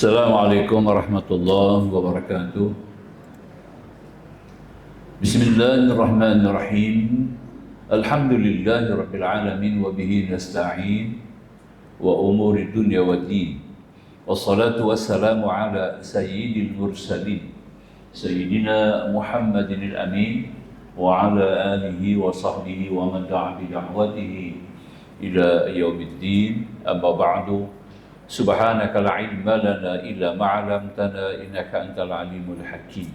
Assalamualaikum warahmatullahi wabarakatuh. Bismillahirrahmanirrahim. Alhamdulillahi rabbil alamin wa bihi nasta'in wa umuri dunya waddin. Wassalatu wassalamu ala sayyidil mursalin Sayyidina Muhammadin al-amin wa ala alihi wa sahbihi wa man da'a bi da'watihi ila yaumiddin. Amma ba'du. Subhanaka la ilma lana illa ma 'allamtana innaka antal alimul hakim.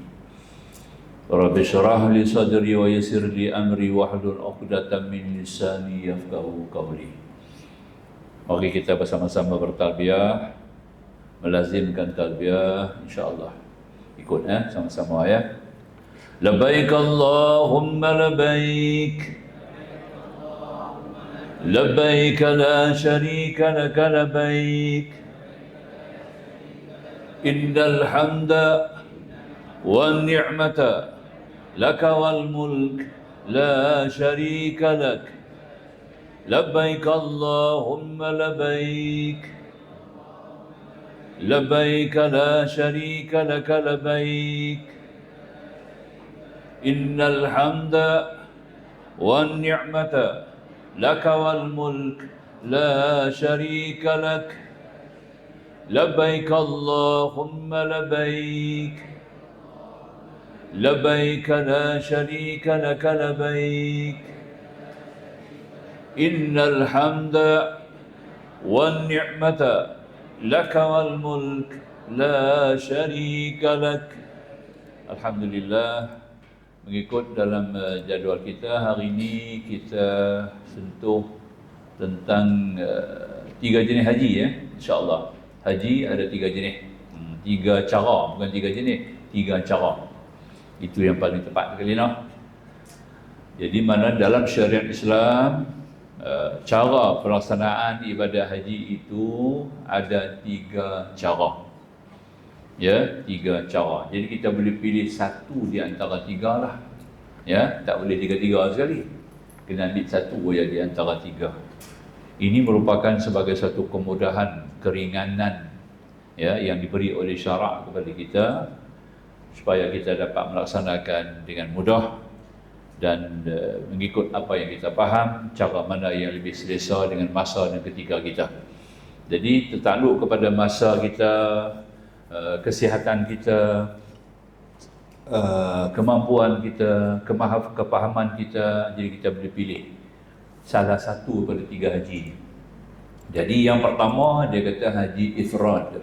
Rabbi shrah li sadri wa yassir li amri wahlul 'uqdatam min lisani yafqahu qawli. Mari kita bersama-sama bertalbiyah, melazimkan talbiyah insyaallah. Ikut sama-sama ya. Labbaik Allahumma labbaik. لبيك لا شريك لك لبيك إن الحمد والنعمة لك والملك لا شريك لك لبيك اللهم لبيك لبيك لا شريك لك لبيك إن الحمد والنعمة لك والملك لا شريك لك لبيك اللهم لبيك لبيك لا شريك لك لبيك إن الحمد والنعمة لك والملك لا شريك لك. Alhamdulillah, mengikut dalam jadual kita hari ini kita sentuh tentang 3 jenis haji ya, insya-Allah. Haji ada 3 jenis. 3 cara, bukan 3 jenis, 3 cara. Itu yang paling tepat sekali noh. Jadi mana dalam syariat Islam cara pelaksanaan ibadah haji itu ada 3 cara. Ya, 3 cara. Jadi kita boleh pilih satu di antara 3 lah. Ya, tak boleh 3-3 sekali. Kena ambil satu yang di antara 3. Ini merupakan sebagai satu kemudahan, keringanan ya yang diberi oleh syarak kepada kita supaya kita dapat melaksanakan dengan mudah dan mengikut apa yang kita faham, cara mana yang lebih selesa dengan masa dan ketika kita. Jadi tertakluk kepada masa kita, kesihatan kita, kemampuan kita, kepahaman kita. Jadi kita boleh pilih salah satu daripada 3 haji. Jadi yang pertama dia kata haji ifrad.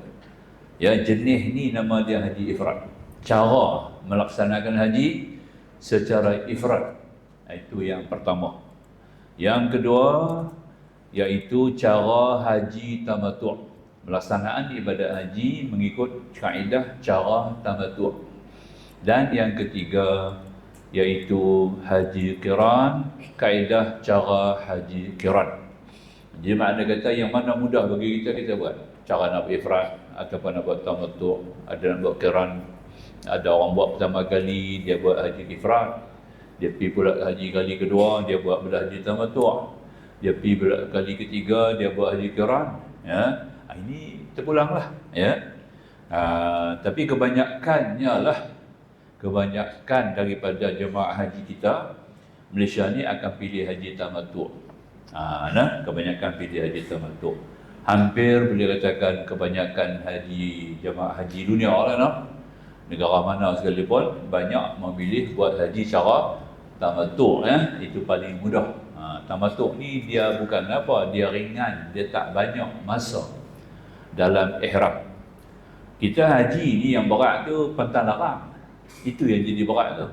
Ya, jenis ni nama dia haji ifrad. Cara melaksanakan haji secara ifrad, itu yang pertama. Yang kedua iaitu cara haji tamattu'. Pelaksanaan ibadat haji mengikut kaedah cara tamattu'. Dan yang ketiga iaitu haji qiran, kaedah cara haji qiran. Jadi makna kata yang mana mudah bagi kita, kita buat. Cara nak ifrad ataupun nak buat tamattu', ada nak buat qiran. Ada orang buat pertama kali dia buat haji ifrad, dia pergi pula haji kali kedua dia buat pula haji tamattu', dia pergi pula kali ketiga dia buat haji qiran ya. Ini terpulanglah ya. Tapi kebanyakan daripada jemaah haji kita Malaysia ni akan pilih haji tamattu'. Kebanyakan pilih haji tamattu'. Hampir boleh katakan kebanyakan jemaah haji dunia orang negara mana sekalipun banyak memilih buat haji cara tamattu' ya. Itu paling mudah. Tamattu' ni dia bukan apa, dia ringan, dia tak banyak masa dalam ihram. Kita haji ni yang berat tu pantang larang. Itu yang jadi berat tu.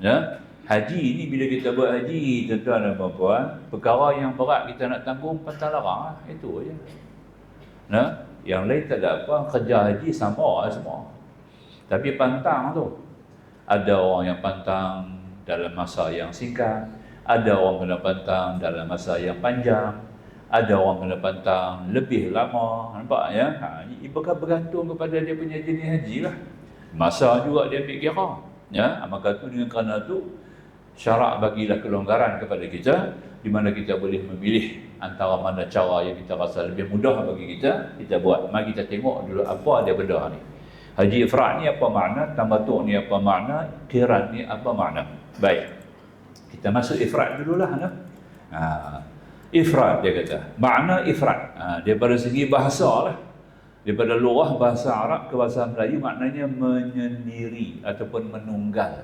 Ya. Haji ni bila kita buat haji, tuan-tuan dan puan-puan, perkara yang berat kita nak tanggung pantang larang. Itu aja. Nah, yang lain tak ada apa, kerja haji sama semua. Tapi pantang tu. Ada orang yang pantang dalam masa yang singkat, ada orang kena pantang dalam masa yang panjang. Ada orang kena pantang lebih lama, nampak ya? Ini bergantung kepada dia punya jenis haji lah. Masa juga dia ambil kira. Ya, maka tu dengan kerana tu Syarak bagilah kelonggaran kepada kita di mana kita boleh memilih antara mana cara yang kita rasa lebih mudah bagi kita buat. Mari kita tengok dulu apa dia benda ni. Haji ifrad ni apa makna, tamattu' ni apa makna, qiran ni apa makna. Baik. Kita masuk ifrad dululah nah. Ifrad dia kata. Makna ifrad. Daripada segi bahasa lah. Daripada lughah bahasa Arab ke bahasa Melayu maknanya menyendiri ataupun menunggal.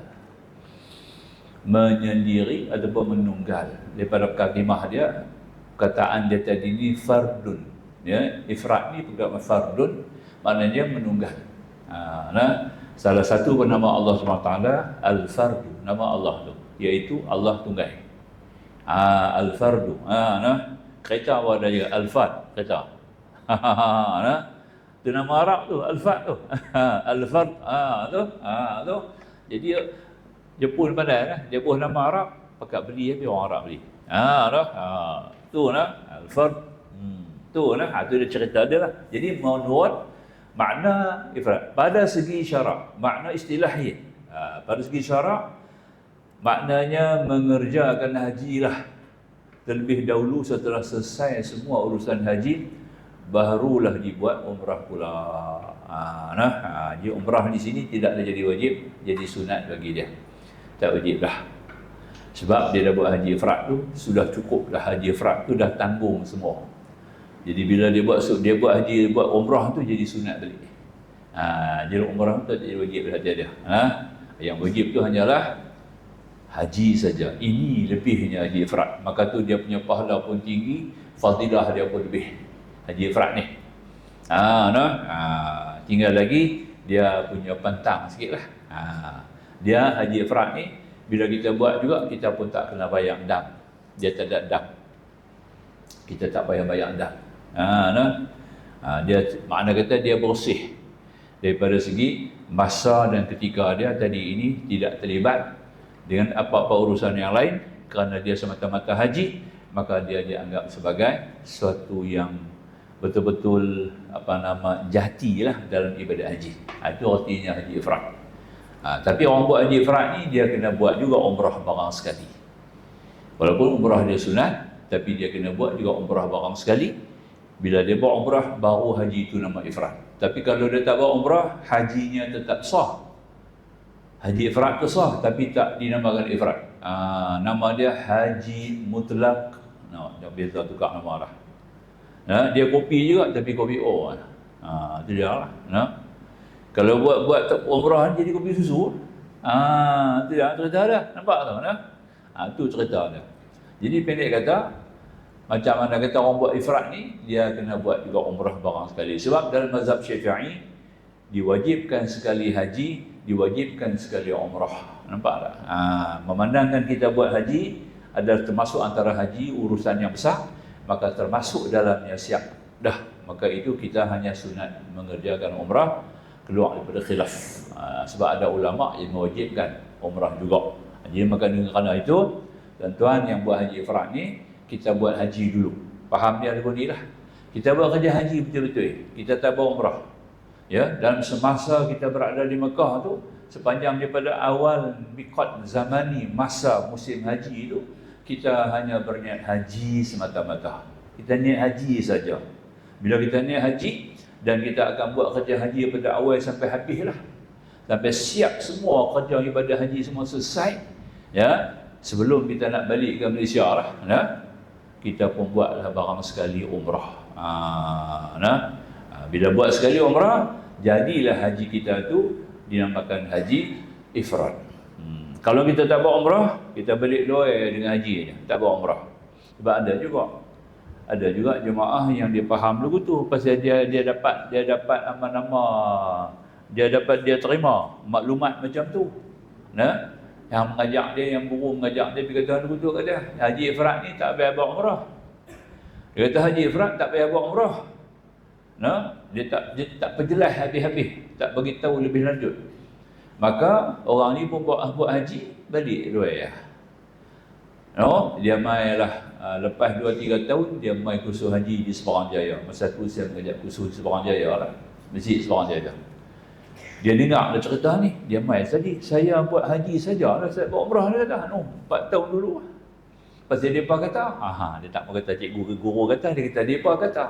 Menyendiri ataupun menunggal. Daripada kalimah dia, perkataan dia tadi ni fardun. Ya, ifrad ni perkataan fardun maknanya menunggal. Salah satu nama Allah SWT Al-Fardu, nama Allah tu, iaitu Allah tunggal. Al-Fardu. Kereta apa ada juga Al-Fad, kereta. Itu nama Arab tu, Al-Fad tu. Al-Fard, tu. Jadi Jepun pandai lah. Dia buat nama Arab, pakat beli habis orang Arab beli. Tu lah Al-Fard. Tu lah, tu dia cerita dia lah. Jadi menurut makna ifrad pada segi syarak, makna istilahi. Pada segi syarak maknanya mengerjakan haji lah terlebih dahulu setelah selesai semua urusan haji, barulah dibuat umrah pula. Jadi umrah di sini tidak ada jadi wajib, jadi sunat bagi dia. Tak wajib dah. Sebab dia dah buat haji ifrad tu, sudah cukup dah haji ifrad tu, dah tanggung semua. Jadi bila dia buat haji, buat umrah tu jadi sunat balik. Jadi umrah tu tak jadi wajib dah dia. Yang wajib tu hanyalah haji saja. Ini lebihnya haji ifrad. Maka tu dia punya pahala pun tinggi, fadilah dia pun lebih. Haji ifrad ni. Tinggal lagi dia punya pantang sikitlah. Dia haji ifrad ni bila kita buat juga kita pun tak kena bayar dam. Dia tak ada dam. Kita tak payah bayar dam. Dia makna kata dia bersih daripada segi masa dan ketika dia tadi ini tidak terlibat dengan apa-apa urusan yang lain kerana dia semata-mata haji, maka dia dianggap sebagai suatu yang betul-betul jatilah dalam ibadat haji. Itu artinya haji ifrad. Tapi orang buat haji ifrad ni dia kena buat juga umrah barang sekali. Walaupun umrah dia sunat, tapi dia kena buat juga umrah barang sekali. Bila dia buat umrah, baru haji itu nama ifrad. Tapi kalau dia tak buat umrah, hajinya tetap sah. Haji ifrad tu sah, tapi tak dinamakan ifrad. Nama dia haji mutlak. Jangan beza tukar nama lah. Dia kopi juga, tapi kopi O. Itu dia lah. Kalau buat umrah jadi kopi susu. Itu dia cerita dia. Nampak tu? Itu cerita dia. Jadi pendek kata, macam mana kata orang buat ifrad ni, dia kena buat juga umrah barang sekali. Sebab dalam mazhab Syafi'i, diwajibkan sekali haji, diwajibkan sekali umrah. Nampak tak? Memandangkan kita buat haji adalah termasuk antara haji urusan yang besar, maka termasuk dalamnya siap dah. Maka itu kita hanya sunat mengerjakan umrah, keluar daripada khilaf. Sebab ada ulama yang mewajibkan umrah juga. Jadi maka dengan kerana itu, tuan-tuan yang buat haji ifrad ni, kita buat haji dulu. Faham dia lagu ni lah. Kita buat kerja haji betul-betul. Kita tak buat umrah. Ya, dalam semasa kita berada di Mekah tu, sepanjang daripada awal miqat zamani, masa musim haji itu, kita hanya berniat haji semata-mata. Kita niat haji saja. Bila kita niat haji, dan kita akan buat kerja haji pada awal sampai habis lah. Sampai siap semua kerja ibadah haji semua selesai. Ya, sebelum kita nak balik ke Malaysia lah. Kita pun buatlah barang sekali umrah. Bila buat sekali umrah, jadilah haji kita tu dinamakan haji ifrad. Kalau kita tak buat umrah, kita balik doa dengan haji je, tak buat umrah. Sebab ada juga jemaah yang dia faham lagu tu, pasal dia dapat nama-nama, dia terima maklumat macam tu. Yang mengajak dia, yang guru mengajak dia, dia kata lagu tu kat dia, haji ifrad ni tak payah buat umrah. Dia kata haji ifrad tak payah buat umrah. Dia tak perjelas habis-habis, tak bagi tahu lebih lanjut. Maka orang ni pun buat haji balik doa. Dia mai lah lepas 2-3 tahun dia mai kursus haji di Seberang Jaya. Masa tu saya mengajak kursus di Seberang Jaya lah, Masjid Seberang Jaya. Dia dengar dia cerita ni, dia mai tadi, saya buat haji saja, saya buat umrah dia kata, 4 tahun dulu. Pasal depa kata, dia tak mau kata cikgu ke guru kata, dia kata depa kata.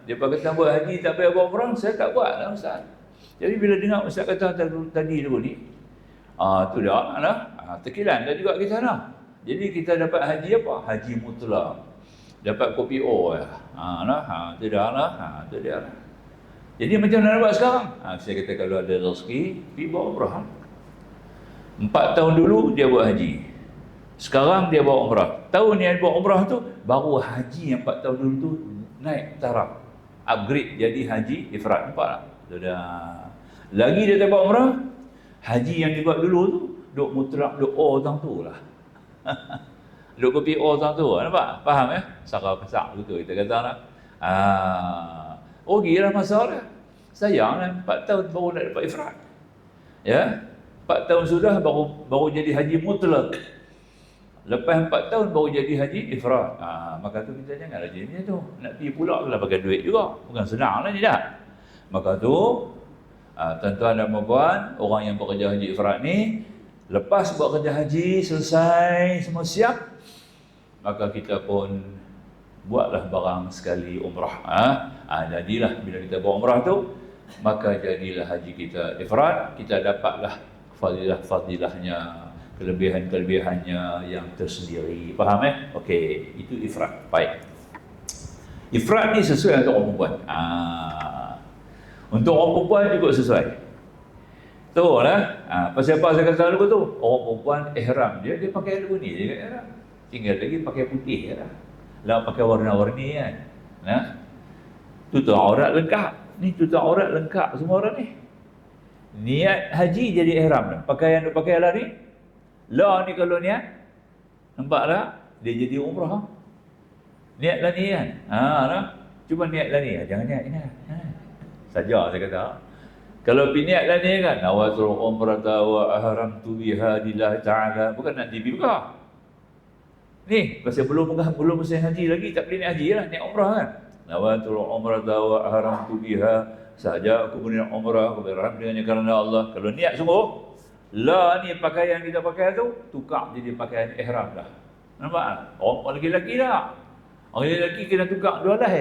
Depa kata buat haji tak payah buat umrah, saya tak buat lah ustaz. Jadi bila dengar ustaz kata tadi dulu ni, tu dah terkilan dah juga kita dah. Jadi kita dapat haji apa? Haji mutlak. Dapat kopi O ya. Tu dah lah. Tu dia lah. Jadi macam mana nak buat sekarang? Saya kata kalau ada rezeki, pergi buat umrah. 4 tahun dulu dia buat haji. Sekarang dia buat umrah. Tahun yang buat umrah tu, baru haji yang 4 tahun dulu tu naik taraf. Upgrade jadi haji ifrad. Nampak tak? Tu dah. Lagi dia tak buat umrah, haji yang dia buat dulu tu, duk mutlak, duk tang tu lah. Duk kopi tang tu. Nampak? Faham ya? Sarah kesak betul kita kata lah. Rugilah masa dia. Sayanglah 4 tahun baru nak dapat ifrad. Ya. 4 tahun sudah baru jadi haji mutlak. Lepas 4 tahun baru jadi haji ifrad. Maka tu kita jangan rajin macam tu. Nak pergi pula lah pakai duit juga. Bukan senang lah ni dah. Maka tu tuan-tuan dan puan, orang yang bekerja haji ifrad ni, lepas buat kerja haji selesai semua siap, maka kita pun buatlah barang sekali umrah. Jadilah bila kita buat umrah tu, maka jadilah haji kita ifrad, kita dapatlah fadilah-fadilahnya, kelebihan-kelebihannya yang tersendiri. Faham Okey, itu ifrad. Baik. Ifrad ni sesuai untuk orang perempuan. Untuk orang perempuan juga sesuai. Tahu lah. Pasal apa saya kata dulu tu? Orang perempuan ihram dia pakai lagu ni je kat ihram. Tinggal lagi pakai putih je lah. Lah pakai warna-warni kan. Tutup aurat lengkap. Ni tutup aurat lengkap semua orang ni. Niat haji jadi ihram dah. Pakaian dia pakai lah ni. Lah ni kalau niat. Nampak tak? Dia jadi umrah. Niat lah ni kan. Cuba niat lah ni. Jangan niat ni. Saja saya kata. Kalau niat lah ni kan. Nawatul umrata wa ahramtu biha lillahi ta'ala. Bukan nak dibuka. Ni, pasal belum musim haji lagi, tak boleh niat haji lah, niat umrah kan. Nawatul umrata wa ahramtu biha, sahaja aku berniat umrah, aku berharap dengannya kerana Allah. Kalau niat sungguh, lah ni pakaian kita pakai tu, tukar jadi pakaian ihram dah. Nampak? Orang lelaki dah. Orang lelaki kena tukar dua lah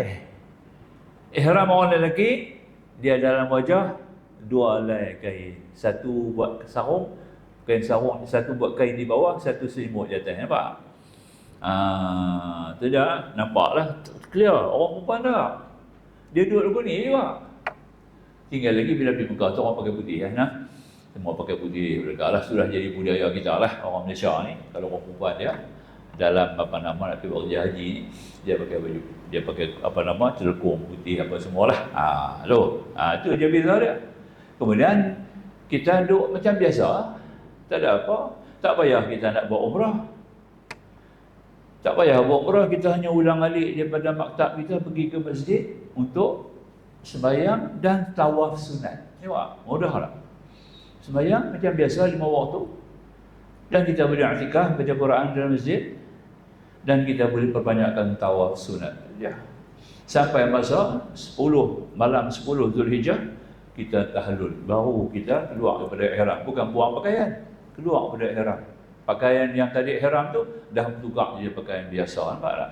Ihram orang lelaki, dia dalam wajah, 2 helai kain. Satu buat sarung, kain sarung, satu buat kain di bawah, satu selimut di atas. Nampak? Tu dah, nampaklah clear orang perempuan dah. Dia duduk lagu ni juga. Tinggal lagi bila pergi Mekah tu orang pakai putih kan. Semua pakai putih. Lah sudah jadi budaya kita lah orang Malaysia ni. Kalau orang perempuan dia dalam nak pergi bekerja haji ni, dia pakai baju, dia pakai celukung putih apa semualah. Tu je beza dia. Kemudian kita duduk macam biasa, tak ada apa. Tak payah kita nak buat umrah. Tak payah buat umrah, kita hanya ulang alik daripada maktab kita pergi ke masjid untuk sembahyang dan tawaf sunat. Tengok, mudah tak? Sembahyang macam biasa 5 waktu. Dan kita boleh i'tikaf baca Quran dalam masjid. Dan kita boleh perbanyakkan tawaf sunat. Sampai masa 10, malam 10 Zulhijjah, kita tahlul. Baru kita keluar daripada ihram. Bukan buang pakaian, keluar daripada ihram. Pakaian yang tadi ihram tu dah bertukar jadi pakaian biasa, nampak tak?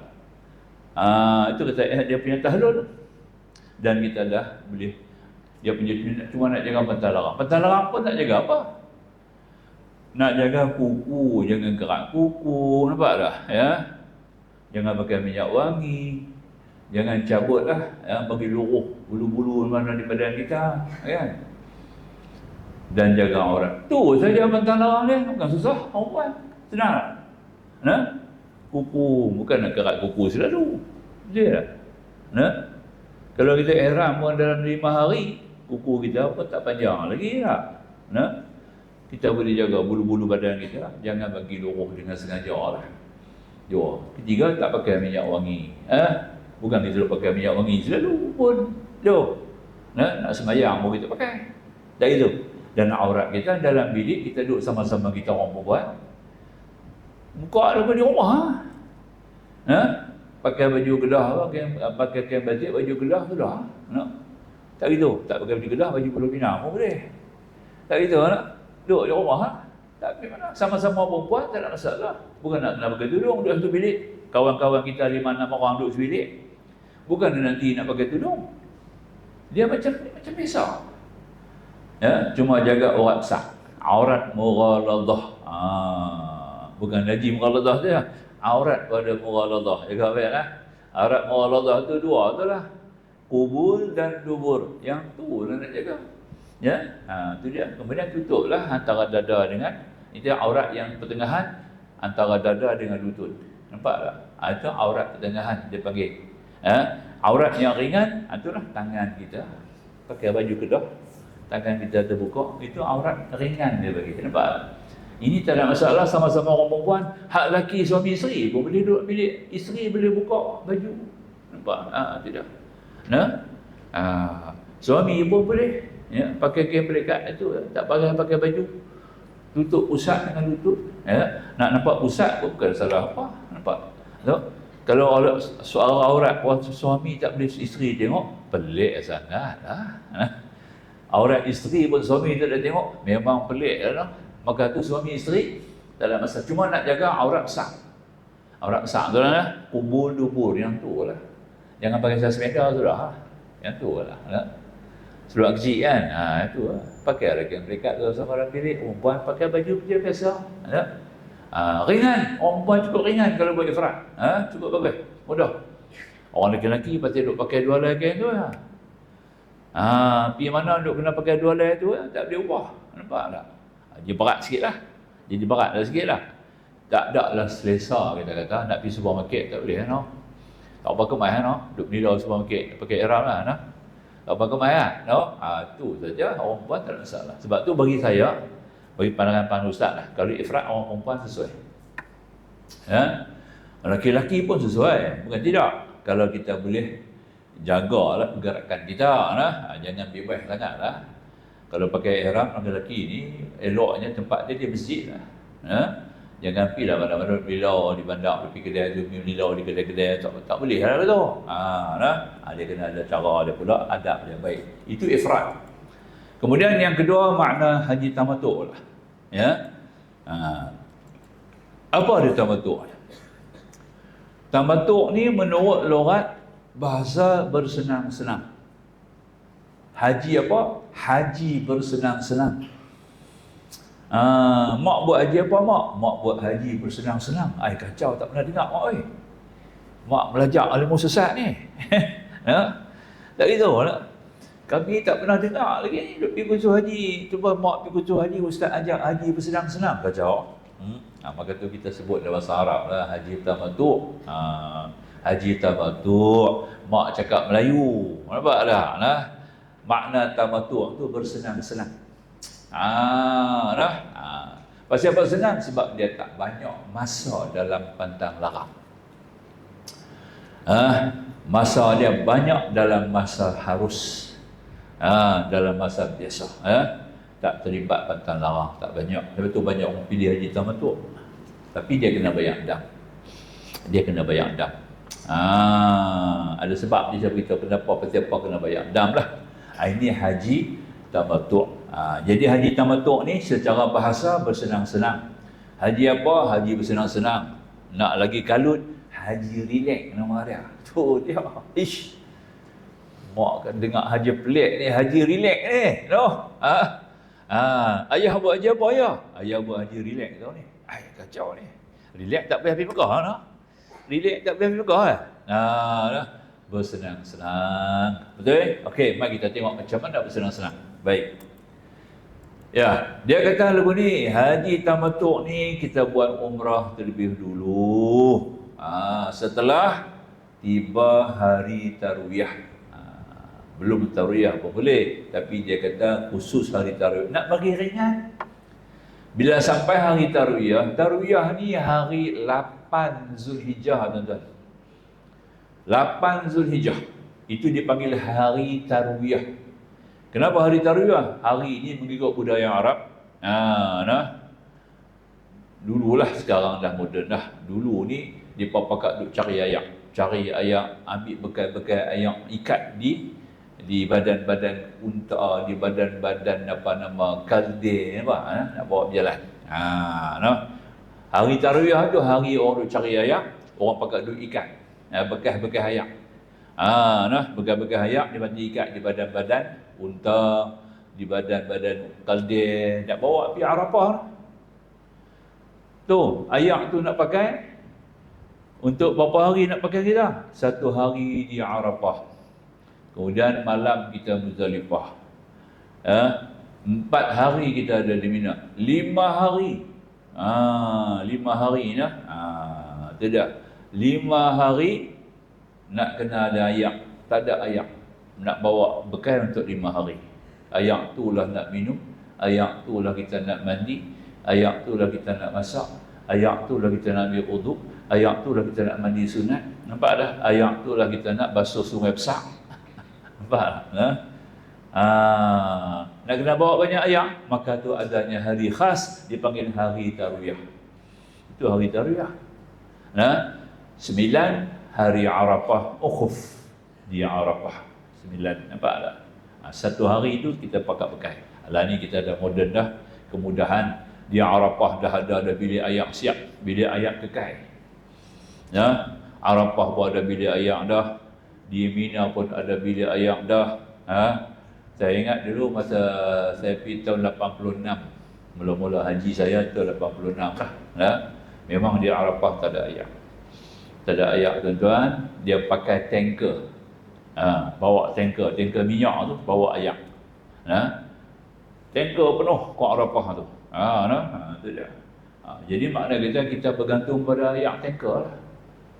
Itu kata dia punya tahlul. Dan kita dah boleh, dia punya cuma nak jaga pentalarang. Pentalarang pun tak jaga apa? Nak jaga kuku, jangan kerat kuku, nampak tak? Ya. Jangan pakai minyak wangi. Jangan cabutlah bagi luruh bulu-bulu mana di badan kita, kan? Dan jaga aurat. Tu saja pentalarang dia, bukan susah, perempuan. Senang. Kuku, bukan nak kerat kuku selalu. Dia. Kalau kita ihram pun dalam 5 hari, kuku kita pun tak panjang lagi lah. Kita boleh jaga bulu-bulu badan kita, jangan bagi luruh dengan sengaja lah. Ketiga, tak pakai minyak wangi. Bukan kita pakai minyak wangi selalu pun. Nak sembahyang pun kita pakai. Tak gitu. Dan aurat kita dalam bilik, kita duduk sama-sama kita orang perempuan. Buka daripada di rumah. Pakai baju gelah, pakai kain batik, baju gelah tu dah. Tak gitu. Tak pakai baju Kedah, baju Pulau Pinang pun boleh. Tak gitu nak. Duduk di rumah ha? Tapi mana? Sama-sama perempuan tak ada masalah. Bukan nak kena pakai tudung duduk satu bilik. Kawan-kawan kita 5-6 orang duduk sebilik. Bukan nanti nak pakai tudung. Dia macam biasa. Ya, cuma jaga aurat sah. Aurat mughaladah. Bukan haji mughaladah saja. Aurat pada mughaladah. Jaga baiklah. Aurat mughaladah tu dua tu lah. Kubul dan dubur. Yang tu lah nak jaga. Ya, tu dia. Kemudian tutuplah antara dada dengan itu aurat yang pertengahan antara dada dengan lutut. Nampak tak? Itu aurat pertengahan dia panggil. Aurat yang ringan itulah tangan kita. Pakai baju Kedah, tangan kita terbuka, itu aurat ringan dia bagi. Nampak tak? Ini tak ada masalah, sama-sama orang perempuan. Hak laki suami isteri pun boleh duduk bilik, isteri boleh buka baju. Nampak? Tidak. Suami pun boleh ya, pakai kain pelikat itu, tak pakai baju. Tutup pusat dengan lutut. Ya. Nak nampak pusat pun bukan salah apa. Nampak? So, kalau soal aurat suami tak boleh isteri tengok, pelik sangat lah. Aurat isteri pun suami tak boleh tengok, memang pelik lah. Maka tu suami isteri tak ada masalah. Cuma nak jaga aurat besar. Aurat besar tu lah, kubur dubur yang tu lah. Jangan pakai sas meja tu lah. Yang tu lah. Seluar kecil kan, itu lah. Pakai lagi yang pelikat tu sama orang bilik, perempuan pakai baju kerja biasa. Ringan, orang perempuan cukup ringan kalau buat ifrat. Cukup bagus, mudah. Orang lelaki pasti duk pakai dua helai kain tu lah. Pergi mana duk kena pakai dua helai tu tak boleh ubah. Nampak tak? Jadi berat sikit lah. Jadi berat lah sikit lah. Tak ada lah selesa kita kata. Nak pergi supermarket tak boleh no? Tak apa kemai no? Duk beli supermarket pakai ihram lah no? Tak apa kemai lah no? Tu saja orang perempuan tak ada masalah. Sebab tu bagi saya, bagi pandangan Ustaz lah, kalau ifrat orang perempuan sesuai. Ya? Lelaki-lelaki pun sesuai, bukan tidak. Kalau kita boleh jagalah pergerakan kita nah. Jangan bebas sangat lah. Kalau pakai ihram lelaki ni, eloknya tempat dia masjid lah. Jangan pergi lah mana-mana bilau di bandar, pergi kedai tu, bilau di kedai-kedai, tak boleh lah tu. Dia kena ada cara dia pula, adab yang baik. Itu ifrat. Kemudian yang kedua makna haji tamattu' lah. Ya. Apa dia tamattu'? Tamattu' ni menurut lughat bahasa bersenang-senang. Haji apa? Haji bersenang-senang. Mak buat haji apa mak? Mak buat haji bersenang-senang. Kacau, tak pernah dengar mak oi. Mak belajar ilmu sesat ni. Tak gitu lah. Kami tak pernah dengar lagi ni. Duk pergi kursus haji. Cuba mak pergi kursus haji, ustaz ajak haji bersenang-senang. Kacau. Maka tu kita sebut dalam bahasa Arab lah, haji tamattu'. Haji tamattu'. Mak cakap Melayu. Nampak tak? Makna tamattu' tu bersenang-senang. Pasal apa senang? Sebab dia tak banyak masa dalam pantang larang. Masa dia banyak dalam masa harus. Dalam masa biasa. Tak terlibat pantang larang, tak banyak. Sebab tu banyak orang pilih haji tamattu'. Tapi dia kena bayar dam. Dia kena bayar dam. Ada sebab dia beritahu kenapa apa kena bayar dam lah. Ini haji tamattu'. Jadi haji tamattu' ni secara bahasa bersenang-senang. Haji apa? Haji bersenang-senang. Nak lagi kalut, haji relax nama dia. Tu dia. Mak kan dengar haji pelik ni, haji relax ni. Ayah buat haji apa ayah? Ayah buat haji relax tau ni. Kacau ni. Relax tak payah pergi Mekah nak. Relax tak payah pergi Mekah bersenang-senang. Betul? Okey, mari kita tengok macam mana bersenang-senang. Baik. Ya, dia kata lagu ni, haji tamattu' ni kita buat umrah terlebih dulu. Setelah tiba hari tarwiyah. Belum tarwiyah pun boleh, tapi dia kata khusus hari tarwiyah. Nak bagi ringan. Bila sampai hari tarwiyah, tarwiyah ni hari 8 Zulhijjah tuan-tuan. 8 Zulhijjah. Itu dipanggil hari tarwiyah. Kenapa hari tarwiyah? Hari ini mengikut budaya Arab. Dululah, sekarang dah moden dah. Dulu ni dia pakat duk cari ayak. Ambil bekal-bekal ayak, ikat di di badan-badan unta, di badan-badan apa nama kalde, apa nak bawa berjalan. Hari Tarwiyah tu hari orang duk cari ayak, orang pakai duk ikat. Bekas-bekas ayak. Bekas-bekas ayak dia bantu ikat di badan-badan unta, di badan-badan kalde, nak bawa pergi Arafah. Tu, ayak tu nak pakai untuk berapa hari nak pakai kita? 1 hari di Arafah. Kemudian malam kita Muzdalifah. 4 hari kita ada di Mina. 5 hari. 5 hari nah. Tidak. 5 hari nak kena ada ayak. Tak ada ayak. Nak bawa bekal untuk 5 hari. Ayak tu lah nak minum. Ayak tu lah kita nak mandi. Ayak tu lah kita nak masak. Ayak tu lah kita nak ambil uduk. Ayak tu lah kita nak mandi sunat. Nampak dah? Ayak tu lah kita nak basuh sungai besar. Nampak? Nak kena bawa banyak ayak, maka tu adanya hari khas dipanggil hari Tarwiyah. Itu hari Tarwiyah. 9 hari Arafah ukhuf di Arafah. 9, nampak tak? 1 hari itu kita pakai bekal. Lah ni kita ada moden dah, kemudahan. Di Arafah dah ada bilik ayak siap, bilik ayak kekal. Arafah pun ada bilik ayak dah. Di Mina pun ada bilik ayak dah. Saya ingat dulu masa saya pergi tahun 86, mula-mula haji saya tu 86 lah. Memang di Arafah tak ada ayak. Tak ada ayak tuan-tuan. Dia pakai tanker. Bawa tanker minyak tu, bawa ayak. Tanker penuh ke Arafah tu. Tu dia. Jadi makna kita bergantung pada ayak tanker lah.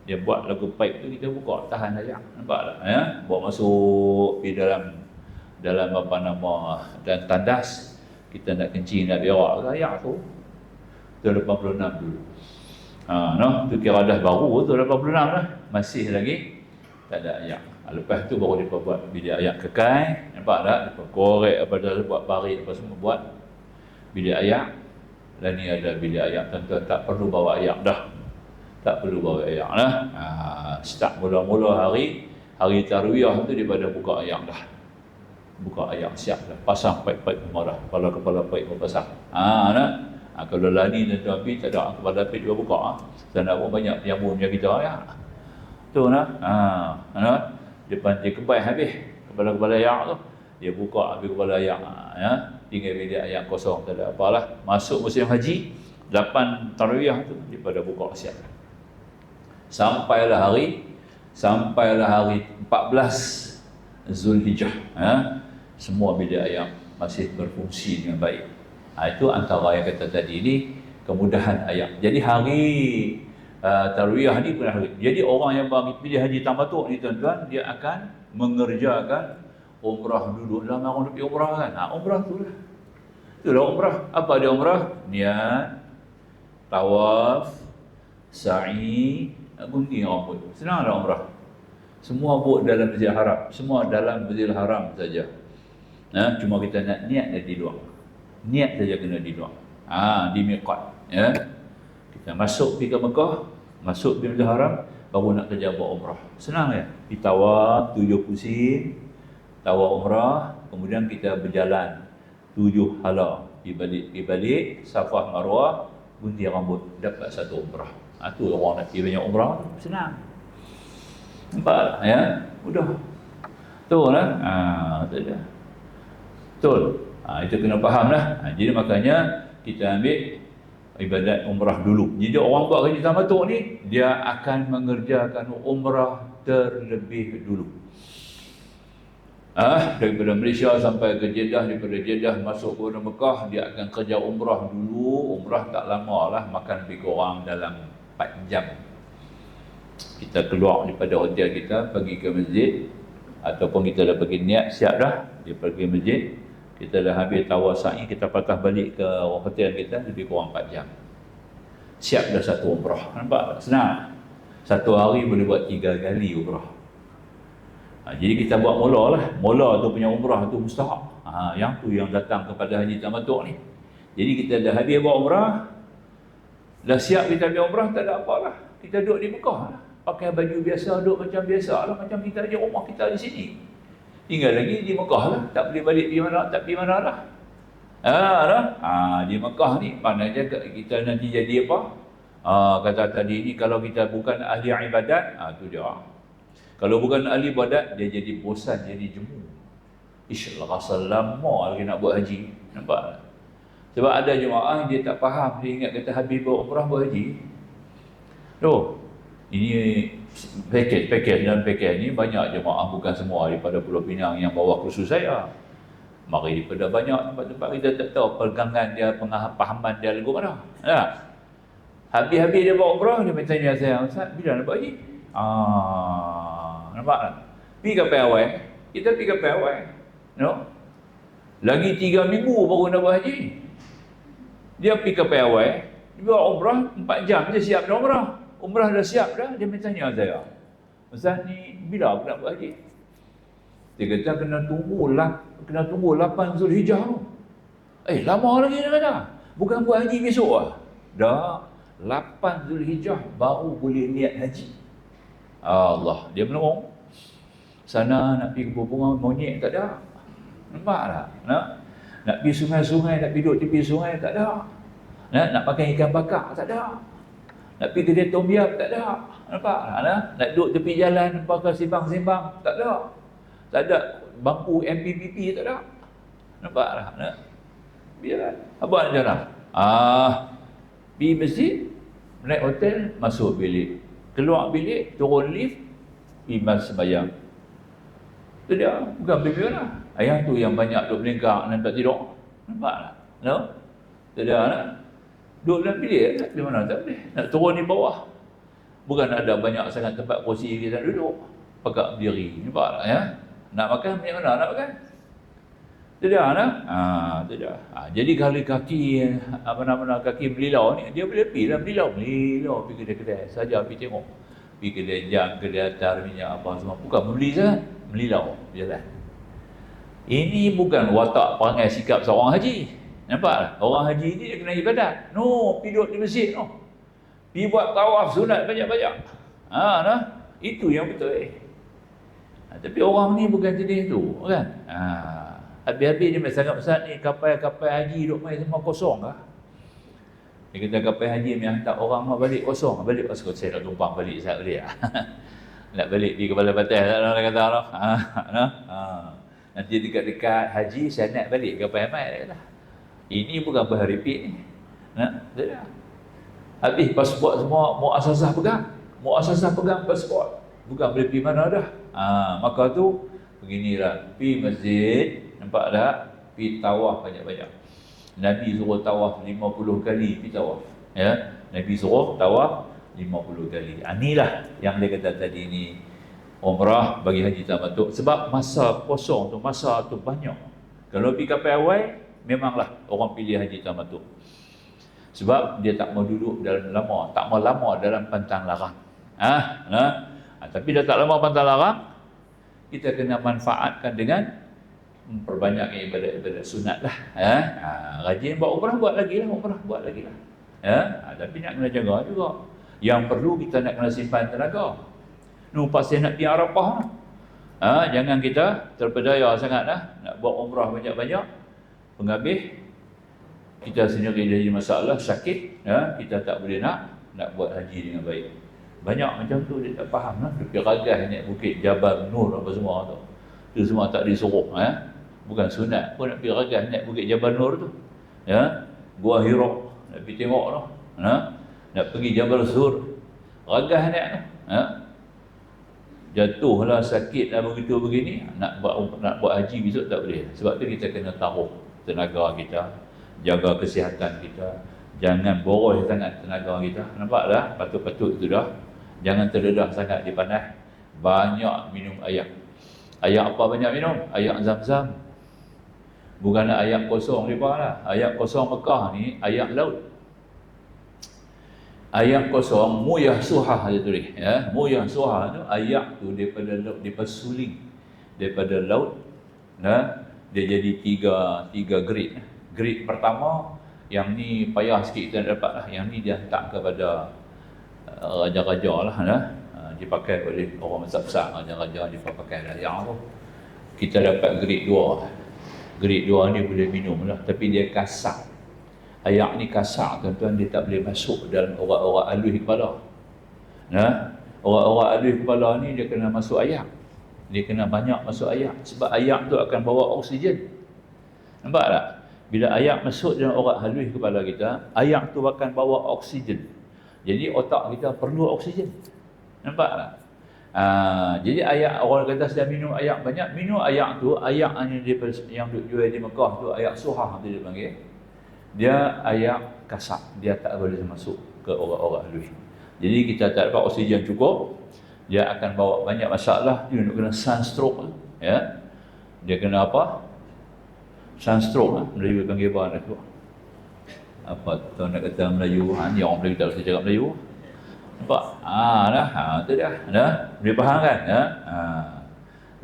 Dia buat lagu pipe tu, kita buka tahan ayak. Nampak tak? Bawa masuk di dalam apa nama, dan tandas. Kita nak kencing, nak berak ke ayak tu. Tu 86 dulu. Tu kira dah baru tu 86 lah. Masih lagi tak ada ayak. Lepas tu baru dia buat bilik ayak kekal. Nampak tak? Dia korek apa dah, buat parit apa semua, buat bilik ayak. Dan ni ada bilik ayak. Tuan-tuan tak perlu bawa ayak dah. Tak perlu bawa ayak lah. Start mula-mula hari Tarwiyah tu dia pada buka ayak dah. Buka ayak siap dah. Pasang paip-paip pemarah. Kepala-kepala paip pasang. Kalau lah ni tuan-tuan pergi tak ada kepala paip juga buka. Sana pun banyak jamu punya kita ayak. Tu depan dia kebai habis kepala-kepala ayak tu. Dia buka habis kepala ayak. Tinggal bilik ayak kosong, tak ada apalah. Masuk musim haji 8 Tarwiyah tu daripada buka siap. Sampailah hari 14 Zulhijjah. Semua bilik ayak masih berfungsi dengan baik. Itu antara yang kata tadi ni, kemudahan ayak. Jadi hari Tarwiyah ni pun hari. Jadi orang yang pilih haji tamattu' ni tuan-tuan, dia akan mengerjakan umrah dulu. Lama orang pergi umrah kan. Umrah tu lah. Itulah umrah. Apa dia umrah? Niat, tawaf, sa'i, gunting rambut. Senang dah umrah. Semua buat dalam Masjidil Haram. Semua dalam Masjidil Haram saja. Cuma kita nak niat dia di luar. Niat saja kena di luar. Di miqat. Kita masuk pergi ke Mekah, masuk di Masjidil Haram, baru nak kerja buat umrah. Senang ya. Kita tawaf 7 pusing, tawaf umrah, kemudian kita berjalan 7 hala. Di balik Safah Marwah, gunting rambut, dapat 1 umrah. Tu orang nak pergi banyak umrah, senang. Nampak ya? Mudah. Betul lah. Betul. Itu kena faham lah. Jadi makanya kita ambil ibadat umrah dulu. Jadi orang buat haji tamattu' ni, dia akan mengerjakan umrah terlebih dulu. Daripada Malaysia sampai ke Jeddah, daripada Jeddah masuk ke Mekah, dia akan kerja umrah dulu. Umrah tak lama lah, makan lebih kurang dalam 4 jam. Kita keluar daripada hotel kita, pergi ke masjid, ataupun kita dah pergi niat, siap dah, dia pergi masjid, kita dah habis tawaf sa'i, kita patah balik ke hotel kita, lebih kurang 4 jam. Siap dah 1 umrah. Nampak tak? Senang. 1 hari boleh buat 3 kali umrah. Jadi kita buat mula lah. Mula tu punya umrah tu mustahak. Yang tu yang datang kepada haji tamattu' ni. Jadi kita dah habis buat umrah, dah siap kita ambil umrah, tak ada apalah. Kita duduk di Mekah lah. Pakai baju biasa, duduk macam biasa lah. Macam kita di rumah kita di sini. Tinggal lagi di Mekah lah, tak boleh balik pergi mana, tak pergi mana dah. Di Mekah ni mana je kita nanti jadi apa? Kata tadi ni kalau kita bukan ahli ibadat, tu dia. Kalau bukan ahli ibadat, dia jadi bosan, jadi jemu. InsyaAllah rasa lama lagi nak buat haji. Nampak? Sebab ada jemaah dia tak faham, dia ingat kata habis buat umrah buat haji. Ini package dan package ni banyak jemaah, bukan semua daripada Pulau Pinang yang bawa kursus saya. Mari daripada banyak tempat-tempat kita tak tahu pegangan dia, pemahaman dia lagu mana. Habis-habis dia buat umrah, dia bertanya saya, Ustaz, bila nak buat haji? Nampak tak? Pergi ke awal, kita pergi ke awal. Lagi 3 minggu baru nak buat haji. Dia pergi ke awal, dia buat umrah 4 jam dia siap dah umrah. Umrah dah siap dah, dia bertanya saya, Ustaz ni bila aku nak buat haji? Dia kata kena tunggu 8 Zulhijjah tu. Lama lagi dia kata. Bukan buat haji besok lah. Dah 8 Zulhijjah baru boleh niat haji. Allah, dia melorong. Sana nak pergi ke bunga monyet tak ada. Nampak tak? Nak pergi sungai-sungai, nak pergi duduk tepi sungai tak ada. Nak pakai ikan bakar tak ada. Nak pergi kedai tom yum tak ada. Nampak tak? Nak duduk tepi jalan pakai sembang-sembang tak ada. Tak ada bangku MPPP tak ada. Nampak tak? Biarlah. Apa nak jalan? Pergi masjid, naik hotel, masuk bilik. Keluar bilik, turun lift, pergi sembahyang. Itu dia, bukan pergi mana. Ayah tu yang banyak duduk melengkak dan tak tidur. Nampak tak? Itu dia. Duduk dalam bilik, di mana tak boleh. Nak turun di bawah. Bukan ada banyak sangat tempat kursi kita duduk. Pakai berdiri. Nampak tak ya? Nak makan, macam mana nak makan? Itu dia. Itu dia. Jadi kalau kaki, kaki belilau ni, dia boleh pergi lah belilau. Pergi kedai-kedai. Saja pergi tengok. Pergi kedai jam, kedai atar, minyak apa semua. Bukan membeli sangat. Belilau. Berjalan. Ini bukan watak perangai sikap seorang haji. Nampak tak? Orang haji ni dia kena ibadat. Pergi duduk di masjid. Pergi buat tawaf sunat banyak-banyak. Itu yang betul. Tapi orang ni bukan jenis tu, kan? Habis-habis dia sangat besar ni, kapal-kapal haji duduk main semua kosong kah? Dia kata kapal haji ni hantar orang balik kosong. Balik kosong, saya nak tumpang balik saat dia. Nak balik di Kepala Batas, tak ada kata nanti dekat-dekat haji, saya nak balik kapal Hamad, dia kata. Ini bukan berharipik ni. Habis pasport semua muasasah pegang. Muasasah pegang pasport. Bukan boleh pergi mana dah. Maka tu beginilah, pergi masjid, nampak tak? Pergi tawaf banyak-banyak. Nabi suruh tawaf 50 kali pergi tawaf. Ya, Nabi suruh tawaf 50 kali. Inilah yang dia kata tadi ni umrah bagi haji tamattu. Sebab masa kosong tu, masa tu banyak. Kalau pergi kapal awal, memanglah orang pilih haji tamattu. Sebab dia tak mau duduk dalam lama, tak mau lama dalam pantang larang. Tapi dah tak lama pantang larang, kita kena manfaatkan dengan memperbanyak ibadat-ibadat sunat lah. Rajin buat umrah, buat lagi lah. Tapi nak kena jaga juga. Yang perlu kita nak kena simpan tenaga. Pasti nak pergi Arafah. Jangan kita terpedaya sangat nak buat umrah banyak-banyak. Penghabis kita sendiri jadi masalah, sakit, kita tak boleh nak buat haji dengan baik. Banyak macam tu dia tak faham lah. Dia pergi ragas naik bukit Jabal Nur apa semua tu. Itu semua tak disuruh. Bukan sunat pun nak pergi ragas naik bukit Jabal Nur tu. Gua Hira nak pergi tengok tu. Nak pergi Jabal Sur, ragas naik tu. Jatuhlah sakit lah begitu begini, nak buat haji besok tak boleh. Sebab tu kita kena taruh tenaga kita, jaga kesihatan kita, jangan boros sangat tenaga kita. Nampak dah? Patut-patut tu dah. Jangan terdedah sangat di panas. Banyak minum air. Air apa banyak minum? Air Zam-Zam. Bukan air kosong lepas lah. Air kosong Mekah ni air laut. Air kosong Muyah Suhah dia tulis. Muyah Suhah tu air tu daripada laut, daripada suling, daripada laut. Dia jadi tiga grade. Grade pertama, yang ni payah sikit kita dapat lah. Yang ni dia hantar kepada raja-raja lah. Dipakai oleh orang besar-besar, raja-raja dia pakai yang tu. kita dapat grade 2. Grade 2 ni boleh minum lah, tapi dia kasar. Ayak ni kasar tuan-tuan, dia tak boleh masuk dalam orang-orang alus kepala. Orang-orang alus kepala ni dia kena masuk ayak. Dia kena banyak masuk ayak, sebab ayak tu akan bawa oksigen. Nampak tak? Bila ayak masuk dalam orang halus kepala kita, ayak tu akan bawa oksigen. Jadi otak kita perlu oksigen. Nampak tak? Jadi ayak, orang kata saya minum ayak banyak, minum ayak tu, ayak yang jual di Mekah tu, ayak suhah tu dia panggil. Dia ayak kasar, dia tak boleh masuk ke orang-orang halus. Jadi kita tak dapat oksigen cukup, dia akan bawa banyak masalah. Dia nak kena sunstroke, ya. Dia kena apa? Sunstroke, Melayu panggil apa tu? Apa tuan nak kata Melayu? Ni orang Melayu tak boleh cakap Melayu. Nampak? Tu dah. Boleh faham kan?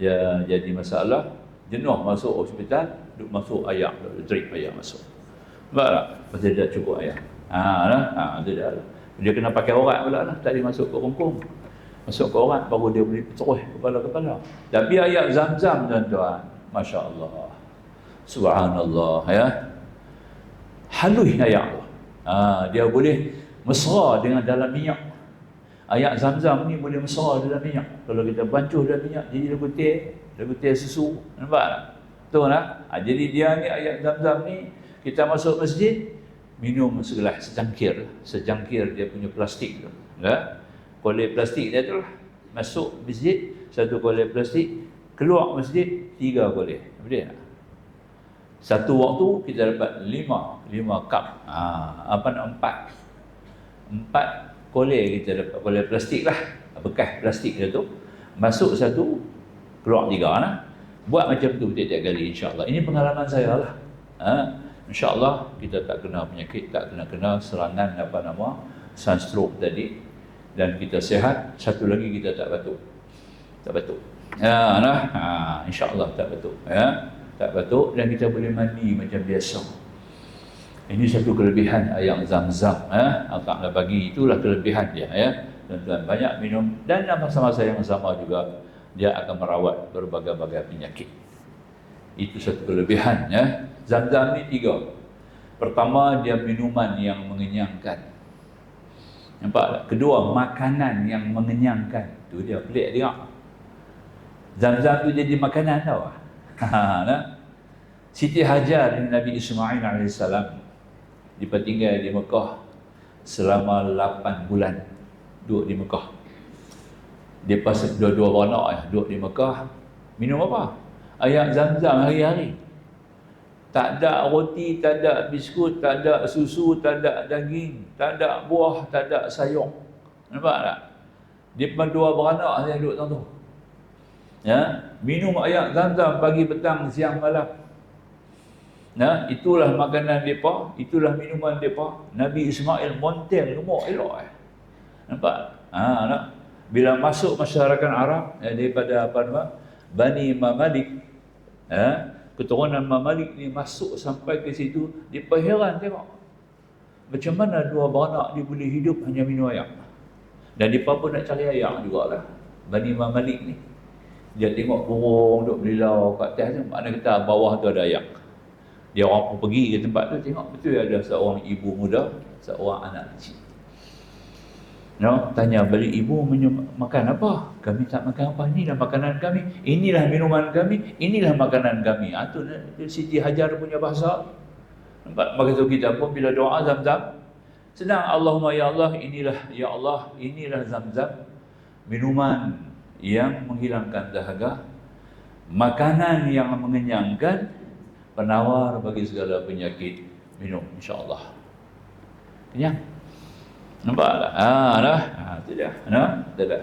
Dia jadi masalah, jenuh masuk hospital, duk masuk ayak, drip ayak masuk. Nampak tak? Pasal dia tak cukup ayak. Tu dah. Dia kena pakai orat pula lah, tak boleh masuk ke rongkong. Masuk ke orat baru dia boleh terus kepala-kepala. Tapi ayak Zam-Zam tuan-tuan, masya-Allah. Subhanallah, ya. Halus ayak tu. Dia boleh mesra dengan dalam minyak. Ayak Zam-Zam ni boleh mesra dalam minyak. Kalau kita bancuh dalam minyak jadi lebutir susu. Nampak tak? Betul tak? Jadi dia ni ayak Zam-Zam ni, kita masuk masjid minum segelas, secangkir dia punya plastik tu. Ya? Kolej plastik dia tu lah. Masuk masjid, satu kolej plastik, keluar masjid, 3 kolej. Betul tak? Satu waktu kita dapat 5 cup. Apa nak 4 kolej kita dapat, kolej plastik lah. Bekas plastik dia tu. Masuk satu, keluar 3 lah. Buat macam tu tiap-tiap kali, insya-Allah. Ini pengalaman saya lah. InsyaAllah kita tak kena penyakit, tak kena serangan sunstroke tadi, dan kita sihat. Satu lagi, kita tak batuk. InsyaAllah tak batuk, tak batuk, dan kita boleh mandi macam biasa. Ini satu kelebihan ayak Zam-Zam. Akak dah bagi, itulah kelebihan dia, ya. Tuan-tuan banyak minum, dan masa-masa yang sama juga dia akan merawat berbagai-bagai penyakit. Itu satu kelebihan, ya. Zam-Zam ni 3. Pertama, dia minuman yang mengenyangkan. Nampak tak? Kedua, makanan yang mengenyangkan. Tu dia pelik dia. Zam-Zam tu jadi makanan tau. Siti Hajar dan Nabi Ismail AS dipertinggal di Mekah selama 8 bulan duduk di Mekah. Dia pasal dua-dua beranak duduk di Mekah. Minum apa? Ayak Zam-Zam hari-hari. Tak ada roti, tak ada biskut, tak ada susu, tak ada daging, tak ada buah, tak ada sayur. Nampak tak? Dia dua beranak yang duduk tu. Ya, minum ayak Zam-Zam pagi, petang, siang, malam. Itulah makanan mereka, itulah minuman mereka. Nabi Ismail montel gemuk elok. Nampak? Bila masuk masyarakat Arab daripada Bani Mamalik, keturunan Mamalik ni masuk sampai ke situ, dia heran tengok macam mana dua beranak dia boleh hidup hanya minum ayak. Dan dia pun nak cari ayak jugalah, Bani Mamalik ni. Dia tengok burung duk belilau kat atas tu, mana kata bawah tu ada ayak. Dia orang pun pergi ke tempat tu, tengok betul ada seorang ibu muda, seorang anak kecil. Tanya balik ibu, makan apa? Kami tak makan apa, inilah makanan kami, inilah minuman kami, inilah makanan kami. Itu Siti Hajar punya bahasa. Nampak? Maka tu kita pun bila doa Zam-Zam, senang. Allahumma ya Allah, inilah Zam-Zam, minuman yang menghilangkan dahaga, makanan yang mengenyangkan, penawar bagi segala penyakit. Minum, insya-Allah. Kenyang. Nampak tak? Tu dia. Tak ada.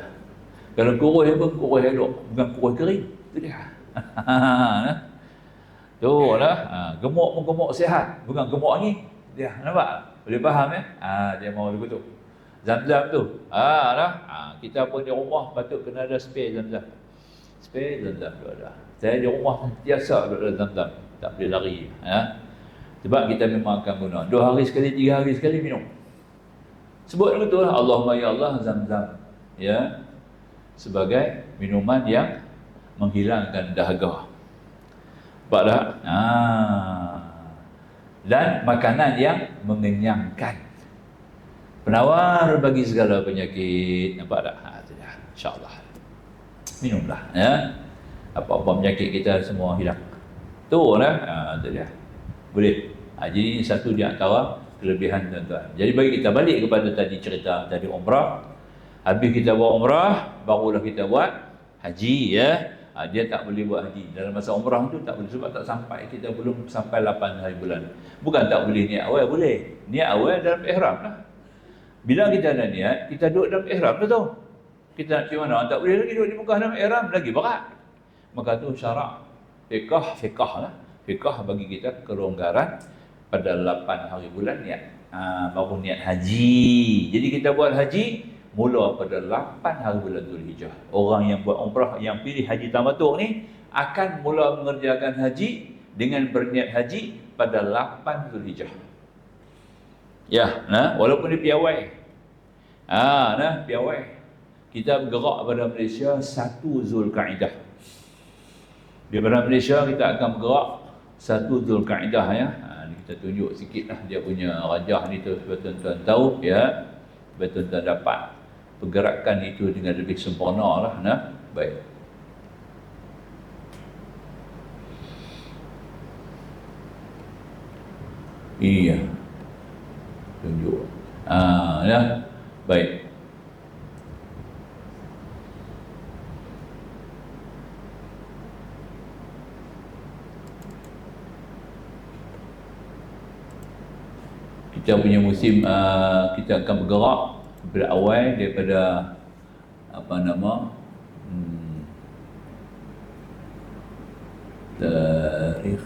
Kalau kurus pun kurus elok, bukan kurus kering. Tu dia. Tu lah. Gemuk pun gemuk sihat, bukan gemuk ni. Dia, nampak? Boleh faham ya? Dia mau begitu. Zam-Zam tu. Kita pun di rumah patut kena ada spare Zam-Zam. Spare Zam-Zam tu ada. Saya di rumah biasa ada Zam-Zam. Tak boleh lari. Sebab kita memang akan guna 2 hari sekali, 3 hari sekali minum. Sebut begitu lah, Allahumma ya Allah Zam-Zam, ya, sebagai minuman yang menghilangkan dahaga. Nampak tak? Dan makanan yang mengenyangkan, penawar bagi segala penyakit. Nampak tak? Itu dah, insyaAllah. Minumlah, ya. Apa-apa penyakit kita semua hilang. Tu lah, itu dia. Boleh. Jadi ini satu di antara kelebihan tuan-tuan. Jadi bagi kita balik kepada tadi cerita tadi umrah. Habis kita buat umrah, barulah kita buat haji, ya. Dia tak boleh buat haji dalam masa umrah tu, tak boleh sebab tak sampai, kita belum sampai 8 hari bulan. Bukan tak boleh niat awal, boleh. Niat awal dalam ihram lah. Bila kita ada niat, kita duduk dalam ihram tu. Kita nak pergi mana? Tak boleh lagi duduk di Mekah dalam ihram, lagi berat. Maka tu syarak fiqh lah. Fiqh bagi kita kelonggaran pada 8 hari bulan niat. Baru niat haji. Jadi kita buat haji mula pada 8 hari bulan Zulhijjah. Orang yang buat umrah, yang pilih haji tamatuk ni, akan mula mengerjakan haji dengan berniat haji pada 8 Zulhijjah. Ya, walaupun dia piawai. Piawai. Kita bergerak pada Malaysia 1 Zulkaidah. Daripada Malaysia kita akan bergerak 1 Zulkaidah, ya. Ni kita tunjuk sikitlah dia punya rajah ni tu, supaya tuan-tuan tahu, ya. Supaya tuan-tuan dapat pergerakan itu dengan lebih sempurna lah. Baik. Iya. Tunjuk. Ya. Baik. Kita punya musim, kita akan bergerak daripada awal, daripada tarikh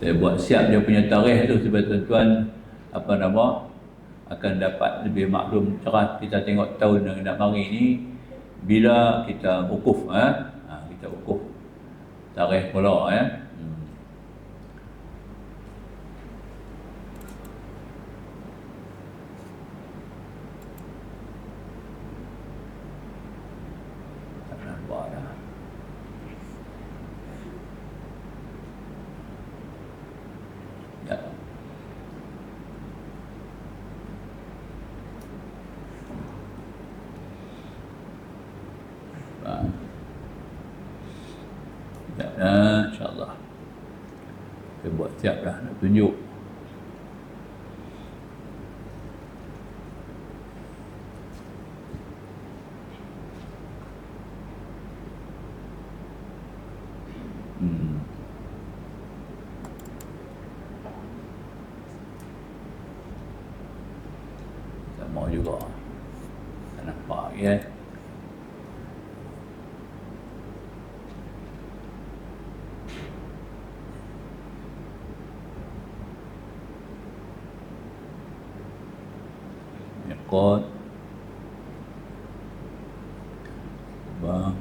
saya buat siap dia punya tarikh tu supaya tuan-tuan akan dapat lebih maklum cerah. Kita tengok tahun yang nak mari ni bila kita wukuf, kita wukuf tarikh pula, ya. Tak nampak dah. Ya. InsyaAllah kita buat siap dah nak tunjuk. Sama juga tak nampak, ya. Miqat bang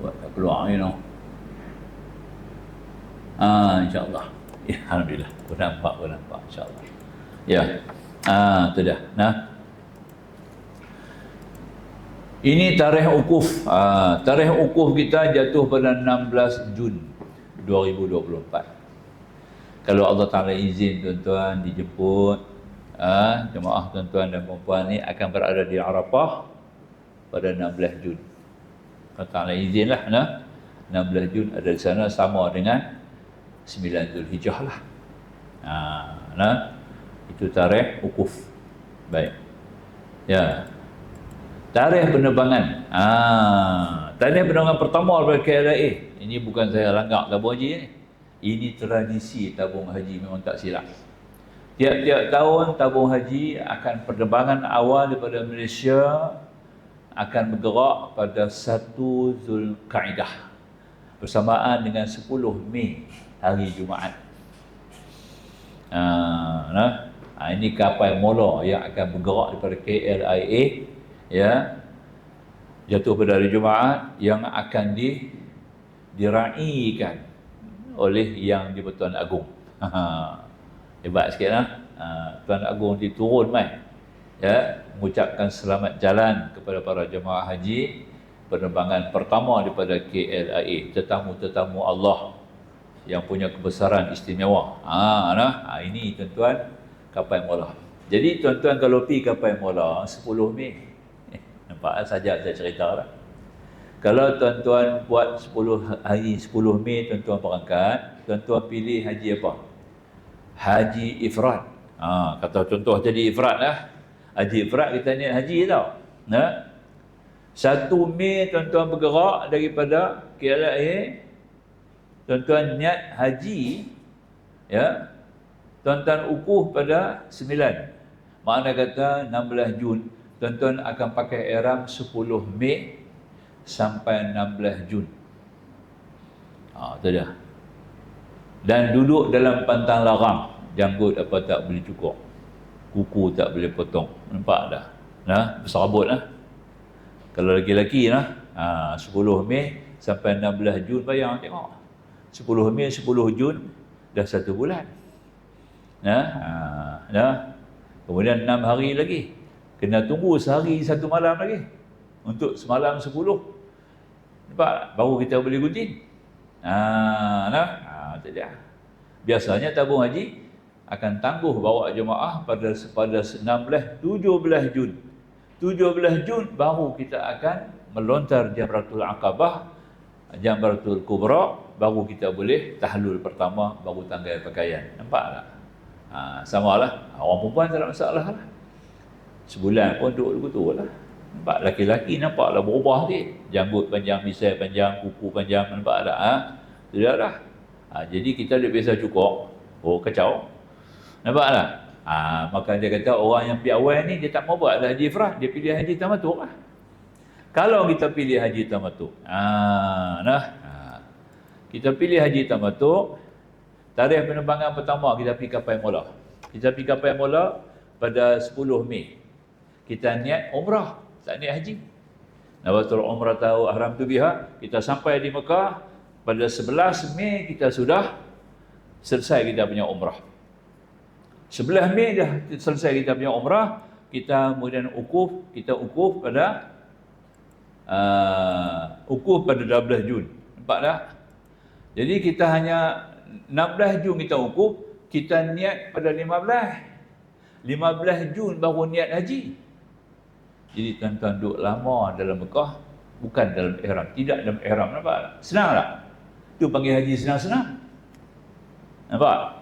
buat tak keluar ni, no. InsyaAllah. Ya, alhamdulillah. Kau nampak insyaAllah. Ya. Tu dah. Ini tarikh wukuf. Tarikh wukuf kita jatuh pada 16 Jun 2024. Kalau Allah Ta'ala izin, tuan-tuan dijemput, jemaah tuan-tuan dan perempuan ni akan berada di Arafah pada 16 Jun. Allah Ta'ala izinlah, 16 Jun ada di sana, sama dengan 9 Zulhijjah lah. Itu tarikh wukuf. Baik. Ya. Tarikh penerbangan. Tarikh penerbangan pertama daripada KLIA. Ini bukan saya langgak tabung haji ni. Ini tradisi tabung haji, memang tak silap. Tiap-tiap tahun tabung haji akan penerbangan awal daripada Malaysia akan bergerak pada 1 Zulkaidah bersamaan dengan 10 Mei, hari Jumaat. Ini kapal mula yang akan bergerak daripada KLIA, ya, jatuh pada hari Jumaat, yang akan diraikan oleh Yang di-Pertuan Agong. Hebat sikit lah. Tuan Agong diturun mai, ya, mengucapkan selamat jalan kepada para jemaah haji penerbangan pertama daripada KLIA, tetamu-tetamu Allah yang punya kebesaran istimewa. Ini tuan-tuan kapal Mola. Jadi tuan-tuan kalau pergi kapal Mola 10 Mei, nampak saja saya cerita lah. Kalau tuan-tuan buat 10 hari 10 Mei tuan-tuan berangkat, tuan-tuan pilih haji apa? Haji ifrad. Kata contoh jadi ifrad lah. Haji ifrad kita niat haji tau. 1 Mei tuan-tuan bergerak daripada KLIA, tuan-tuan niat haji, ya. Tuan-tuan ukuh pada 9. Makna kata 16 Jun, tuan-tuan akan pakai ihram 10 Mei sampai 16 Jun. Itu dia. Dan duduk dalam pantang larang. Janggut apa tak boleh cukur, kuku tak boleh potong. Nampak dah? Berserabut lah. Kalau lelaki-lelaki lah, 10 Mei sampai 16 Jun bayang tengok. 10 Mei 10 Jun dah 1 bulan. Kemudian 6 hari lagi. Kena tunggu sehari 1 malam lagi. Untuk semalam 10. Nampak? Baru kita boleh gunting. Itu dia. Biasanya tabung haji akan tangguh bawa jemaah pada 17 Jun. 17 Jun baru kita akan melontar Jamratul Aqabah, Jamratul Kubra, baru kita boleh tahlul pertama, baru tanggal pakaian. Nampak tak? Samalah. Orang perempuan tak ada masalah lah. Sebulan pun duduk betul lah. Nampak laki-laki nampaklah berubah sikit. Janggut panjang, misai panjang, kuku panjang, nampak tak? Sudah dah. Jadi kita dah biasa cukur. Kacau. Nampak tak? Maka dia kata orang yang pergi awal ni dia tak mau buat haji ifrad, dia pilih haji tamattu lah. Kalau kita pilih haji tamattu, kita pilih haji tamattu, tarikh penerbangan pertama kita pergi kapal Mola. Kita pergi kapal Mola pada 10 Mei. Kita niat umrah, tak niat haji. Nawatul umrah tahu ahram tu biha. Kita sampai di Mekah pada 11 Mei kita sudah selesai kita punya umrah. 11 Mei dah selesai kita punya umrah, kita kemudian kita ukuf pada 12 Jun. Nampak tak? Jadi kita hanya 16 Jun kita ukuf, kita niat pada 15 Jun baru niat haji. Jadi tuan-tuan duduk lama dalam Mekah, bukan dalam ihram, tidak dalam ihram. Nampak tak? Senang tak? Itu panggil haji senang-senang. Nampak?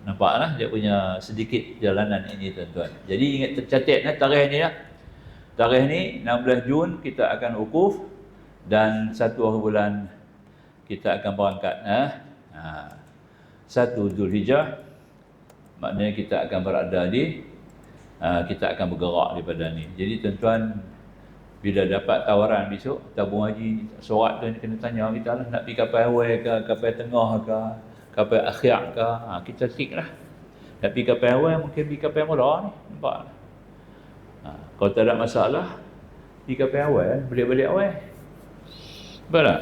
Nampaklah dia punya sedikit jalanan ini tuan-tuan. Jadi ingat tercatat tarikh ni lah. Tarikh ni 16 Jun kita akan ukuf dan 1 bulan kita akan berangkat. 1 Zulhijjah maknanya kita akan berada di kita akan bergerak daripada ni. Jadi tuan-tuan bila dapat tawaran besok tabung haji, sorat tu kena tanya kita lah, nak pergi kapal awal ke, kapal tengah ke, kapal akhir ke, kita tik lah. Nak pergi kapal awal, mungkin pergi kapal Mola ni, nampak lah. Kalau tak ada masalah, pergi kapal awal, balik-balik awal. Nampak tak?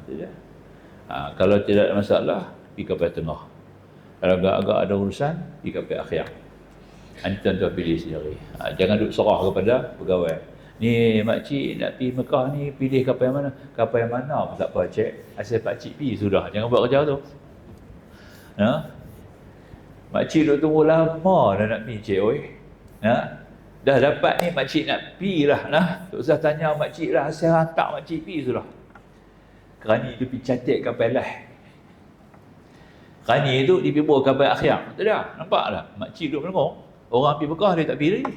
Itu je. Kalau tidak ada masalah, pergi kapal tengah. Kalau agak-agak ada urusan, pergi kapal akhir. Ini tuan-tuan pilih sendiri. Jangan duduk serah kepada pegawai. Ni makcik nak pergi Mekah ni, pilih kapal yang mana? Kapal yang mana pun tak apa, cik. Asal pakcik pergi sudah. Jangan buat kerja tu. Makcik duduk tunggu lama dah nak pergi, cik. Dah dapat ni makcik nak pergi lah. Tak usah tanya makcik lah. Asal hantar makcik pergi sudah. Kerani tu pergi catat kapal lah. Kerani tu dia pergi bawa kapal akhir. Tak ada. Nampak tak? Makcik duduk menengok. Orang pergi Mekah dia tak pergi lagi.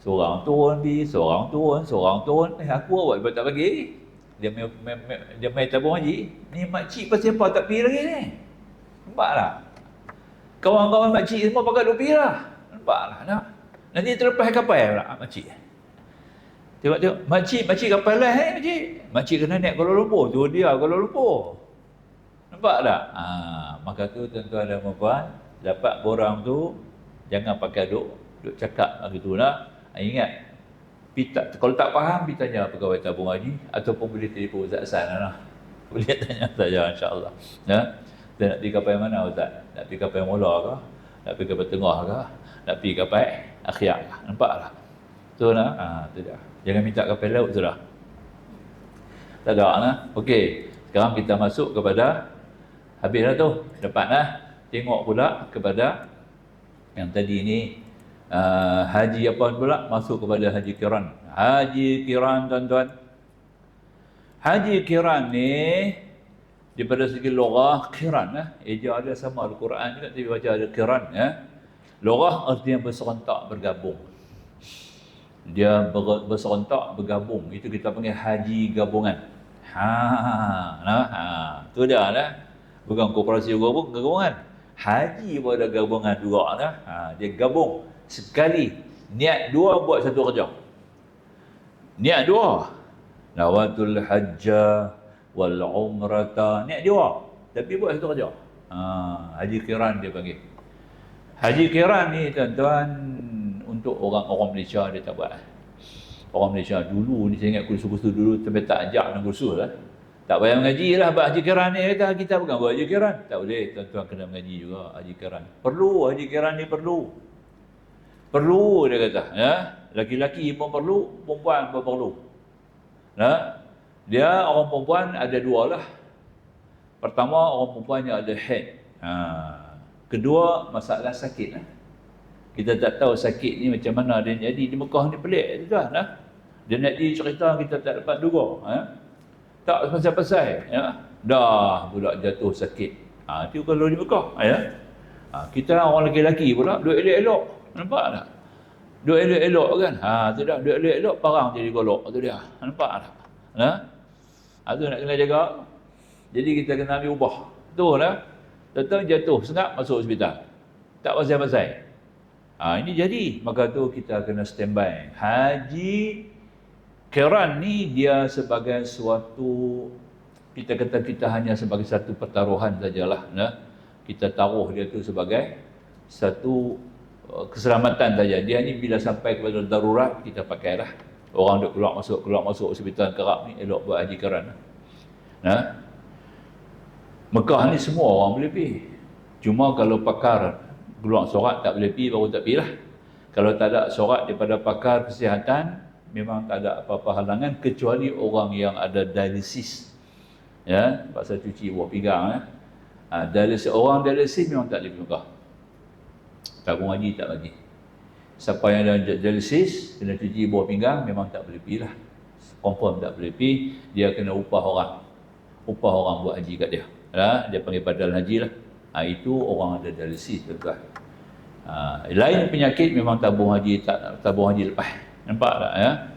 Seorang turun pergi, seorang turun. Aku awak tak bagi. Dia main tabung haji. Ni makcik pasal apa tak pergi lagi ni? Nampak tak? Kawan-kawan makcik semua pakai duk pergi lah. Nampak tak? Nanti terlepas kapal pula makcik. Tengok. Makcik kapal lah makcik. Makcik kena naik Kuala Lumpur. Tu dia Kuala Lumpur. Nampak tak? Maka tu tuan-tuan dan puan-puan, dapat borang tu jangan pakai duk cakap begitulah. Ingat, kalau tak faham, pergi tanya pegawai tabung haji ataupun boleh telefon Ustaz Hasan lah. Boleh tanya saja insya-Allah. Ya. Kita nak pergi kapal mana Ustaz? Nak pergi kapal mula ke? Nak pergi kapal tengah ke? Nak pergi kapal akhir ke? Nampak tak? Tu nah. Tu dah. Jangan minta kapal laut sudah. Tak ada nah. Okey. Sekarang kita masuk kepada habis dah tu. Dapat nah. Tengok pula kepada yang tadi ni haji apa pula? Masuk kepada haji kiran. Haji kiran tuan-tuan. Haji kiran ni daripada segi lughah kiran eja ada sama Al-Quran juga tapi baca ada kiran lughah artinya berserentak bergabung. Dia berserentak bergabung. Itu kita panggil haji gabungan. Tu dah lah. Bukan koperasi juga gabungan. Haji pun ada gabungan juga lah. Dia gabung sekali. Niat dua buat satu kerja. Niat dua. Nawatul hajja wal umrata. Niat dua. Tapi buat satu kerja. Haji kiran dia panggil. Haji kiran ni tuan-tuan untuk orang Malaysia dia tak buat. Orang Malaysia dulu ni saya ingat kursus-kursus dulu sampai tak ajak dengan kursus lah. Tak payah mengaji lah buat haji kiran ni. Kata kita bukan buat haji kiran. Tak boleh, tuan-tuan kena mengaji juga haji kiran. Perlu, haji kiran ni perlu. Perlu dia kata. Ya? Laki-laki pun perlu, perempuan pun perlu. Dia orang perempuan ada dua lah. Pertama, orang perempuan yang ada head. Kedua, masalah sakit. Kita tak tahu sakit ni macam mana dia jadi. Di Mekah ni pelik tuan. Dia nak cerita kita tak dapat duga. Tak pasal-pasal. Dah pula jatuh sakit. Itu kalau di Mekah. Kita orang lelaki-lelaki pula duduk elok-elok. Nampak tak? Duduk elok-elok kan. Tu dah duduk elok-elok parang jadi golok. Tu dia. Nampak tak? Tu nak kena jaga. Jadi kita kena ambil ubah. Tu lah. Tetap jatuh sengap masuk hospital. Tak pasal-pasal. Ini jadi. Maka tu kita kena standby. Haji kiran ni dia sebagai suatu, kita kata kita hanya sebagai satu pertaruhan sajalah. Kita taruh dia tu sebagai satu keselamatan saja. Dia ni bila sampai kepada darurat kita pakailah. Orang duk keluar masuk hospital kerap ni elok buat haji kiran. Mekah ni semua orang boleh pergi. Cuma kalau pakar keluar surat tak boleh pergi, baru tak pergi lah. Kalau tak ada surat daripada pakar kesihatan, memang tak ada apa-apa halangan kecuali orang yang ada dialisis. Pasal cuci buah pinggang. Dialisis, orang dialisis memang tak boleh pergi Mekah. Tabung haji tak bagi. Siapa yang ada dialisis, kena cuci buah pinggang, memang tak boleh pergi lah. Confirm tak boleh pergi, dia kena upah orang. Upah orang buat haji kat dia. Dia panggil badal haji lah. Itu orang ada dialisis tuan-tuan. Lain penyakit memang tabung haji lepas. Nampak tak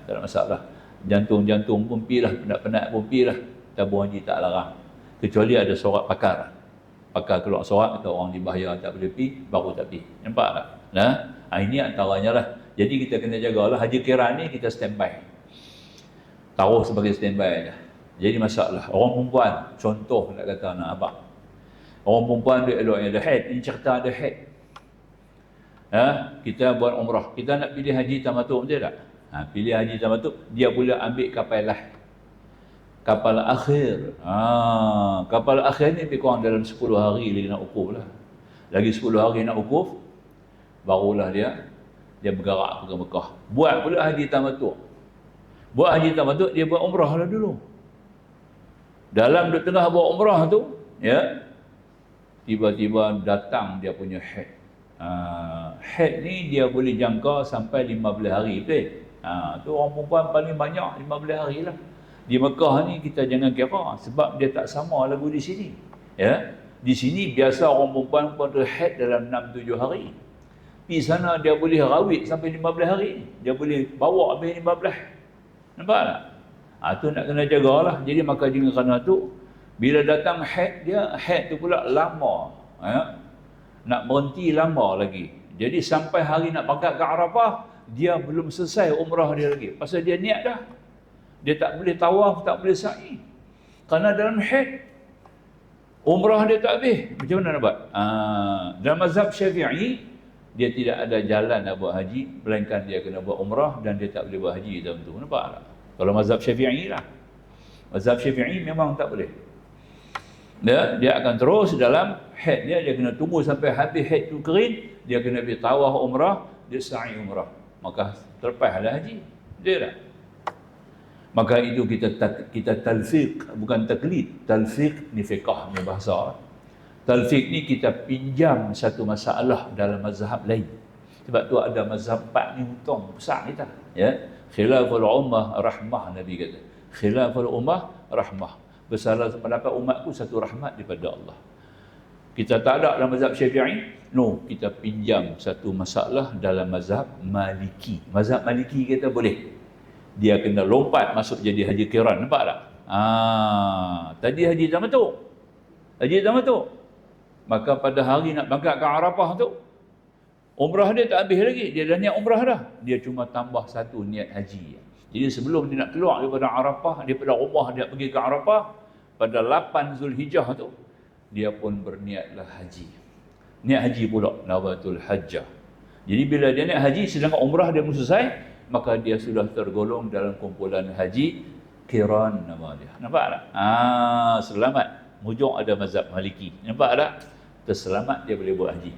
Tak ada masalah. Jantung-jantung pun pergi lah, penat-penat pun pergi lah. Tabung haji tak larang. Kecuali ada surat pakar. Pakar keluar surat kata orang dibahaya tak boleh pergi, baru tak pergi. Nampak tak? Ini antaranya lah. Jadi kita kena jagalah. Haji kiran ni kita standby. Taruh sebagai standby aja. Jadi masalah. Orang perempuan, contoh nak kata anak abang. Orang perempuan dia elok yang ada head. Ini cerita ada head. Kita buat umrah. Kita nak pilih haji tamatuk betul tak? Pilih haji tamatuk, dia boleh ambil kapal lah. Kapal akhir. Kapal akhir ni lebih kurang dalam 10 hari lagi nak wukuf lah. Lagi 10 hari nak wukuf, barulah dia bergerak ke Mekah. Buat pula haji tamatuk. Buat haji tamatuk, dia buat umrah lah dulu. Dalam tengah buat umrah tu, tiba-tiba datang dia punya head. Head ni dia boleh jangka sampai 15 hari betul. Tu orang perempuan paling banyak 15 hari lah. Di Mekah ni kita jangan kira sebab dia tak sama lagu di sini. Di sini biasa orang perempuan pun ada head dalam 6-7 hari. Di sana dia boleh rawit sampai 15 hari. Dia boleh bawa habis 15. Nampak tak? Tu nak kena jagalah. Jadi maka jangan kerana tu bila datang head tu pula lama. Nak berhenti lama lagi. Jadi sampai hari nak berangkat ke Arafah, dia belum selesai umrah dia lagi. Pasal dia niat dah. Dia tak boleh tawaf, tak boleh sa'i. Kerana dalam haid, umrah dia tak habis. Macam mana nak buat? Dalam mazhab Syafi'i, dia tidak ada jalan nak buat haji, melainkan dia kena buat umrah dan dia tak boleh buat haji dalam tu. Nampak tak? Kalau mazhab Syafi'i lah. Mazhab Syafi'i memang tak boleh. Dia akan terus dalam haid dia kena tunggu sampai habis haid tu kering, dia kena pergi tawaf umrah, dia sa'i umrah, maka terlepaslah haji dia dah. Maka itu kita talfiq, bukan taklid. Talfiq ni fiqh ni bahasa. Talfiq ni kita pinjam satu masalah dalam mazhab lain. Sebab tu ada mazhab 4 ni hutang besar kita, ya. Khilaful ummah rahmah, Nabi kata. Khilaful ummah rahmah. Bersalah pendapat umatku satu rahmat daripada Allah. Kita tak ada dalam mazhab Syafi'i. No, kita pinjam satu masalah dalam mazhab Maliki. Mazhab Maliki kita boleh. Dia kena lompat masuk jadi haji qiran, nampak tak? Tadi haji tamattu. Haji tamattu. Maka pada hari nak berangkat ke Arafah tu, umrah dia tak habis lagi. Dia dah niat umrah dah. Dia cuma tambah satu niat haji. Jadi sebelum dia nak keluar daripada Arafah, daripada rumah dia pergi ke Arafah, pada 8 Zulhijjah tu, dia pun berniatlah haji. Niat haji pula, nawatul hajjah. Jadi bila dia niat haji, sedangkan umrah dia belum selesai, maka dia sudah tergolong dalam kumpulan haji qiran nama dia. Nampak tak? Selamat. Hujung ada mazhab Maliki. Nampak tak? Terselamat dia boleh buat haji.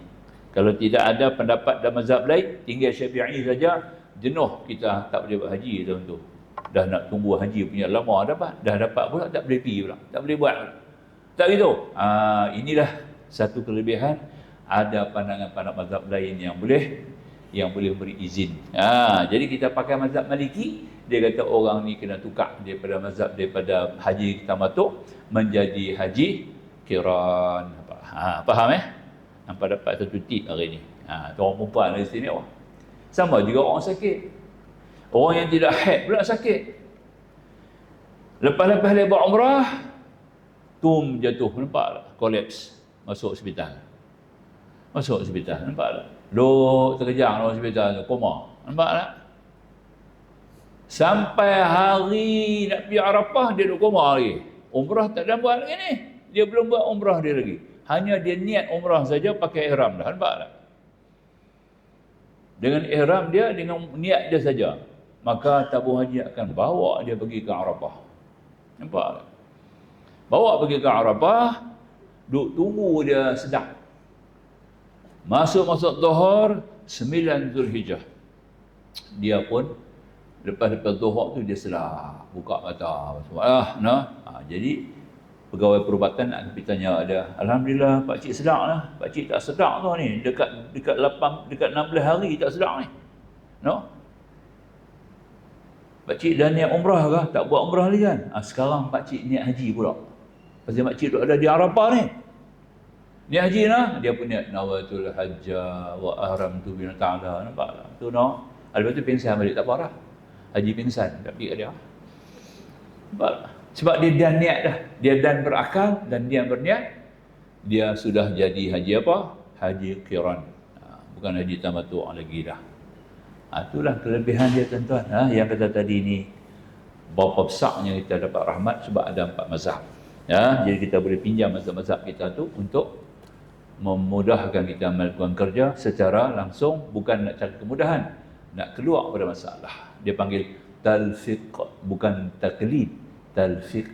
Kalau tidak ada pendapat dalam mazhab lain, tinggal Syafi'i saja, jenuh kita tak boleh buat haji tahun tu. Dah nak tunggu haji punya lama dah dapat pula tak boleh pergi pula, tak boleh buat. Tak gitu. Inilah satu kelebihan ada pandangan-pandangan mazhab lain yang boleh beri izin. Jadi kita pakai mazhab Maliki, dia kata orang ni kena tukar daripada haji tamattu menjadi haji qiran. Faham Nampak dapat satu tip hari ni. Orang perempuan dari sini awak. Sama juga orang sakit. Orang yang tidak haid pula sakit. Lepas-lepas dia buat umrah, jatuh, nampak tak? Kolaps, masuk hospital. Nampak tak? Duk terkejang dalam hospital tu, koma. Nampak tak? Sampai hari nak pergi Arafah, dia duk koma lagi. Umrah tak ada buat lagi ni. Dia belum buat umrah dia lagi. Hanya dia niat umrah saja pakai ihram dah. Nampak tak? Dengan ihram dia, dengan niat dia saja, maka tabung haji akan bawa dia pergi ke Arafah. Nampak tak? Bawa pergi ke Arafah, duk tunggu dia sedap. Masuk Zuhur 9 Zulhijjah. Dia pun lepas Zuhur tu dia sedap, buka mata. Jadi pegawai perubatan nak pergi tanya dia, alhamdulillah pak cik sedap lah. Pak cik tak sedap tu ni, dekat 16 hari tak sedap ni. Pak cik dah niat umrah ke? Tak buat umrah lagi kan? Sekarang pak cik niat haji pula. Pasal pak cik ada di Arafah ni. Niat haji lah, dia pun niat nawatul hajjah wa ahramtu bi ta'ala. Nampak tak? Tu lepas tu pingsan balik, tak apa dah. Haji pingsan, tak pergi kat dia. Nampak tak? Sebab dia dah niat dah. Dia dah berakal dan dia berniat, dia sudah jadi haji apa? Haji qiran. Bukan haji tamattu' lagi dah. Itulah kelebihan dia tuan-tuan. Yang kata tadi ni, berapa besarnya kita dapat rahmat sebab ada 4 mazhab. Jadi kita boleh pinjam mazhab-mazhab kita tu untuk memudahkan kita melakukan kerja secara langsung, bukan nak cari kemudahan, nak keluar pada masalah. Dia panggil talfiq, bukan taklid. Talfiq.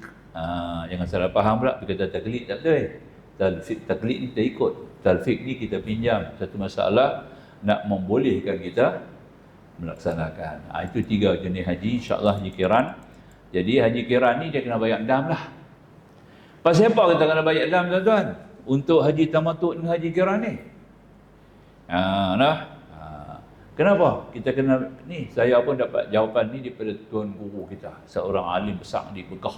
Jangan salah faham pula, dia kata taklid tak betul. Taklid ni kita ikut. Talfiq ni kita pinjam satu masalah, nak membolehkan kita melaksanakan. Itu 3 jenis haji, insya-Allah haji qiran. Jadi haji qiran ni dia kena bayar dam lah. Pasal apa kita kena bayar dam tuan-tuan? Untuk haji tamattu' dengan haji qiran ni. Kenapa? Kita kena ni, saya pun dapat jawapan ni daripada tuan guru kita, seorang alim besar di Mekah.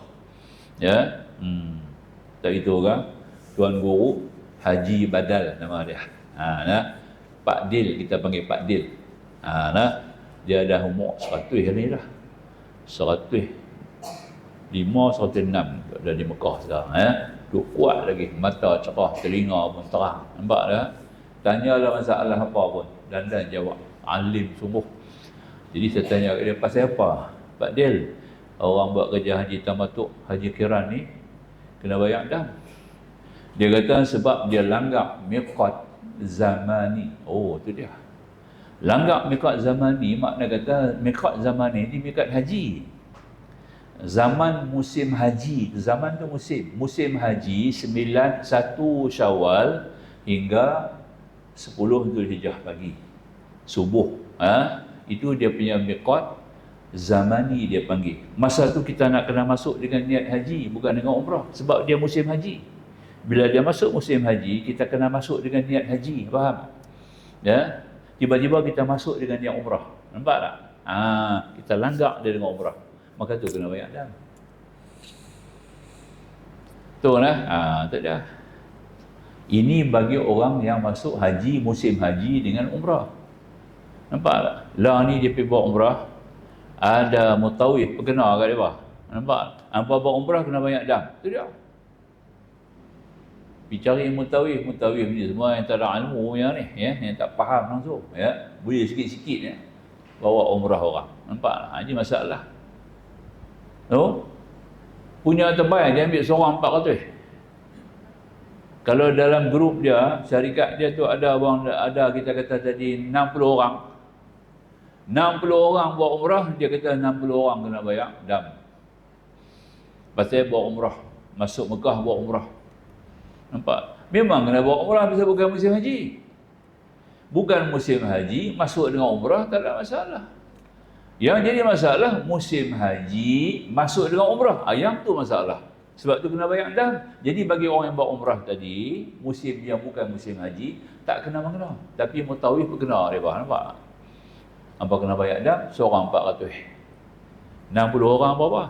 Tak itu kan? Tuan guru Haji Badal nama dia. Pak Dil, kita panggil Pak Dil. Dia dah umur 100 ni dah. 105, 106 dah di Mekah sekarang. Duk kuat lagi, mata cerah, telinga pun terang. Nampak tak? Tanyalah masalah apa pun, dan jawab. Alim sungguh. Jadi saya tanya kat dia, pasal apa? Pak Dil, orang buat kerja haji tamattu', haji qiran ni kena bayar dam. Dia kata sebab dia langgar miqat zamani. Oh, tu dia. Langgar miqat zamani, makna kata miqat zamani ni miqat haji. zaman musim haji, zaman tu musim haji 1 Syawal hingga 10 Zulhijjah pagi subuh, itu dia punya miqat zamani dia panggil. Masa tu kita nak kena masuk dengan niat haji, bukan dengan umrah, sebab dia musim haji. Bila dia masuk musim haji, kita kena masuk dengan niat haji, faham? Ya, tiba-tiba kita masuk dengan niat umrah, nampak tak? Kita langgak dia dengan umrah, maka tu kena bayar dam. Tu lah, tak ada. Ini bagi orang yang masuk haji musim haji dengan umrah. Nampak tak? Lah ni dia pergi buat umrah, ada mutawif berkena kat dia. Nampak? Apa buat umrah kena banyak dam. Tu dia. Pergi cari mutawif ni semua yang tak ada ilmu yang ni, ya, yang tak faham langsung, ya. Boleh sikit-sikit ya bawa umrah orang. Nampak tak? Ini masalah. Tu punya terbaik dia ambil seorang 400. Kalau dalam grup dia, syarikat dia tu ada kita kata tadi 60 orang. 60 orang buat umrah, dia kata 60 orang kena bayar dam. Pasal buat umrah, masuk Mekah buat umrah. Nampak? Memang kena buat umrah pasal bukan musim haji. Bukan musim haji, masuk dengan umrah tak ada masalah. Yang jadi masalah musim haji masuk dengan umrah, yang tu masalah. Sebab tu kena bayar dam. Jadi bagi orang yang buat umrah tadi, musim dia bukan musim haji, tak kena mengena. Tapi mutawif berkena dia, nampak? Apa kena bayar dam? Seorang 400. 60 orang berapa?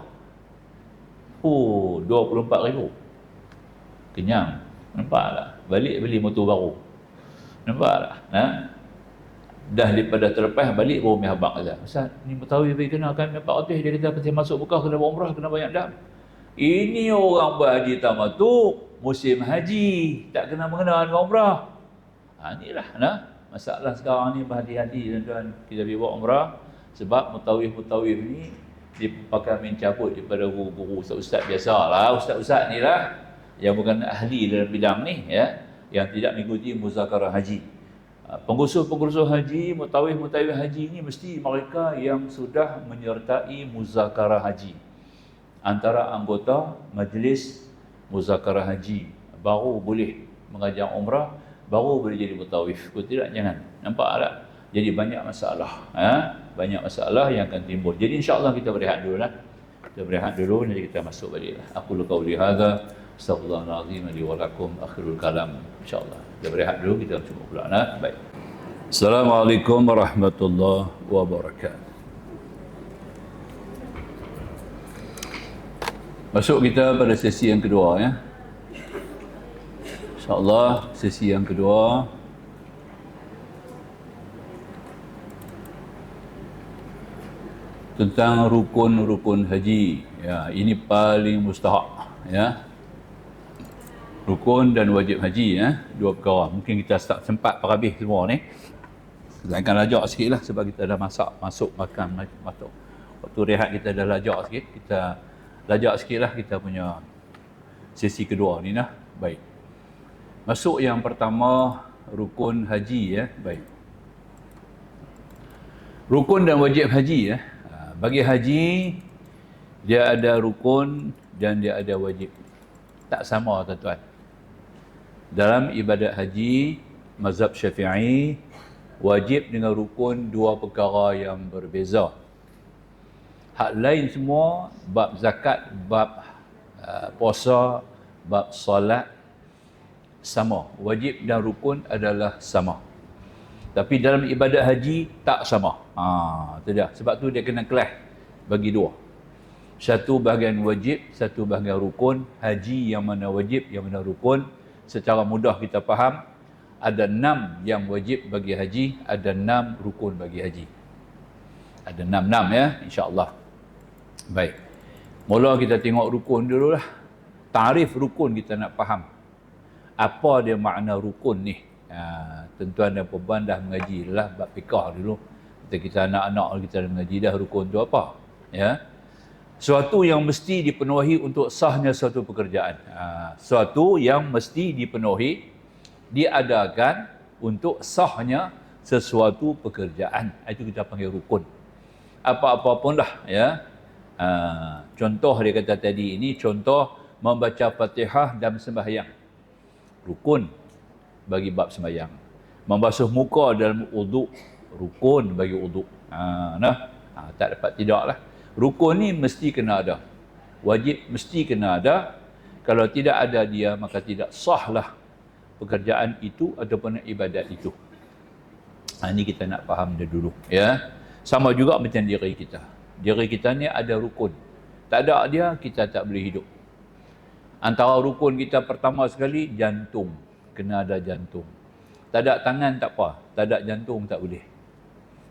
24,000. Kenyang. Nampak tak? Balik beli motor baru. Nampak tak? Dah daripada terlepas balik baru mi habaq kata. Ustaz, ni mutawif bagi kena kan 400, dia kata pasal masuk Mekah kena buat umrah, kena bayar dam. Ini orang berhaji tamattu musim haji, tak kena mengena dengan umrah. Inilah masalah sekarang ni, berhati-hati tuan-tuan kita pergi buat umrah, sebab mutawif ni dia pakai mencabut daripada guru-guru ustaz-ustaz biasalah, ustaz-ustaz ni lah yang bukan ahli dalam bidang ni, ya, yang tidak mengikuti muzakarah haji. Pengurus-pengurus haji, mutawif haji ni mesti mereka yang sudah menyertai muzakarah haji, antara anggota majlis muzakarah haji, baru boleh mengajar umrah, baru boleh jadi mutawif. Kalau tidak, jangan. Nampak tak? Jadi banyak masalah, banyak masalah yang akan timbul. Jadi insya-Allah kita berehat dulu lah. Kita berehat dulu, nanti kita masuk balik lah. Aku qauli hadza, astaghfirullahalazim li wa lakum, akhirul kalam. Insya-Allah. Kita berehat dulu, kita cuba pula. Baik. Assalamualaikum warahmatullahi wabarakatuh. Masuk kita pada sesi yang kedua, ya. InsyaAllah sesi yang kedua tentang rukun-rukun haji. Ya, ini paling mustahak, ya. Rukun dan wajib haji, ya. Dua perkara. Mungkin kita tak sempat habis semua ni. Kita akan lajak sikit lah sebab kita dah masuk makan. Waktu rehat kita dah lajak sikit. Kita lajak sikit lah kita punya sesi kedua ni lah. Baik. Masuk yang pertama, rukun haji, ya. Baik. Rukun dan wajib haji, ya. Bagi haji, dia ada rukun dan dia ada wajib. Tak sama, tuan-tuan. Dalam ibadat haji, mazhab Syafi'i, wajib dengan rukun dua perkara yang berbeza. Hak lain semua, bab zakat, bab puasa, bab solat, sama. Wajib dan rukun adalah sama. Tapi dalam ibadat haji, tak sama. Itu dia. Sebab tu dia kena kelas bagi dua. Satu bahagian wajib, satu bahagian rukun. Haji yang mana wajib, yang mana rukun. Secara mudah kita faham, ada 6 yang wajib bagi haji, ada 6 rukun bagi haji. Ada 6 ya, insya-Allah. Baik. Mula kita tengok rukun dululah. Tarif rukun kita nak faham. Apa dia makna rukun ni? Tuan-tuan dan puan dah mengaji lah bab fiqh dulu. Kita anak-anak kita dah mengaji dah rukun tu apa? Ya. Suatu yang mesti dipenuhi untuk sahnya suatu pekerjaan. Suatu yang mesti dipenuhi, diadakan untuk sahnya sesuatu pekerjaan. Itu kita panggil rukun. Apa-apa pun lah, ya. Contoh dia kata tadi ini, contoh membaca Fatihah dalam sembahyang. Rukun bagi bab sembahyang. Membasuh muka dalam uduk, rukun bagi uduk. Tak dapat tidak lah. Rukun ni mesti kena ada. Wajib mesti kena ada. Kalau tidak ada dia, maka tidak sahlah pekerjaan itu ataupun ibadat itu. Ini kita nak faham dia dulu. Ya. Sama juga macam diri kita. Diri kita ni ada rukun. Tak ada dia, kita tak boleh hidup. Antara rukun kita pertama sekali, jantung. Kena ada jantung. Tak ada tangan tak apa. Tak ada jantung tak boleh.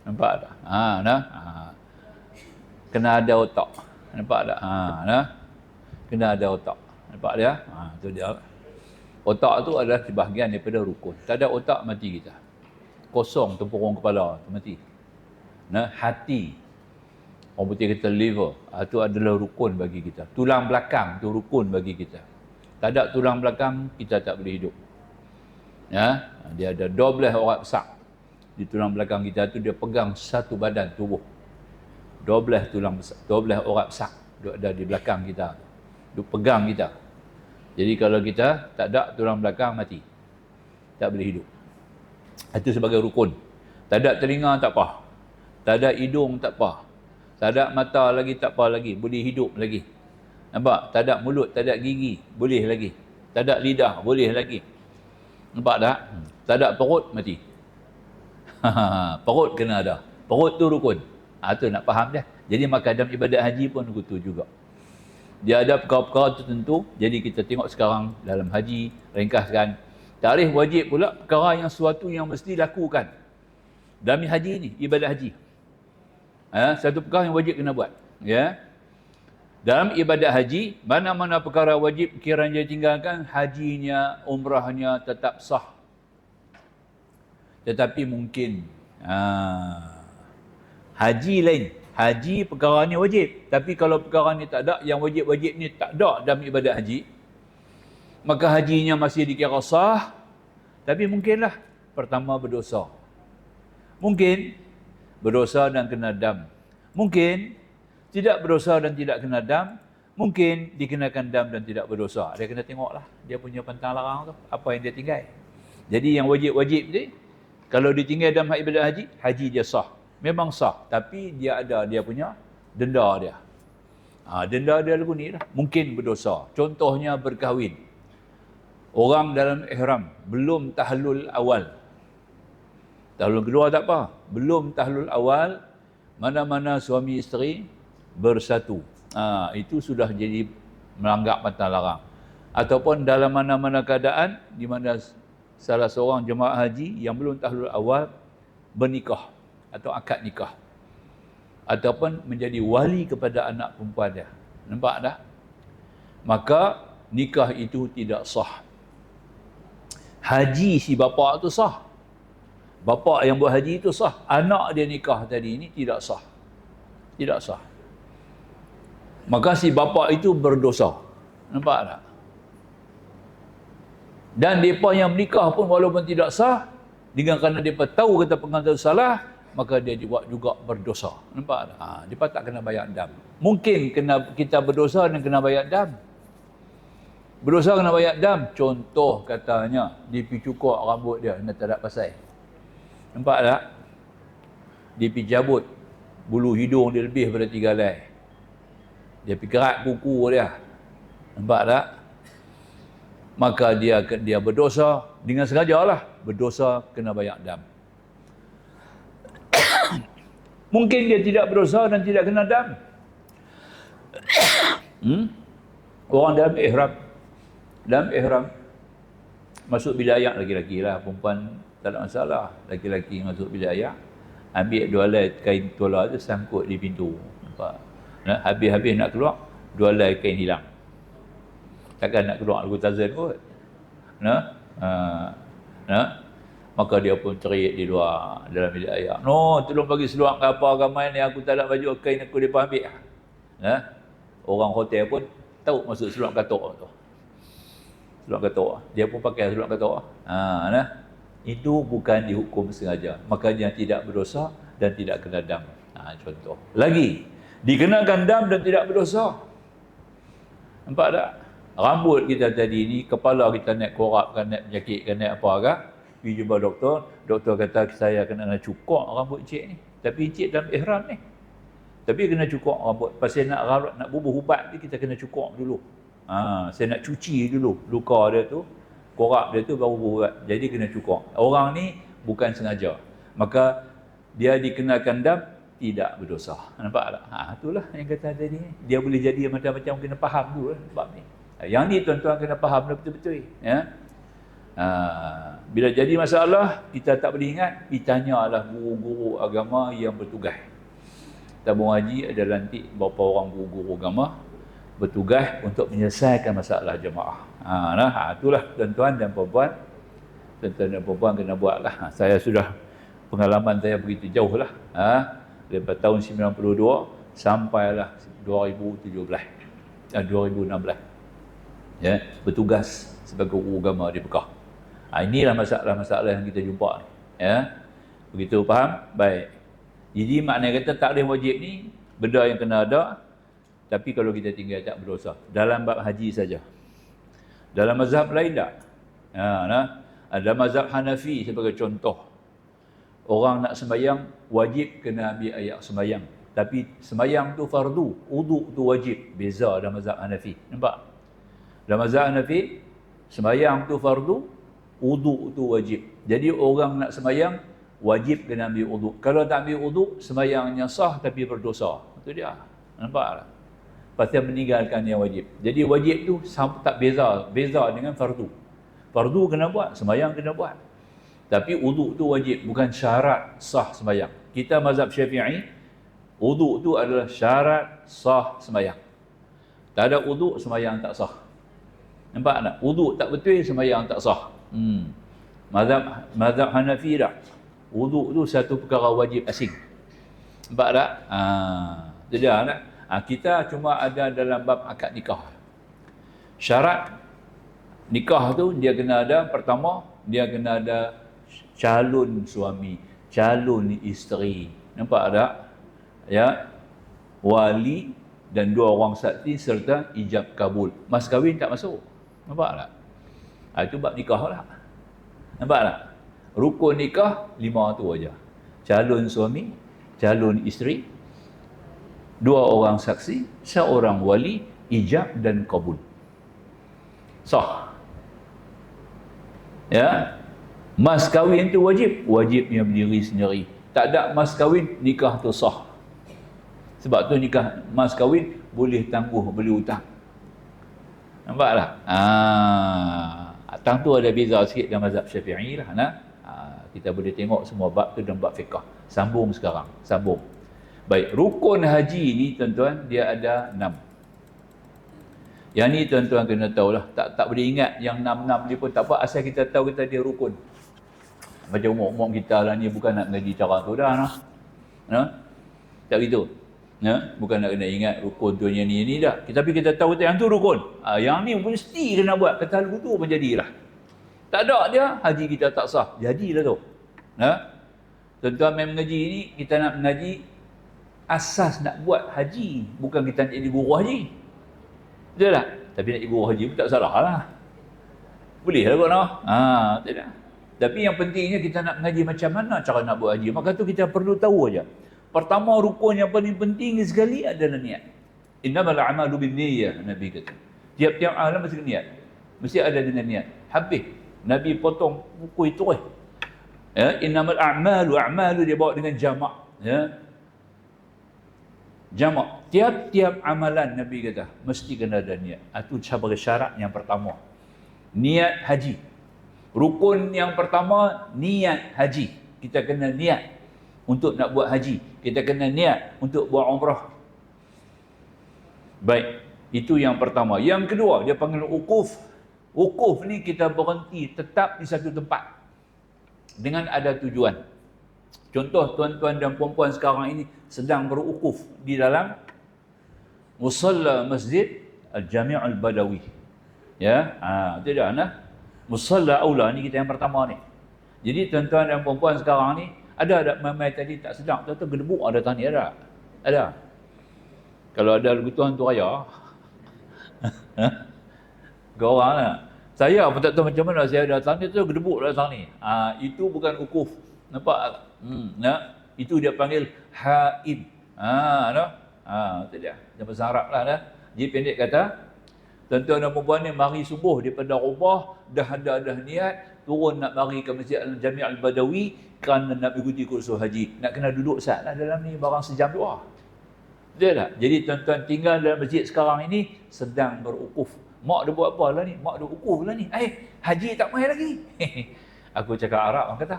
Nampak tak? Kena ada otak. Nampak tak? Kena ada otak. Nampak dia? Tu dia. Otak tu adalah sebahagian daripada rukun. Tak ada otak, mati kita. Kosong tempurung kepala, tu mati. Hati. Orang putih kata liver. Itu adalah rukun bagi kita. Tulang belakang tu rukun bagi kita. Tak ada tulang belakang, kita tak boleh hidup. Ya, dia ada 12 orat besar. Di tulang belakang kita tu dia pegang satu badan tubuh. 12 tulang besar, 12 orat besar dia ada di belakang kita. Dia pegang kita. Jadi kalau kita tak ada tulang belakang, mati. Tak boleh hidup. Itu sebagai rukun. Tak ada telinga tak apa. Tak ada hidung tak apa. Tak ada mata lagi tak apa lagi. Boleh hidup lagi. Nampak? Tak ada mulut, tak ada gigi. Boleh lagi. Tak ada lidah. Boleh lagi. Nampak tak? Tak ada perut, mati. Perut kena ada. Perut tu rukun. Tu nak faham dia. Jadi maka dalam ibadat haji pun begitu juga. Dia ada perkara-perkara tertentu. Jadi kita tengok sekarang dalam haji, ringkaskan. Tarikh wajib pula perkara yang sesuatu yang mesti lakukan. Dalam haji ni, ibadat haji. Satu perkara yang wajib kena buat. Ya. Dalam ibadat haji, mana-mana perkara wajib kiranya tinggalkan, hajinya, umrahnya tetap sah. Tetapi mungkin haji lain. Haji perkara ni wajib. Tapi kalau perkara ni tak ada, yang wajib-wajib ni tak ada dalam ibadat haji, maka hajinya masih dikira sah. Tapi mungkinlah pertama berdosa. Mungkin berdosa dan kena dam. Mungkin tidak berdosa dan tidak kena dam. Mungkin dikenakan dam dan tidak berdosa. Dia kena tengoklah dia punya pantang larang tu, apa yang dia tinggal. Jadi yang wajib-wajib ni, kalau ditinggal dalam ibadat haji, haji dia sah. Memang sah, tapi dia ada dia punya denda dia. Denda dia lagu ni lah. Mungkin berdosa. Contohnya berkahwin. Orang dalam ihram, belum tahlul awal. Tahlul kedua tak apa. Belum tahlul awal, mana-mana suami isteri bersatu. Itu sudah jadi melanggar pantang larang. Ataupun dalam mana-mana keadaan di mana salah seorang jemaah haji yang belum tahlul awal bernikah atau akad nikah, ataupun menjadi wali kepada anak perempuan dia. Nampak dah? Maka nikah itu tidak sah. Haji si bapa tu sah. Bapa yang buat haji itu sah. Anak dia nikah tadi ini tidak sah. Tidak sah. Maka si bapa itu berdosa. Nampak tak? Dan mereka yang menikah pun walaupun tidak sah, dengan kerana mereka tahu kata pengantin salah, maka dia juga berdosa. Nampak tak? Dia tak kena bayar dam. Mungkin kita berdosa dan kena bayar dam. Berdosa kena bayar dam. Contoh katanya, dia pergi cukur rambut dia, dia tak ada pasal. Nampak tak? Dia pergi cabut bulu hidung dia lebih daripada 3 helai. Dia pergi kerat kuku dia. Nampak tak? Maka dia berdosa dengan sengajalah. Berdosa kena bayar dam. Mungkin dia tidak berdosa dan tidak kena dam. Orang dalam ihram. Dalam ihram masuk bilik ayak laki-laki lah. Perempuan tak ada masalah. Laki-laki masuk bilik ayak, ambil 2 helai kain tuala tu sangkut di pintu. Nampak? Habis-habis nak keluar, 2 helai kain hilang. Takkan nak keluar lagu tazan kot. Maka dia pun cerit di luar dalam bilik ayak. Tolong bagi seluar ke apa ramai ni, aku tak ada baju kain aku depa ambil. Orang hotel pun tahu masuk seluar katok tu. Seluar katok. Dia pun pakai seluar katok. Itu bukan dihukum sengaja. Makanya tidak berdosa dan tidak kena dam. Contoh. Lagi, Dikenakan dam dan tidak berdosa. Nampak tak? Rambut kita tadi ni, kepala kita naik korap kan, naik penyakit kan, naik apa kan, pergi jumpa doktor, doktor kata saya kena cukur rambut encik ni. Tapi encik dalam ihram ni. Tapi kena cukur rambut. Pasal nak bubuh ubat ni, kita kena cukur dulu. Saya nak cuci dulu luka dia tu, korap dia tu baru bubuh ubat. Jadi kena cukur. Orang ni bukan sengaja. Maka dia dikenakan dam, tidak berdosa. Nampak tak? Itulah yang kata tadi. Dia boleh jadi macam-macam, kena faham dulu bab ni. Yang ni tuan-tuan kena faham betul-betul. Ya? Bila jadi masalah, kita tak boleh ingat, ditanyalah guru-guru agama yang bertugas. Tabung haji ada lantik beberapa orang guru-guru agama bertugas untuk menyelesaikan masalah jemaah. Itulah tuan-tuan dan puan-puan. Tuan-tuan dan puan-puan kena buatlah. Saya sudah, pengalaman saya begitu jauh lah. Daripada tahun 92 sampailah 2016. Ya, bertugas sebagai guru agama di Mekah. Inilah masalah-masalah yang kita jumpa ni. Ya. Begitu faham? Baik. Jadi maknanya kata taklim wajib ni benda yang kena ada, tapi kalau kita tinggal tak berdosa. Dalam bab haji saja. Dalam mazhab lain tak? Ada mazhab Hanafi sebagai contoh. Orang nak sembahyang wajib kena ambil ayat sembahyang. Tapi sembahyang tu fardu, wuduk tu wajib. Beza dalam mazhab Hanafi. Nampak? Dalam mazhab Hanafi, sembahyang tu fardu, wuduk tu wajib. Jadi orang nak sembahyang wajib kena ambil wuduk. Kalau tak ambil wuduk, sembahyangnya sah tapi berdosa. Itu dia. Nampak tak? Pasal meninggalkan yang wajib. Jadi wajib tu tak beza dengan fardu. Fardu kena buat, sembahyang kena buat. Tapi wuduk tu wajib, bukan syarat sah sembahyang. Kita mazhab Syafi'i, wuduk tu adalah syarat sah sembahyang. Tak ada wuduk, sembahyang tak sah. Nampak tak? Wuduk tak betul, sembahyang tak sah. Mazhab Hanafi tak? Wuduk tu satu perkara wajib asing. Nampak tak? Jadi tak? Kita cuma ada dalam bab akad nikah. Syarat nikah tu dia kena ada, pertama dia kena ada calon suami, calon isteri. Nampak tak? Ya. Wali dan dua orang saksi serta ijab kabul. Mas kahwin tak masuk. Nampak tak? Itu bab nikah lah. Nampak tak? Rukun nikah 5 tu aja. Calon suami, calon isteri, 2 orang saksi, seorang wali, ijab dan kabul. Sah. Ya. Mas kahwin tu wajib, wajibnya berdiri sendiri. Tak ada mas kahwin, nikah tu sah. Sebab tu nikah mas kahwin boleh tangguh beli hutang. Nampak tak? Tang tu ada beza sikit dalam mazhab Syafi'i lah. Kita boleh tengok semua bab tu dalam bab fiqh. Sambung sekarang, sambung. Baik, rukun haji ni tuan-tuan dia ada 6. Yang ni tuan-tuan kena tahulah. Tak boleh ingat yang 6 ni pun tak apa, asal kita tahu kita dia rukun. Macam umum kita lah ni bukan nak ngaji cara tu dah nah. Tak begitu. Bukan nak kena ingat rukun tu yang ni dah. Tapi kita tahu yang tu rukun. Yang ni mesti kena buat. Kata lagu tu pun jadilah. Tak ada dia, haji kita tak sah. Jadilah tu. Tuan-tuan main mengaji ni, kita nak mengaji asas nak buat haji. Bukan kita nak jadi guru haji. Betul tak? Tapi nak jadi guru haji pun tak salah lah. Boleh lah kot noh. Tidak. Tapi yang pentingnya kita nak mengaji macam mana cara nak buat haji. Maka tu kita perlu tahu aja. Pertama rukun yang paling penting sekali adalah niat. Innamal a'malu binniyah, Nabi kata. Tiap-tiap amal mesti niat. Mesti ada dengan niat. Habis Nabi potong buku itu innamal a'malu dia bawa dengan jamak. Jamak. Tiap-tiap amalan Nabi kata mesti kena ada niat. Itu sebagai syarat yang pertama. Niat haji. Rukun yang pertama niat haji. Kita kena niat untuk nak buat haji. Kita kena niat untuk buat umrah. Baik, itu yang pertama. Yang kedua, dia panggil wukuf. Wukuf ni kita berhenti tetap di satu tempat dengan ada tujuan. Contoh tuan-tuan dan puan-puan sekarang ini sedang berwukuf di dalam musalla Masjid Al-Jami' Al-Badawi. Ya, itu dah nah. Musalla aula ni kita yang pertama ni. Jadi tuan-tuan dan puan-puan sekarang ni ada mamai tadi tak sedap, tu gedebuk ada tani ada. Ada. Kalau ada kebutuhan tu raya, kau orang lah. Saya pun tak tahu macam mana saya datang ni tu gedebuk datang ni. Itu bukan ukuf. Nampak? Itu dia panggil haid. Itu dia. Dalam bahasa Arab lah dah. Jadi pendek kata, tuan-tuan dan puan ni mari subuh daripada rumah, dah ada niat turun nak mari ke Masjid Al-Jami' Al-Badawi kerana nak ikuti kursus haji. Nak kena duduk sat lah dalam ni barang sejam dua. Betul tak? Jadi tuan-tuan tinggal dalam masjid sekarang ini sedang berukuf. Mak dia buat apa lah ni? Mak dia ukuf lah ni. Haji tak main lagi. Aku cakap Arab, orang kata.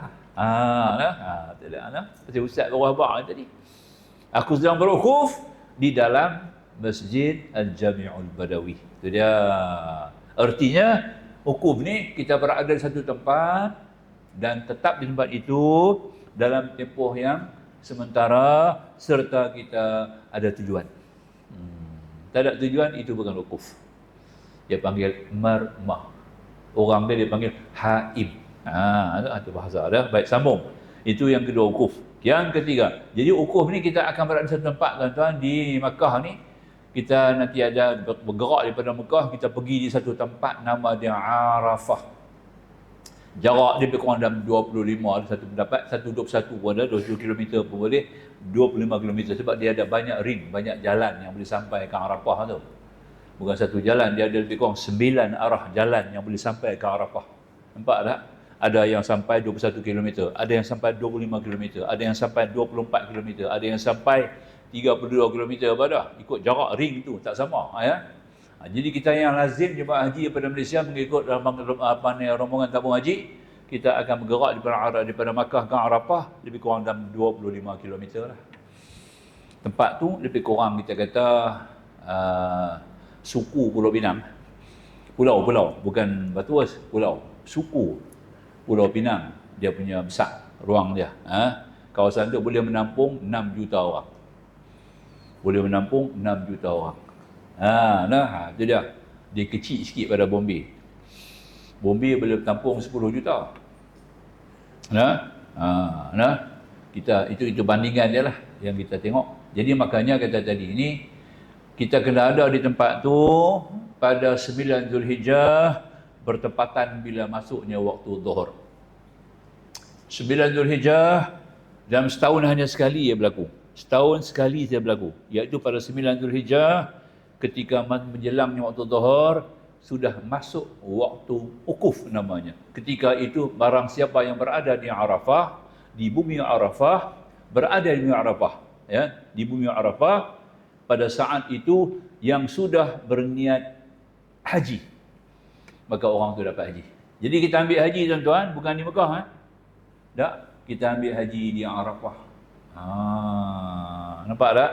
Betul tak? Pasal Ustaz berwabak tadi. Aku sedang berukuf di dalam Masjid Al-Jami'ul Badawi. Itu dia. Artinya, ukuf ni kita berada di satu tempat dan tetap di tempat itu dalam tempoh yang sementara serta kita ada tujuan. Tak ada tujuan, itu bukan ukuf. Dia panggil marmah. Orang dia panggil haim. Itu bahasa dah. Baik, sambung. Itu yang kedua, ukuf. Yang ketiga, jadi ukuf ni kita akan berada di satu tempat, tuan-tuan, di Makkah ni. Kita nanti ada bergerak daripada Mekah, kita pergi di satu tempat nama dia Arafah. Jarak dia lebih kurang dalam 25, ada satu pendapat, 121 pun ada, 22 km pun boleh, 25 km sebab dia ada banyak ring, banyak jalan yang boleh sampai ke Arafah tu. Bukan satu jalan, dia ada lebih kurang 9 arah jalan yang boleh sampai ke Arafah. Nampak tak? Ada yang sampai 21 km, ada yang sampai 25 km, ada yang sampai 24 km, ada yang sampai 32 km apa dah. Ikut jarak ring tu, tak sama. Jadi kita yang lazim jemaah haji daripada Malaysia mengikut rombongan tabung haji, kita akan bergerak daripada Makkah ke Arafah lebih kurang dalam 25 km lah. Tempat tu lebih kurang kita kata suku Pulau Pinang. Pulau, bukan Batuas, pulau. Suku Pulau Pinang, dia punya besar ruang dia. Kawasan tu boleh menampung 6 juta orang. Boleh menampung 6 juta orang. Itu dia. Dia kecil sikit pada Bombay. Bombay boleh menampung 10 juta. Kita itu bandingan dia lah yang kita tengok. Jadi makanya kata tadi ini kita kena ada di tempat tu pada 9 Zulhijjah bertepatan bila masuknya waktu Zuhur. 9 Zulhijjah dalam setahun hanya sekali ia berlaku. Setahun sekali dia berlaku, iaitu pada 9 Zulhijjah ketika menjelangnya waktu Zuhur sudah masuk waktu ukuf namanya. Ketika itu barang siapa yang berada di Arafah, di bumi Arafah, berada di bumi Arafah, di bumi Arafah pada saat itu yang sudah berniat haji, maka orang tu dapat haji. Jadi kita ambil haji tuan-tuan bukan di Mekah, tak, kita ambil haji di Arafah. Nampak tak?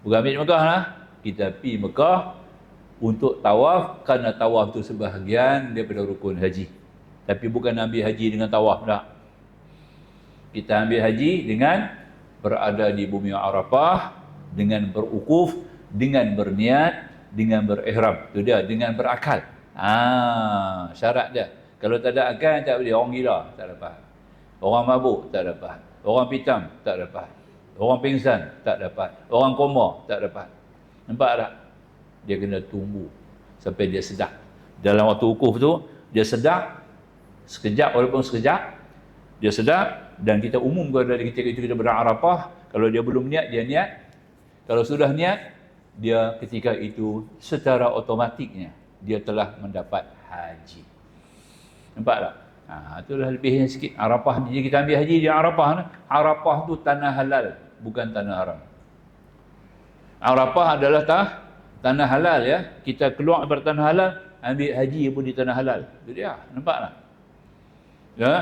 Bukan ambil di Mekah lah. Kita pergi Mekah untuk tawaf, kerana tawaf itu sebahagian daripada rukun haji. Tapi bukan ambil haji dengan tawaf, tak. Kita ambil haji dengan berada di bumi Arafah, dengan berukuf, dengan berniat, dengan berihram. Itu dia, dengan berakal. Syarat dia. Kalau tak ada akal, tak boleh. Orang gila, tak dapat. Orang mabuk, tak dapat. Orang pitam, tak dapat. Orang pingsan, tak dapat. Orang koma, tak dapat. Nampak tak? Dia kena tunggu sampai dia sedar. Dalam waktu wukuf tu, dia sedar sekejap, walaupun sekejap, dia sedar, dan kita umum dari ketika itu kita berada Arafah, kalau dia belum niat, dia niat. Kalau sudah niat, dia ketika itu secara otomatiknya dia telah mendapat haji. Nampak tak? Itulah lebihnya sikit Arafah. Jadi kita ambil haji di Arafah. Arafah tu tanah halal, bukan tanah haram. Arafah adalah tanah halal, ya. Kita keluar dari tanah halal, ambil haji pun di tanah halal. Itu dia. Nampak tak? Ya.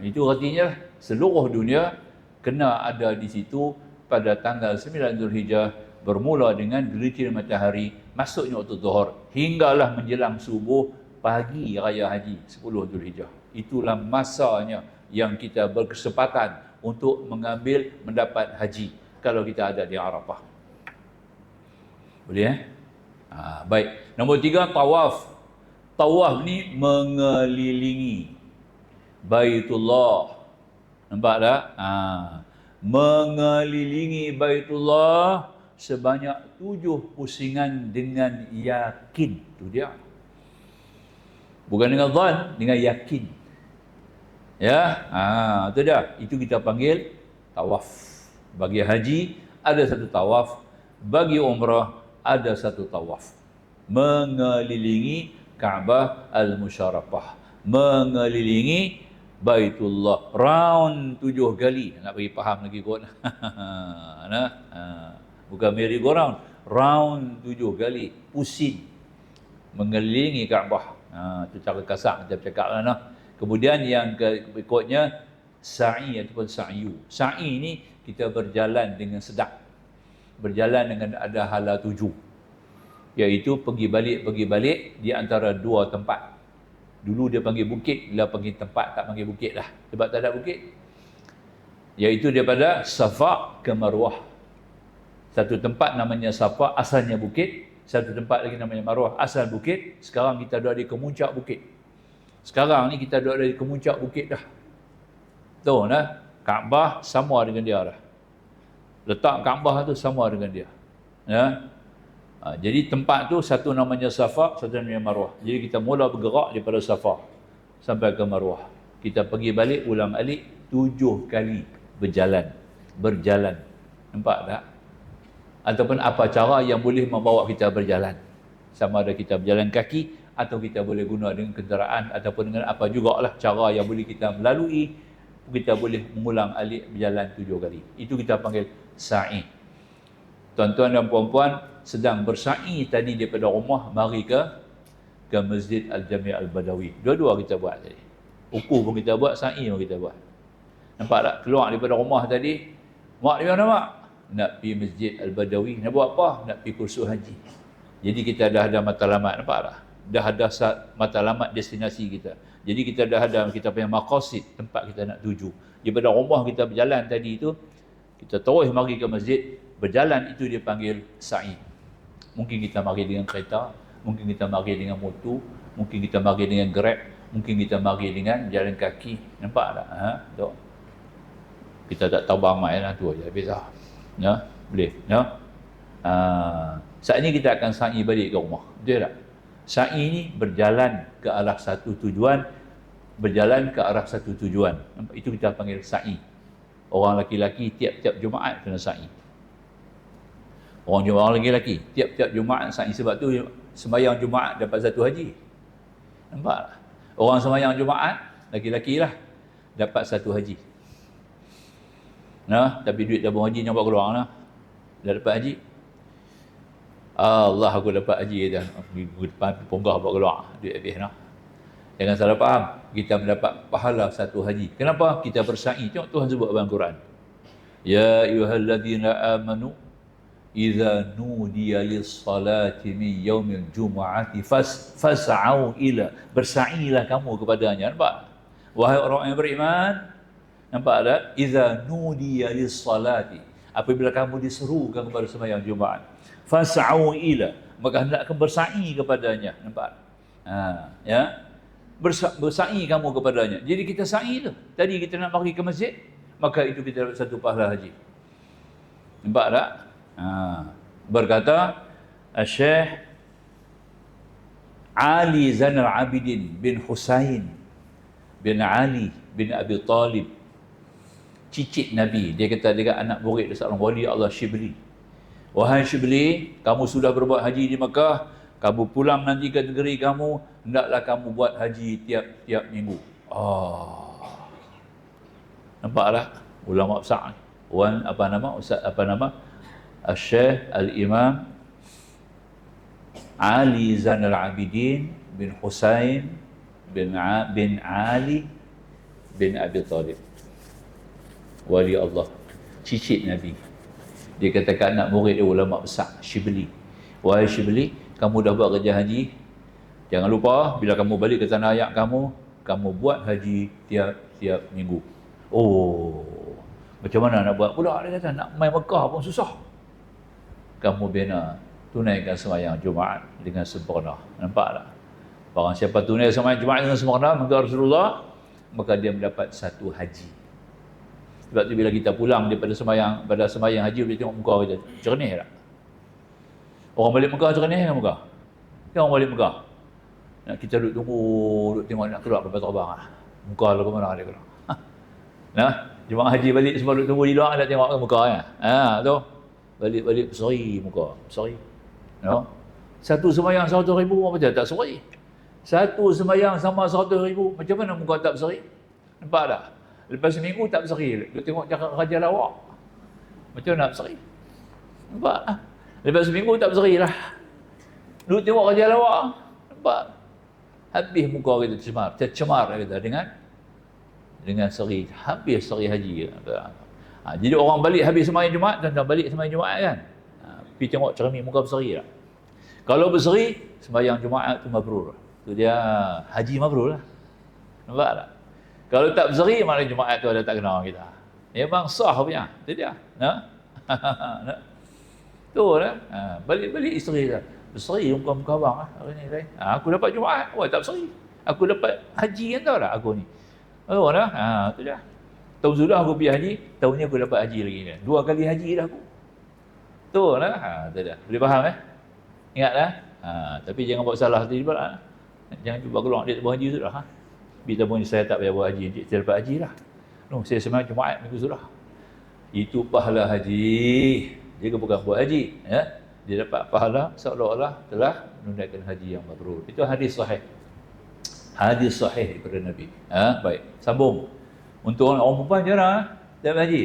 Itu artinya seluruh dunia kena ada di situ pada tanggal 9 Zulhijjah, bermula dengan gelincir matahari, masuknya waktu Zuhur hinggalah menjelang subuh pagi raya haji 10 Zulhijjah. Itulah masanya yang kita berkesempatan untuk mendapat haji kalau kita ada di Arafah. Boleh, baik. Nombor 3, tawaf. Tawaf ni mengelilingi Baitullah. Nampak tak? Mengelilingi Baitullah sebanyak 7 pusingan dengan yakin. Itu dia. Bukan dengan zan, dengan yakin. Ya, itu dia. Itu kita panggil tawaf. Bagi haji ada satu tawaf, bagi umrah ada satu tawaf. Mengelilingi Kaabah Al-Musyarrafah, mengelilingi Baitullah round 7 kali. Nak bagi faham lagi kot. Nah, bukan merry go round 7 kali pusing mengelilingi Kaabah. Itu cara kasar kita cakap lah. Nah. Kemudian yang berikutnya sa'i ataupun sa'yu. Sa'i ni kita berjalan dengan sedap, berjalan dengan ada hala 7, iaitu pergi balik di antara 2 tempat. Dulu dia panggil bukit, bila panggil tempat tak panggil bukit lah, sebab tak ada bukit. Iaitu daripada Safa ke Marwah. Satu tempat namanya Safa, asalnya bukit. Satu tempat lagi namanya Marwah, asal bukit. Sekarang kita ada di kemuncak bukit. Sekarang ni kita ada di kemuncak bukit dah. Tahu dah, Kaabah sama dengan dia dah. Letak Kaabah tu sama dengan dia. Ya. Jadi tempat tu satu namanya Safa, satu namanya Marwah. Jadi kita mula bergerak daripada Safa sampai ke Marwah. Kita pergi balik ulang alik 7 kali berjalan. Nampak tak? Ataupun apa cara yang boleh membawa kita berjalan. Sama ada kita berjalan kaki atau kita boleh guna dengan kenderaan ataupun dengan apa jugalah cara yang boleh kita melalui. Kita boleh mengulang alik berjalan 7 kali. Itu kita panggil sa'i. Tuan-tuan dan puan-puan sedang bersa'i tadi daripada rumah mari ke Masjid Al-Jami' Al-Badawi. Dua-dua kita buat tadi. Ukur pun kita buat, sa'i pun kita buat. Nampak tak? Keluar daripada rumah tadi, mak di mana mak? Nak pergi Masjid Al-Badawi. Nak buat apa? Nak pergi kursus haji. Jadi kita dah ada matlamat, nampak tak? Dah ada matlamat destinasi kita. Jadi kita dah ada kita punya maqasid, tempat kita nak tuju. Daripada rumah kita berjalan tadi itu, kita terus mari ke masjid, berjalan itu dia panggil sa'i. Mungkin kita mari dengan kereta, mungkin kita mari dengan motor, mungkin kita mari dengan Grab, mungkin kita mari dengan jalan kaki. Nampak tak? Tu. Kita tak tahu bang mai lah tu aja biasa. Ya, boleh, ya. Saat ini kita akan sa'i balik ke rumah. Betul tak? Sa'i ni berjalan ke arah satu tujuan, Itu kita panggil sa'i. Orang laki-laki tiap-tiap Jumaat kena sa'i. Orang laki-laki tiap-tiap Jumaat sa'i. Sebab tu sembahyang Jumaat dapat satu haji. Nampak tak? Orang sembahyang Jumaat laki-laki lah dapat satu haji. Nah, tapi duit tabung haji yang buat keluar lah. Dah dapat haji. Allah, aku dapat haji dah. Minggu depan ponggah buat keluar. Duit habis lah. Jangan salah faham. Kita mendapat pahala satu haji. Kenapa? Kita bersa'i. Tengok Tuhan sebut dalam Quran. Ya ayyuhalladzina amanu idza nudiya lis-salati min yaumil jumu'ati fas'au ila. Bersa'ilah kamu kepadanya. Nampak? Wahai orang yang beriman, nampak tak? Idza nudiya lis-salati. Apabila kamu diserukan kepada sembahyang Jumaat, fas'au ila, maka hendakkan bersa'i kepadanya. Nampak? Ya. Bersa'i kamu kepadanya. Jadi kita sa'i tu. Tadi kita nak pergi ke masjid, maka itu kita dapat satu pahala haji. Nampak tak? Berkata Syekh Ali Zainal Abidin bin Husain bin Ali bin Abi Talib, cicit Nabi. Dia kata dia anak murid seorang wali Allah, Shibli. Wahai Shibli, kamu sudah berbuat haji di Mekah, kamu pulang nanti ke negeri kamu, hendaklah kamu buat haji tiap-tiap minggu. Nampak tak? Ulama besar ni. Ustaz Syekh Al-Imam Ali Zainal Abidin bin Husain bin Ali bin Abi Talib, wali Allah, cicit Nabi. Dia katakan anak murid dia ulama besar, Shibli. Wahai Shibli, kamu dah buat kerja haji, jangan lupa bila kamu balik ke tanah ayak kamu buat haji tiap minggu. Macam mana nak buat pula? Dia kata nak main Mekah pun susah. Kamu bina tunaikan sembahyang Jumaat dengan sempurna. Nampak tak? Barang siapa tunai sembahyang Jumaat dengan sempurna, maka Rasulullah, maka dia mendapat satu haji. Sebab tu bila kita pulang daripada sembahyang haji, boleh tengok muka kita jernih tak? Orang balik Mekah macam ni kan Mekah? Kan orang balik Mekah? Nak kita duduk tunggu, duduk tengok nak keluar kapal terbang lah. Mekah lah ke mana dia keluar. Nah, jemaah haji balik semua duduk tunggu di luar nak tengok ke Mekah kan? Tu. Balik berseri Mekah, berseri. No? Satu sembahyang 100,000 apa dia tak berseri. Satu sembahyang sama 100,000, macam mana Mekah tak berseri? Nampak tak? Lepas seminggu tak berseri. Dia tengok cakap Raja Lawak. Macam mana nak berseri? Nampak tak? Lepas seminggu tak berseri lah. Duduk tengok Raja Lawak. Nampak? Habis muka kita tercemar kita dengan seri, habis seri haji. Jadi orang balik habis sembahyang Jumaat, tuan-tuan balik sembahyang Jumaat kan. Pergi tengok cermin muka berseri tak? Kalau berseri, sembahyang Jumaat tu mabrur. Tu dia haji mabrur lah. Nampak tak? Kalau tak berseri, maknanya Jumaat tu ada tak kena kita. Memang sah punya. Tu dia. Tu lah. Balik isteri dah. Berseri muka-muka abang lah hari ni. Aku dapat Jumaat, tak berseri. Aku dapat haji kan tahu tak aku ni. Tu dia. Tahun sudah aku pergi haji, tahun ni aku dapat haji lagi kan. 2 kali haji dah aku. Tu lah. Tu dia. Boleh faham Ingat lah. Tapi jangan buat salah tu juga. Jangan cuba keluar dia tak buat haji sudah. Bila pun saya tak payah buat haji, saya dapat haji lah. Saya sembahyang Jumaat minggu sudah. Itu pahala haji. Dia bukan buat haji. Dia dapat pahala seolah-olah telah menunaikan haji yang mabrur. Itu hadis sahih. Hadis sahih daripada Nabi. Baik, sambung. Untuk orang perempuan jarang dapat haji.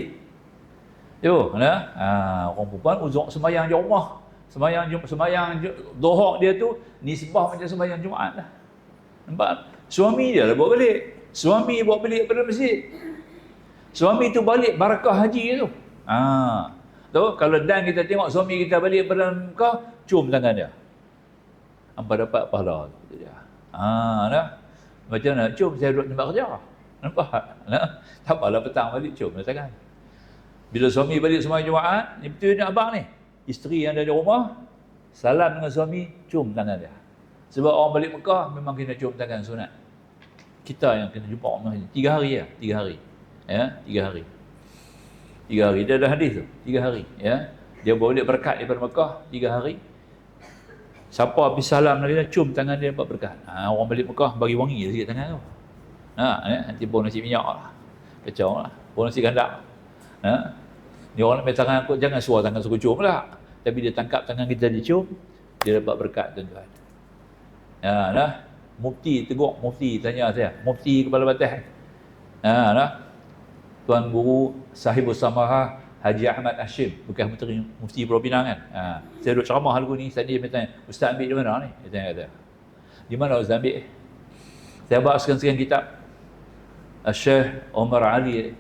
Orang perempuan uzuk sembahyang di rumah. Sembahyang Zuhur dia tu nisbah macam sembahyang Jumaat lah. Nampak? Suami dia lah bawa balik. Suami bawa balik pada masjid. Suami tu balik barakah haji tu. Tahu kalau dan kita tengok suami kita balik pada Mekah, cium tangan dia. Hampa dapat pahala tu dia. Macam mana cium saya duduk tempat kerja. Nampak? Tak apalah petang balik cium tangan. Bila suami balik sembahyang Jumaat, ni betul ni abang ni. Isteri yang ada di rumah, salam dengan suami, cium tangan dia. Sebab orang balik Mekah memang kena cium tangan sunat. Kita yang kena jumpa orang haji 3 hari 3 hari. 3 hari. 3 hari. Dia ada hadis tu, 3 hari. Dia boleh berkat daripada Mekah 3 hari. Siapa habis salam dia, cium tangan dia dapat berkat. Orang balik Mekah bagi wangi sikit tangan tu. Nanti bau nasi minyak lah. Kacau lah. Bau nasi gandak. Ni orang nak main tangan aku, jangan suruh tangan suruh cium lah. Tapi dia tangkap tangan kita dicium, dia dapat berkat tuan-tuan. Mufti tegur, mufti tanya saya, mufti kepala batas. Tuan Guru Sahibus Samaha Haji Ahmad Hashim, bukan mufti Pulau Pinang kan. Saya duduk ceramah lagu ni, saya dia tanya, Ustaz ambil di mana ni? Dia tanya kata. Di mana Ustaz ambil? Saya bawa sekian-sekian kitab. Syekh Omar Ali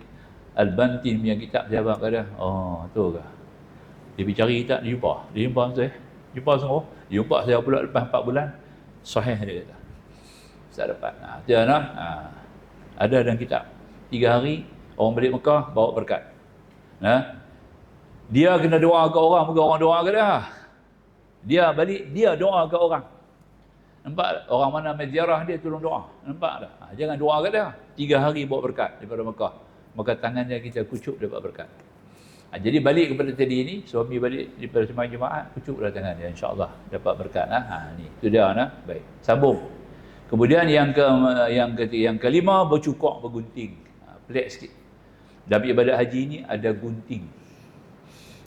Al-Bantin punya kitab, saya bawa kat dia. Tu ke? Dia pergi cari kitab, dia jumpa saya. Jumpa sungguh. Dia jumpa saya pula lepas 4 bulan. Sahih dia kata. Saya dapat. Ada dalam kitab. 3 hari, orang balik Mekah, bawa berkat. Dia kena doa ke orang, bukan orang doa ke dia. Dia balik, dia doa ke orang. Nampak? Orang mana ziarah dia tolong doa. Nampak tak? Jangan doa ke dia. 3 hari bawa berkat daripada Mekah. Maka tangannya kita kucuk dapat berkat. Jadi balik kepada tadi ni, suami balik daripada sembahyang Jumaat, kucuklah tangan dia, insya-Allah dapat berkat. Ni itu dia Baik. Sambung. Kemudian yang kelima, bercukok bergunting. Pelik sikit. Dalam ibadat haji ni ada gunting.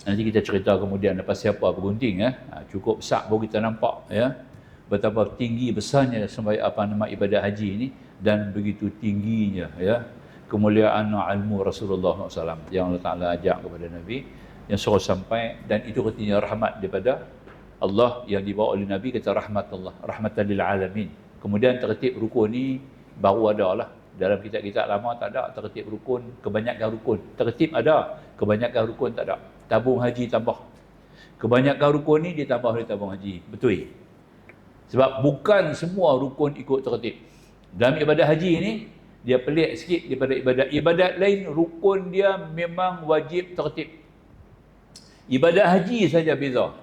Nanti kita cerita kemudian lepas siapa bergunting. Cukup besar baru kita nampak betapa tinggi besarnya ibadat haji ni, dan begitu tingginya kemuliaan ilmu Rasulullah SAW yang Allah Ta'ala ajak kepada Nabi, yang suruh sampai, dan itu katanya rahmat daripada Allah yang dibawa oleh Nabi, kata rahmat Allah, rahmatan lil alamin. Kemudian tertib rukun ni baru ada lah. Dalam kitab-kitab lama tak ada tertib rukun, kebanyakan rukun. Tertib ada, kebanyakan rukun tak ada. Tabung haji tambah. Kebanyakan rukun ni ditambah oleh tabung haji. Betul. Sebab bukan semua rukun ikut tertib. Dalam ibadah haji ni, dia pelik sikit daripada ibadat lain. Rukun dia memang wajib tertib. Ibadat haji saja beza,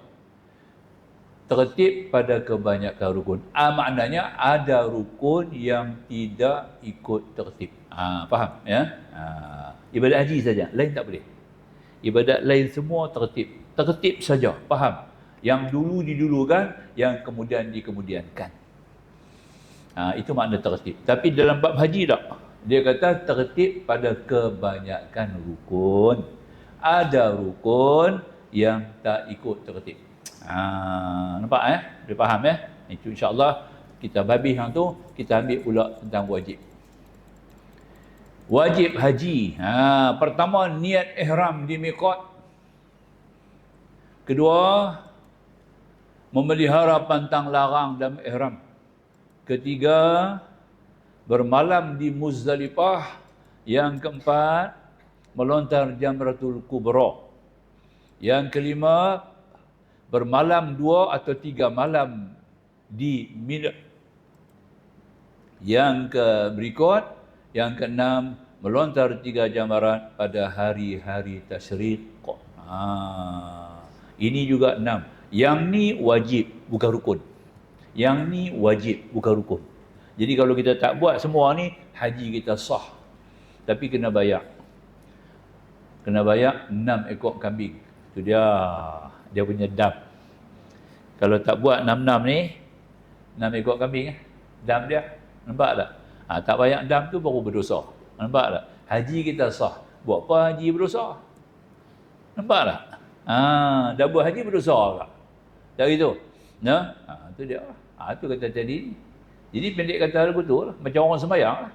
tertib pada kebanyakan rukun. Maknanya ada rukun yang tidak ikut tertib. Faham ibadat haji saja, lain tak boleh. Ibadat lain semua tertib saja. Faham? Yang dulu didulukan, yang kemudian dikemudiankan. Itu makna tertib. Tapi dalam bab haji tak. Dia kata tertib pada kebanyakan rukun. Ada rukun yang tak ikut tertib. Nampak Dia faham Itu insya-Allah kita habis yang tu, kita ambil pula tentang wajib. Wajib haji. Pertama niat ihram di miqat. Kedua memelihara pantang larang dalam ihram. Ketiga bermalam di Muzdalifah. Yang keempat melontar jamratul kubra. Yang kelima bermalam 2 atau 3 malam di Mina. Yang berikut, yang keenam melontar 3 jamarat pada hari-hari tasyrik. Ini juga 6. Yang ni wajib bukan rukun. Yang ni wajib bukan rukun. Jadi kalau kita tak buat semua ni, haji kita sah. Tapi kena bayar. Kena bayar 6 ekor kambing. Itu dia punya dam. Kalau tak buat 6 ni, 6 ekor kambing dam dia. Nampak tak? Tak bayar dam tu baru berdosa. Nampak tak? Haji kita sah. Buat apa haji berdosa? Nampak tak? Dah buat haji berdosa tak? Tak gitu? Itu dia. Itu kata tadi. Jadi pendek kata betul lah. Macam orang sembahyang lah.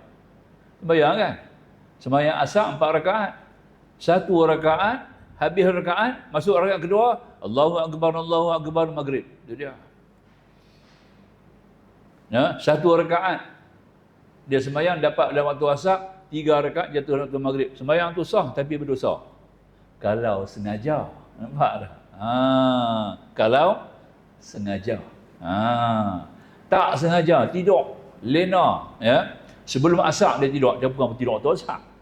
Sembahyang kan? Sembahyang asar 4 rakaat. 1 rakaat, habis rakaat, masuk rakaat kedua, Allahu Akbar maghrib. Itu dia. 1 rakaat. Dia sembahyang dapat dalam waktu asar, 3 rakaat jatuh dalam waktu maghrib. Sembahyang tu sah tapi berdosa. Kalau sengaja. Nampak tak? Kalau sengaja. Tak sengaja, tidur, lena. Sebelum asar dia tidur. Dia bukan tidur waktu asar.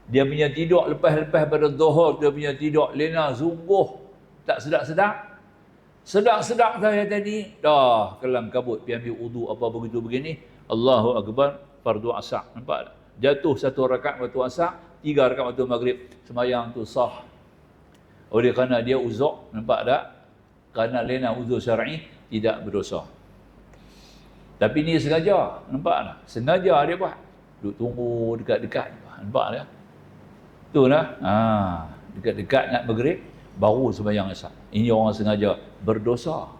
Dia punya tidur lepas-lepas pada zuhur, dia punya tidur lena, sungguh tak sedap-sedap. Sedap-sedap saya tadi, dah kelam kabut, pergi ambil wudu apa begitu begini, Allahu Akbar, fardu asar. Nampak tak? Jatuh 1 rakaat waktu asar, 3 rakaat waktu maghrib. Sembahyang tu sah. Oleh kerana dia uzur, nampak tak? Kerana lena uzur syar'i, tidak berdosa. Tapi ni sengaja, nampak tak? Sengaja dia buat. Duduk tunggu dekat-dekat. Nampak tak? Tu lah. Dekat-dekat nak maghrib, baru sembahyang asar. Ini orang sengaja berdosa.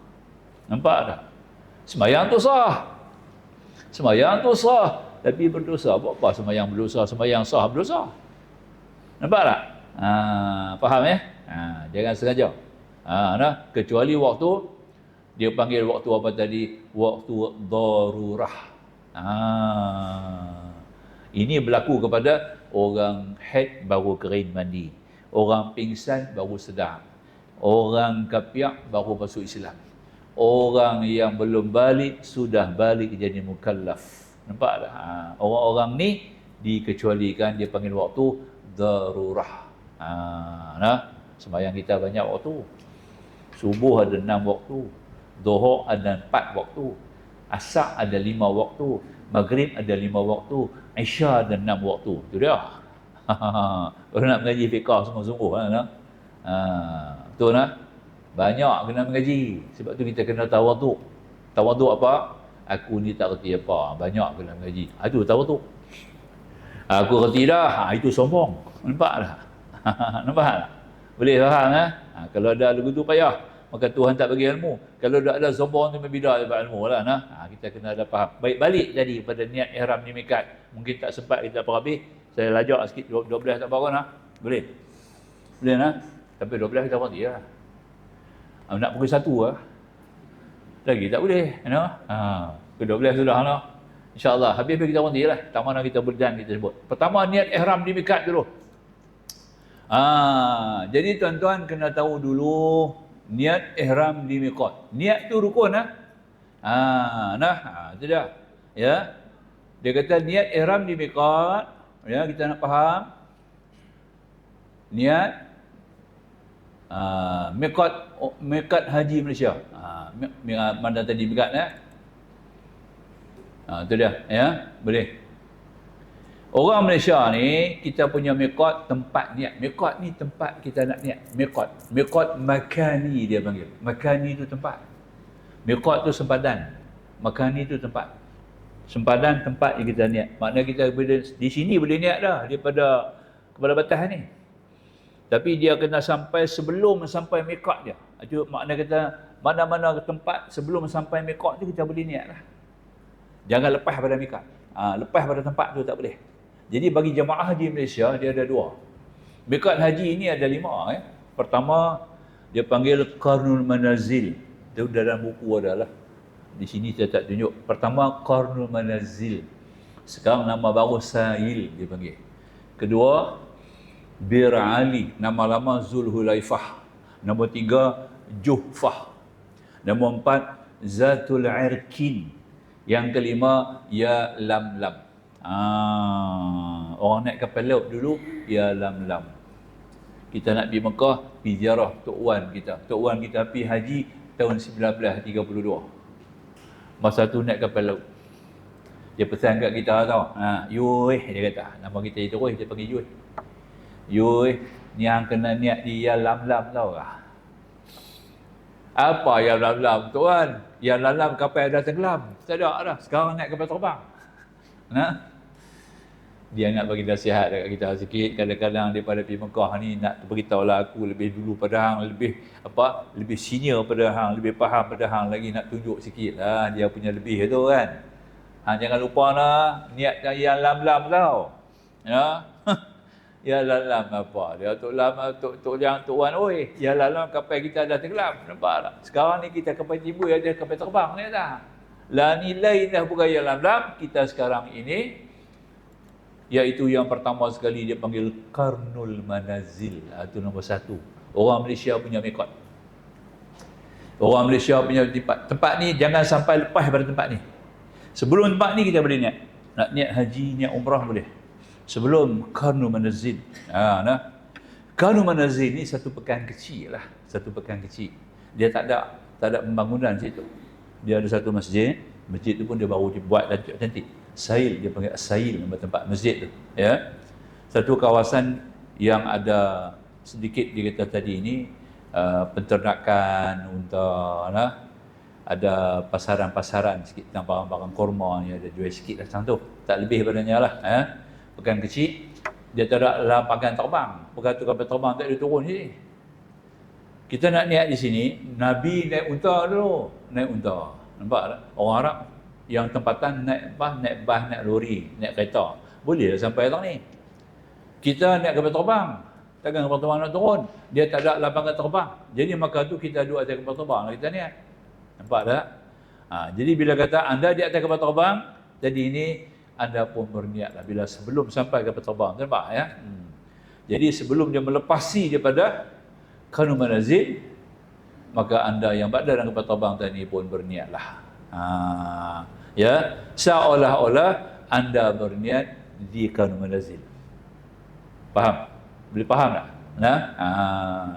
Nampak tak? Sembahyang tu sah. Sembahyang tu sah. Tapi berdosa. Buat apa sembahyang berdosa? Sembahyang sah berdosa. Nampak tak? Faham jangan sengaja. Kecuali waktu, dia panggil waktu apa tadi? Waktu darurah. Ini berlaku kepada orang haid baru kering mandi. Orang pingsan baru sedar. Orang kapiak baru masuk Islam. Orang yang belum balik sudah balik jadi mukallaf. Nampak tak? Orang-orang ni dikecualikan, dia panggil waktu darurah. Sembahyang kita banyak waktu. Subuh ada 6 waktu. Zuhur ada 4 waktu. Asar ada 5 waktu. Maghrib ada 5 waktu. Isya ada 6 waktu. Itu dia. Kalau nak mengaji fiqah sungguh-sungguh betul banyak kena mengaji. Sebab tu kita kena tawaduk. Tawaduk apa? Aku ni tak reti apa. Banyak kena mengaji. Itu tawaduk. Aku reti dah. Itu sombong. Nampak tak? Nampak tak? Boleh faham kalau ada lagu tu payah. Maka Tuhan tak bagi ilmu. Kalau ada sombong tu membida dapat ilmu lah. Kita kena ada faham. Baik, balik tadi pada niat ihram di miqat. Mungkin tak sempat kita habis. Saya lajak sikit 12 tak apa Boleh? Boleh Tapi 12 kita berhenti lah. Nak pukul 1 lagi tak boleh. Ke 12 sudah InsyaAllah. Habis kita berhenti lah. Tak mana kita berdan kita sebut. Pertama niat ihram di miqat dulu. Jadi tuan-tuan kena tahu dulu niat ihram di miqat. Niat tu rukun itu dia. Ya. Dia kata niat ihram di miqat. Ya, kita nak faham. Niat miqat haji Malaysia. Mana tadi miqat itu dia, ya. Boleh. Orang Malaysia ni, kita punya miqat tempat niat. Miqat ni tempat kita nak niat. Miqat. Miqat makani dia panggil. Makani tu tempat. Miqat tu sempadan. Makani tu tempat. Sempadan tempat yang kita niat. Maknanya kita di sini boleh niat dah daripada kepada batas ni. Tapi dia kena sampai sebelum sampai miqat dia. Itu makna kata mana-mana tempat sebelum sampai miqat tu kita boleh niat lah. Jangan lepas pada miqat. Lepas pada tempat tu tak boleh. Jadi bagi jemaah haji Malaysia, dia ada dua. Miqat haji ini ada 5. Pertama, dia panggil Qarnul Manazil. Itu dalam buku adalah. Di sini saya tak tunjuk. Pertama, Qarnul Manazil. Sekarang nama baru Sail dia panggil. Kedua, Bir Ali. Nama lama Zulhulaifah. Nombor 3, Juhfah. Nombor 4, Zatul Irkin. Yang kelima, Ya Lam-Lam. Orang naik kapal laut dulu, Ya Lam-Lam. Kita nak pergi Mekah, pergi ziarah Tok Wan kita. Tok Wan kita pergi haji tahun 1932. Masa tu naik kapal laut. Dia pesan kat kita tau. Yuih, dia kata. Nama kita itu dia panggil Yuih. Yuih, ni hang kena niat di Ya Lam-Lam tau kah? Apa Ya Lam-Lam, Tok Wan? Ya Lam-Lam kapal dah tenggelam. Tak ada dah. Sekarang naik kapal terbang. Dia nak bagi nasihat dekat kita sikit. Kadang-kadang daripada pergi Mekah ni nak beritahulah aku lebih dulu pada hang, lebih senior pada hang, lebih faham pada hang lagi, nak tunjuk sikit lah dia punya lebih tu kan. Hang jangan lupa lah niat yang Lam-Lam tau. Ya. Ya Lam-Lam apa? Dia Tok Wan, oi, Ya Lam-Lam kapal kita dah tenggelam. Nampak tak? Sekarang ni kita kapal timbul ada kapal terbang ni dah. Lah nilai dah bukan Ya Lam-Lam kita sekarang ini, iaitu yang pertama sekali dia panggil Qarnul Manazil. Itu nombor 1. Orang Malaysia punya miqat. Orang Malaysia punya tempat ni jangan sampai lepas pada tempat ni. Sebelum tempat ni kita boleh niat. Nak niat haji, niat umrah boleh. Sebelum Qarnul Manazil. Qarnul Manazil ni satu pekan kecil lah. Satu pekan kecil. Dia tak ada pembangunan situ. Dia ada satu masjid. Masjid tu pun dia baru dibuat cantik. Sail, dia panggil Sail nama tempat masjid tu. Ya. Satu kawasan yang ada sedikit dia kata tadi ini penternakan unta lah. Ada pasaran-pasaran sikit tentang barang-barang kurma ni ada jual sikit lah macam tu. Tak lebih badannya lah. Pekan kecil. Dia tak ada lapangan terbang. Perkatu kapal terbang tak ada turun sini. Kita nak niat di sini, Nabi naik unta dulu. Naik unta. Nampak tak? Orang Arab yang tempatan naik bas, naik lori, naik kereta. Boleh lah sampai datang ni. Kita naik kapal terbang. Takkan kapal terbang nak turun. Dia tak ada lapangan terbang. Jadi maka tu kita duduk atas kapal terbang. Kita niat. Nampak tak? Jadi bila kata anda di atas kapal terbang, jadi ini anda pun berniatlah bila sebelum sampai kapal terbang. Nampak ya? Jadi sebelum dia melepasi daripada Qarnul Manazil, maka anda yang berada dalam kapal terbang tadi pun berniatlah. Ya, seolah-olah anda berniat di Qarnul Manazil. Faham? Boleh faham tak?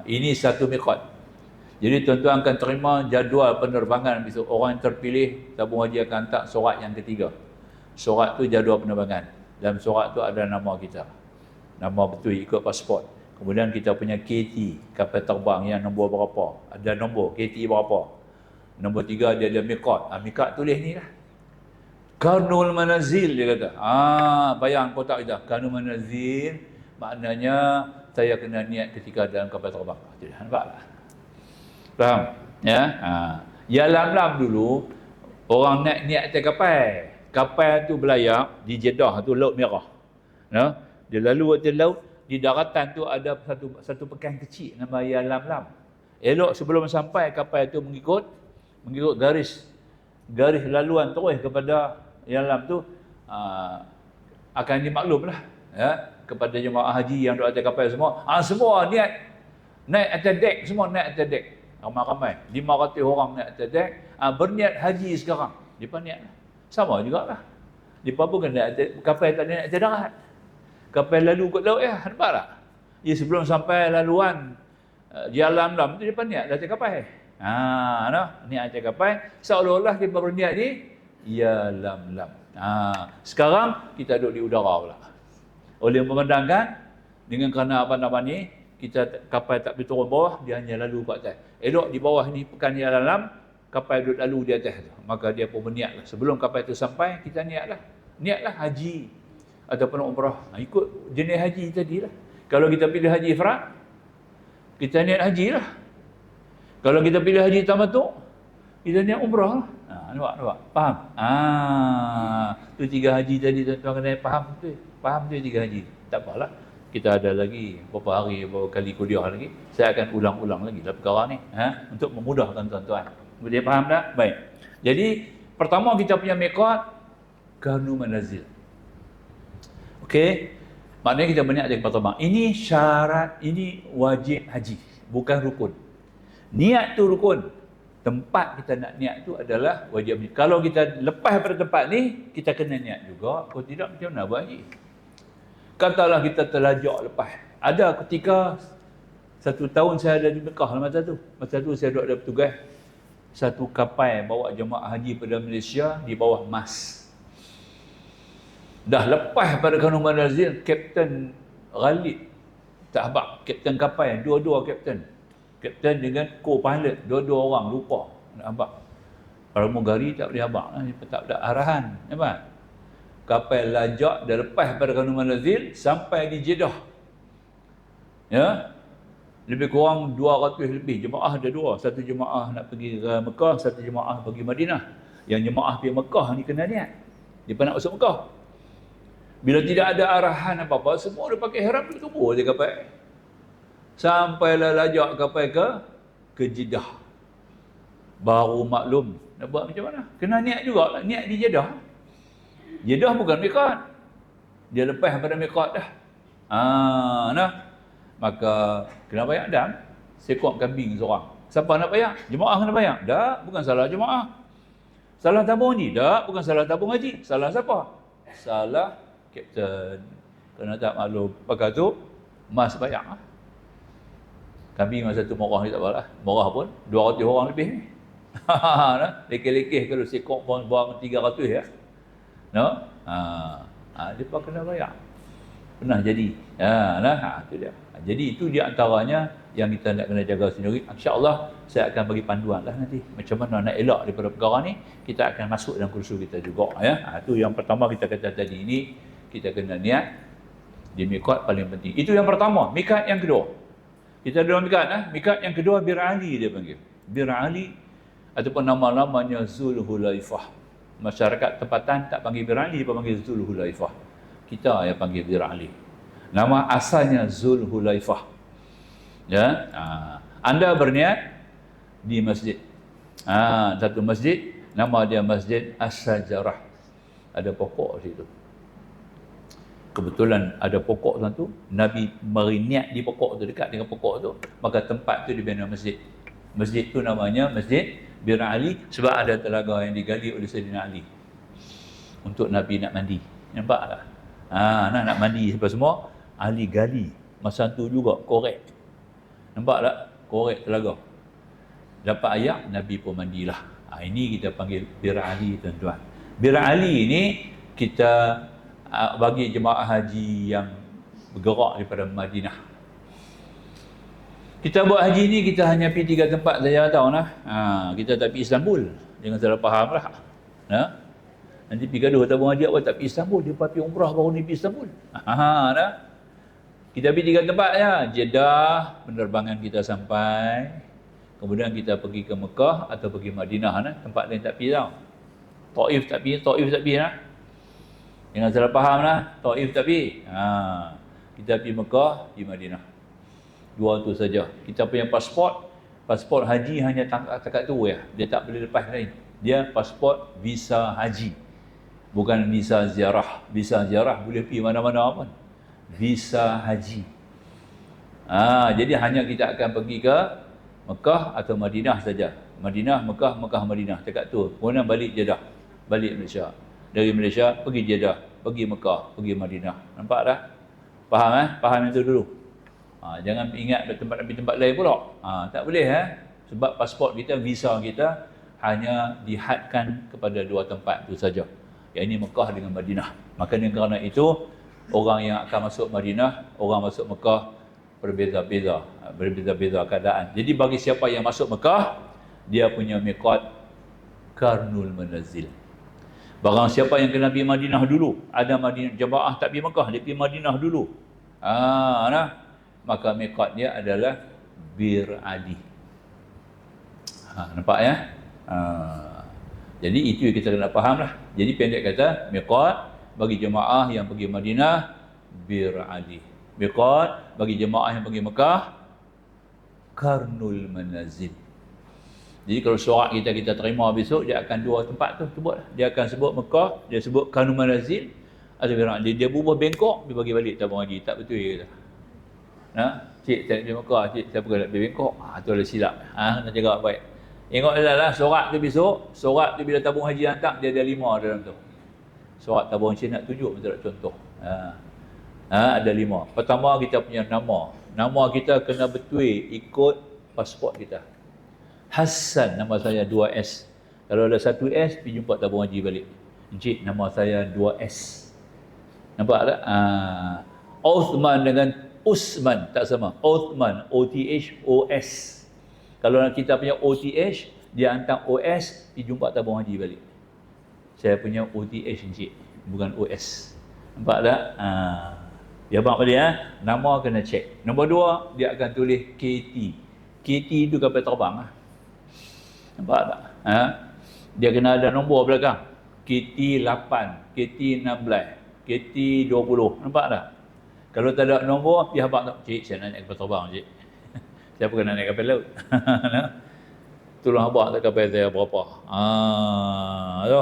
Ini satu miqat. Jadi tuan-tuan akan terima jadual penerbangan besok. Orang yang terpilih, tabung haji akan hantar surat yang ketiga. Surat tu jadual penerbangan. Dalam surat tu ada nama kita. Nama betul ikut pasport. Kemudian kita punya KT, kapal terbang yang nombor berapa. Ada nombor, KT berapa. Nombor 3 dia ada miqat. Miqat tulis ni lah. Qarnul Manazil dia kata. Bayang kotak kita. Qarnul Manazil maknanya saya kena niat ketika dalam kapal terbang. Nampak tak? Faham? Ya. Ya Lam-Lam dulu orang nak niat atas kapal. Kapal tu berlayar di Jeddah tu Laut Merah. Dia lalu atas laut, di daratan tu ada satu pekan kecil nama Ya Lam-Lam. Elok sebelum sampai kapal tu mengikut garis laluan terus kepada Ya Lam tu akan dimaklumlah ya kepada jemaah haji yang duduk atas kapal semua. Semua niat naik atas dek, semua naik atas dek. Ramai-ramai 500 orang naik atas dek, berniat haji sekarang. Depa niat sama jugalah. Depa pun kena naik kapal tak naik atas darat. Kapal lalu kat laut nampak tak? Dia sebelum sampai laluan Ya Lam-Lam tu depa niat atas kapal. Niat atas kapal seolah-olah depa berniat ni Ya Lam-Lam. Sekarang kita duduk di udara pula. Oleh memandangkan dengan kerana apa nama ni, kita kapal tak pergi turun bawah, dia hanya lalu kat atas. Elok di bawah ni pekan yang dalam, kapal duduk lalu di atas tu. Maka dia pun berniatlah. Sebelum kapal tu sampai, kita niatlah haji ataupun umrah. Ikut jenis haji tadilah. Kalau kita pilih haji ifrad, kita niat haji lah. Kalau kita pilih haji tamattu', kita niat umrah lah. Nampak? Faham? Tu 3 haji tadi tuan-tuan kena faham tu. Faham tu 3 haji. Tak apalah. Kita ada lagi beberapa hari, beberapa kali kuliah lagi. Saya akan ulang-ulang lagi dalam perkara ni. Untuk memudahkan tuan-tuan. Dia faham tak? Baik. Jadi, pertama kita punya miqat, Karnu Manazil. Okey. Maknanya kita berniat dari pertama. Ini syarat, ini wajib haji. Bukan rukun. Niat tu rukun. Tempat kita nak niat tu adalah wajib haji. Kalau kita lepas pada tempat ni, kita kena niat juga. Kalau tidak, macam mana buat haji? Katalah kita terlajak lepas. Ada ketika 1 tahun saya ada di Mekah masa tu. Masa tu saya duduk ada bertugas. Satu kapal bawa jemaah haji pada Malaysia di bawah Mas. Dah lepas pada Karnu Manazil, Kapten Khalid sahabat, kapten kapal, dua-dua kapten. Kapten dengan co-pilot, dua-dua orang lupa nak habaq. Pramugari tak boleh habaq, tak ada arahan, nampak? Kapal lajak dah lepas pada Karnu Manazil sampai di Jeddah. Ya. Lebih kurang 200 lebih jemaah ada dua, satu jemaah nak pergi ke Mekah, satu jemaah pergi Madinah. Yang jemaah pergi Mekah ni kena niat. Dia nak masuk Mekah. Bila tidak ada arahan apa-apa, semua dia pakai ihram duduk tunggu je kapal. Sampailah lajak kapal ke Jeddah. Baru maklum nak buat macam mana? Kena niat juga, niat di Jeddah. Jeddah bukan miqat. Dia lepas pada miqat dah. Maka kena bayar dam. Sekok kambing seorang. Siapa nak bayar? Jemaah kena bayar. Tak, bukan salah jemaah. Salah tabung haji? Tak, bukan salah tabung haji. Salah siapa? Salah kapten. Kena tak maklum. Pakai tu Mas bayar. Kambing masa tu murah ni tak apalah. Murah pun 200 orang lebih ni. Lekeh-lekeh kalau sekok pun buang 300 ya. No? Dia kena bayar. Pernah jadi. Itu dia. Jadi itu dia antaranya yang kita nak kena jaga sendiri. InsyaAllah saya akan bagi panduan lah nanti. Macam mana nak elak daripada perkara ni. Kita akan masuk dalam kursus kita juga. Itu yang pertama kita kata tadi ini. Kita kena niat. Di miqat paling penting. Itu yang pertama. Miqat yang kedua. Kita ada miqat. Miqat yang kedua Bir Ali dia panggil. Bir Ali ataupun nama-namanya Zulhulaifah. Masyarakat tempatan tak panggil Bir Ali, dia panggil Zulhulaifah. Kita yang panggil Bir Ali. Nama asalnya Zulhulaifah. Ya, anda berniat di masjid. Satu masjid, nama dia Masjid As-Sajarah. Ada pokok di situ. Kebetulan ada pokok tu, Nabi berniat di pokok tu, dekat dengan pokok tu, maka tempat tu dibina masjid. Masjid tu namanya Masjid Bir Ali sebab ada telaga yang digali oleh Sayyidina Ali untuk Nabi nak mandi. Nampak tak? Nak mandi apa semua, Ali gali. Masa tu juga korek. Nampak tak? Korek telaga. Dapat air, Nabi pun mandilah. Ini kita panggil Bir Ali, tuan-tuan. Bir Ali ni kita bagi jemaah haji yang bergerak daripada Madinah. Kita buat haji ni kita hanya pergi 3 tempat saja tahu nah. Kita tak pergi Istanbul. Jangan salah faham lah. Nanti pergi gaduh tabung haji awak tak pergi Istanbul, dia pergi umrah baru ni pergi Istanbul. Kita pergi 3 tempat saja. Jeddah, penerbangan kita sampai. Kemudian kita pergi ke Mekah atau pergi Madinah tempat lain tak pergi tau. Taif tak pergi nah. Jangan salah faham lah. Taif tak pergi. Kita pergi Mekah, di Madinah. 2 tu saja. Kita punya pasport haji hanya takat tu ya. Dia tak boleh lepas lain. Dia pasport visa haji. Bukan visa ziarah. Visa ziarah boleh pergi mana-mana pun. Visa haji. Jadi hanya kita akan pergi ke Mekah atau Madinah saja. Madinah, Mekah, Mekah, Madinah. Takat tu. Kemudian balik Jeddah. Balik Malaysia. Dari Malaysia pergi Jeddah, pergi Mekah, pergi Madinah. Nampak tak? Faham Faham yang tu dulu. Jangan ingat tempat lain pula. Tak boleh sebab pasport kita, visa kita hanya dihadkan kepada 2 tempat itu saja. Yang ini Mekah dengan Madinah. Maka kerana itu orang yang akan masuk Madinah, orang masuk Mekah berbeza-beza keadaan. Jadi bagi siapa yang masuk Mekah, dia punya miqat Karnul Manazil. Barang siapa yang kena pergi Madinah dulu, ada Madinah jemaah tak pergi Mekah, dia pergi Madinah dulu. Maka miqat dia adalah Bir Adi. Nampak ya? Jadi itu yang kita kena faham lah. Jadi pendek kata, miqat bagi jemaah yang pergi Madinah, Bir Adi. Miqat bagi jemaah yang pergi Mekah, Karnul Manazil. Jadi kalau surat kita terima besok, dia akan dua tempat tu sebut. Dia akan sebut Mekah, dia sebut Karnul Manazil. Ada orang dia berubah Bangkok, dia bagi balik tabung haji. Tak betul dia kata. Cik saya nak pergi Mekah, cik saya bukan nak pergi Bangkok. Tu ada silap. Nak jaga baik. Tengok lah surat tu besok, surat tu bila tabung haji hantar, dia ada 5 dalam tu. Surat tabung haji nak tunjuk, betul tak contoh. Ada 5. Pertama kita punya nama. Nama kita kena betul ikut pasport kita. Hassan, nama saya 2S. Kalau ada 1S, pergi jumpa tabung haji balik. Encik, nama saya 2S. Nampak tak? Uthman dengan Usman tak sama. Uthman, O-T-H-O-S. Kalau kita punya O-T-H, dia hantar O-S, pergi jumpa tabung haji balik. Saya punya O-T-H encik, bukan O-S. Nampak tak? Dia abang balik nama kena cek. Nombor 2, dia akan tulis KT. KT itu kapal terbang Nampak tak? Dia kena ada nombor belakang. KT 8, KT 16, KT 20. Nampak tak? Kalau tak ada nombor, dia abang tak, cik saya nak naik kapal terbang cik. Saya bukan nak naik kapal laut. Tolong abang tak kapal saya berapa.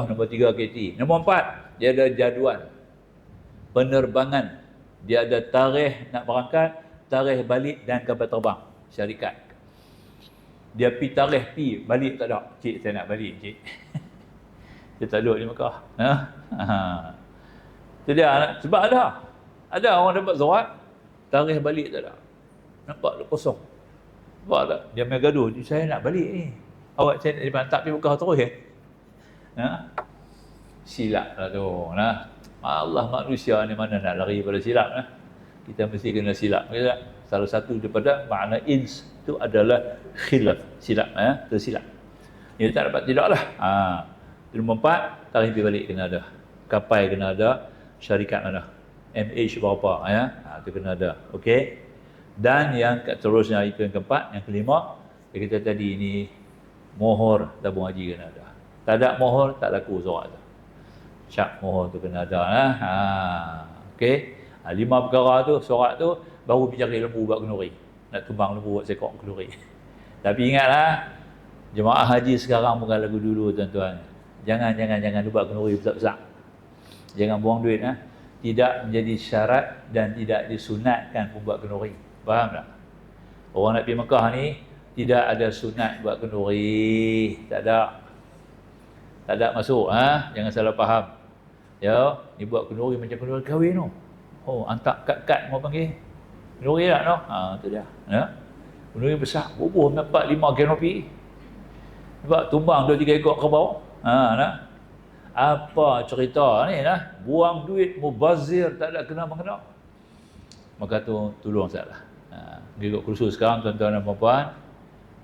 Nombor 3 KT. Nombor 4, dia ada jadual penerbangan. Dia ada tarikh nak berangkat, tarikh balik dan kapal terbang syarikat. Dia pi tarikh pi, balik tak ada. Cik saya nak balik cik. Dia tak duduk di Mekah. Itu dia. Sebab ada orang dapat surat, tarikh balik tak ada. Nampak kosong. Sebab tak? Dia main gaduh. Saya nak balik ni. Awak saya tak pergi Mekah terus ya? Silap lah tu. Allah manusia ni mana nak lari pada silap kita mesti kena silap. Salah satu daripada makna ins itu adalah khilaf, silap tersilap. Dia tak dapat tidaklah. Nombor 4, tarikh pergi balik kena ada. Kapal kena ada, syarikat mana? MH berapa itu kena ada. Okey. Dan yang seterusnya itu yang keempat, yang kelima, kita tadi ini mohor tabung haji kena ada. Tak ada mohor tak laku surat tu. Syak mohor tu kena ada Okey. 5 perkara tu, surat tu baru pergi cari lembu buat kenduri. Nak tumbang lembu buat sekok kenduri. Tapi ingatlah, jemaah haji sekarang bukan lagu dulu tuan-tuan. Jangan buat kenduri besar-besar. Jangan buang duit Tidak menjadi syarat dan tidak disunatkan pun buat kenduri. Faham tak? Orang nak pergi Mekah ni tidak ada sunat buat kenduri. Tak ada masuk Jangan salah faham. Ya, ni buat kenduri macam kenduri kahwin tu. Hantar kad mau panggil. Kenduri tak tu dia. Kenduri besar, bubuh dapat 5 kanopi. Sebab tumbang 2-3 ekor kerbau. Apa cerita ni buang duit mubazir, tak ada kena-mengena. Maka tu tolong salah. Ikut kursus sekarang tuan-tuan dan puan-puan,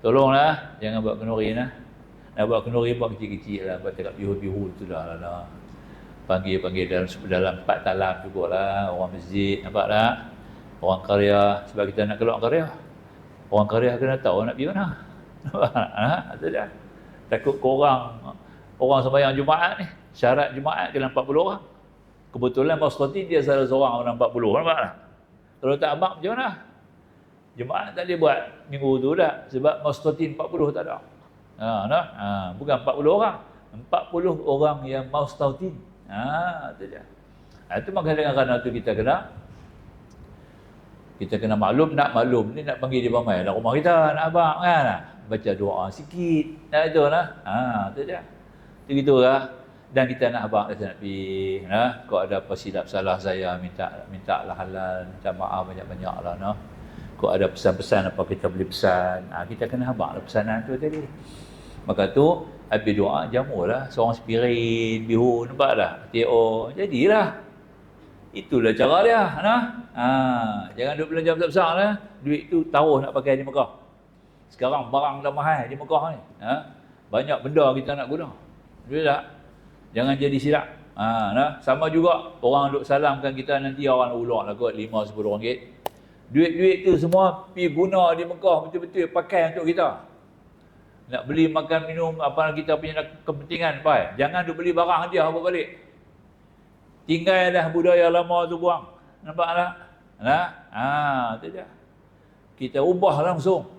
tolonglah jangan buat kenduri Nak buat kenduri buat kecil-kecil lah, buat cakap bihun-bihun tu lah. Panggil dalam 4 talam jugaklah orang masjid, nampak tak? Orang karya, sebab kita nak keluar karya. Orang karya kena tahu nak pergi mana. Nampak tak? Takut korang orang sembahyang Jumaat ni, syarat Jumaat kena 40 orang. Kebetulan Mastotin dia salah seorang orang 40, nampak tak? Kalau tak abang macam mana? Jumaat tak boleh buat minggu tu dah, sebab Mastotin 40 tak ada. Bukan 40 orang, 40 orang yang Mastotin. Itu dia. Itu maka dengan kerana tu kita kena maklum ni nak panggil dia ramai dalam rumah kita, nak abang baca doa sikit. Itu dia. Begitu lah. Dan kita nak abang kita nak pergi. Kalau ada apa silap salah saya, minta lah halal, minta maaf banyak-banyak lah. Kalau ada pesan-pesan apa kita boleh pesan, kita kena abang lah pesanan tu tadi. Maka tu habis doa jamu lah, seorang spirit, bihun, nampak dah? TO, jadilah. Itulah cara dia. Nah. Jangan duk belanja besar-besar lah. Duit tu taruh nak pakai di Mekah. Sekarang barang dah mahal di Mekah ni. Banyak benda kita nak guna. Betul tak? Jangan jadi silap. Nah. Sama juga orang duk salamkan kita nanti orang ulur lah kot 5-10 ringgit. Duit-duit tu semua pergi guna di Mekah betul-betul pakai untuk kita. Nak beli makan minum apa kita punya kepentingan baik. Jangan duk beli barang dia bawa balik. Tinggal dah budaya lama tu buang. Nampak tak? Nah, tu dia. Kita ubah langsung.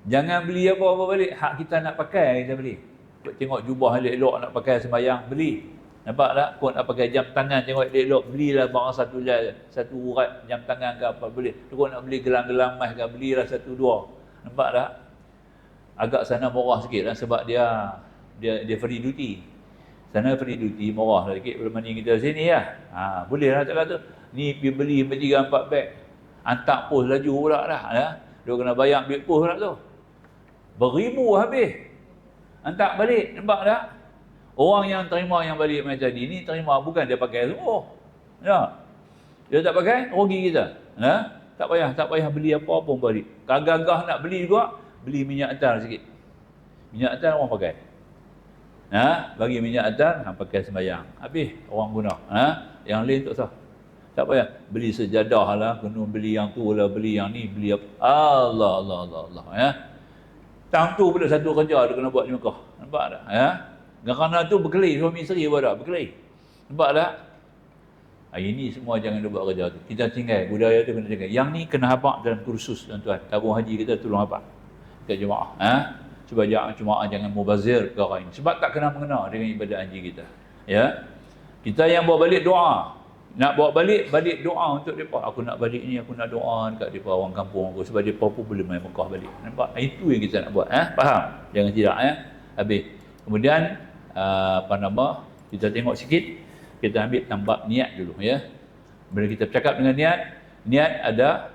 Jangan beli apa-apa balik. Hak kita nak pakai kita beli. Tengok jubah elok-elok nak pakai sembahyang, beli. Nampak tak? Kau nak pakai jam tangan tengok elok-elok, belilah barang satu urat jam tangan ke apa boleh. Kau nak beli gelang-gelang emas ke, belilah 1-2. Nampak tak? Agak sana murah sikit lah sebab dia free duty. Sana free duty murah lah sikit berbanding kita sini lah. Boleh lah tak kata. Ni pergi beli 3-4 beg. Hantar pos laju pula dah. Dia kena bayar duit pos pula tu. Beribu habis. Hantar balik. Nampak tak? Orang yang terima yang balik macam ni terima bukan dia pakai semua. Ya. Dia tak pakai, rugi kita. Tak payah beli apa pun balik. Gagah nak beli juga, beli minyak atar sikit. Minyak atar orang pakai. Bagi minyak atar, pakai sembahyang. Habis orang guna. Yang lain tak sah. Tak payah beli sejadah lah, kena beli yang tu lah, beli yang ni, beli apa. Allah. Tang tu pula satu kerja dia kena buat di Mekah. Nampak tak? Kerana tu berkelahi, suami isteri pun tak berkelahi. Nampak tak? Ini semua jangan dia buat kerja tu. Kita tinggal, budaya tu kena tinggal. Yang ni kena hafal dalam kursus tuan-tuan. Tabung haji kita tolong hafal. Kat jemaah. Supaya jemaah jangan mubazir perkara ini. Sebab tak kena mengena dengan ibadat haji kita. Ya. Kita yang bawa balik doa. Nak bawa balik doa untuk mereka. Aku nak balik ni, aku nak doa dekat mereka orang kampung aku. Sebab mereka pun boleh main Mekah balik. Nampak? Itu yang kita nak buat. Faham? Jangan tidak. Habis. Kemudian, kita tengok sikit. Kita ambil tambah niat dulu. Ya. Bila kita bercakap dengan niat ada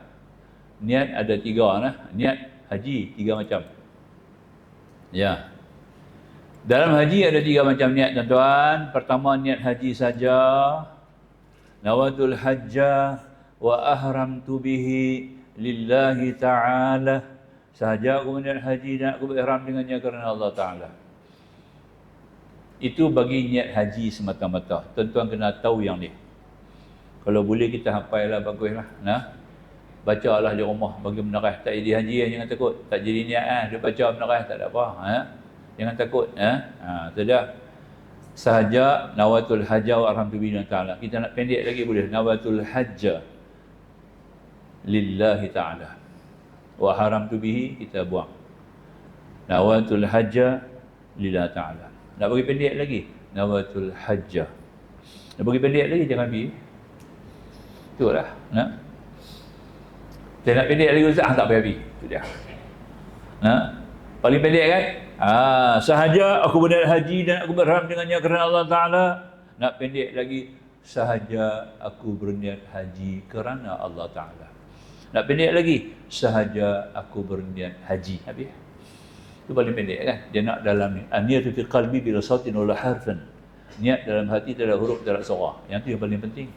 3. Niat haji 3 macam. Ya. Dalam haji ada 3 macam niat tuan-tuan. Pertama niat haji saja. Nawatul hajjah wa ahramtu bihi lillahi ta'ala. Sahaja aku niat haji dan aku berihram dengannya kerana Allah Ta'ala. Itu bagi niat haji semata-mata. Tuan-tuan kena tahu yang ni. Kalau boleh kita hafallah baguslah. Bacalah di rumah bagi menerah. Tak jadi haji jangan takut. Tak jadi niat dia baca menerah tak ada apa. Jangan takut. Itu dah. Sahaja nawatul hajjah wa ahramtu bihi ta'ala. Kita nak pendek lagi boleh. Nawatul hajjah lillahi ta'ala. Wa ahramtu bihi kita buang. Nawatul hajjah lillahi ta'ala. Nak bagi pendek lagi. Nawatul hajjah. Nak bagi pendek lagi jangan pergi. Itulah. Saya nak pendek lagi Ustaz, tak payah pergi. Itu dia. Paling pendek kan? Sahaja aku berniat haji dan aku berihram dengannya kerana Allah Ta'ala. Nak pendek lagi. Sahaja aku berniat haji kerana Allah Ta'ala. Nak pendek lagi. Sahaja aku berniat haji. Habis. Itu paling pendek kan? Dia nak dalam ni. Niyatu fi qalbi bila sautin wala harfan. Niat dalam hati tak ada huruf, tak ada suara. Yang tu yang paling penting.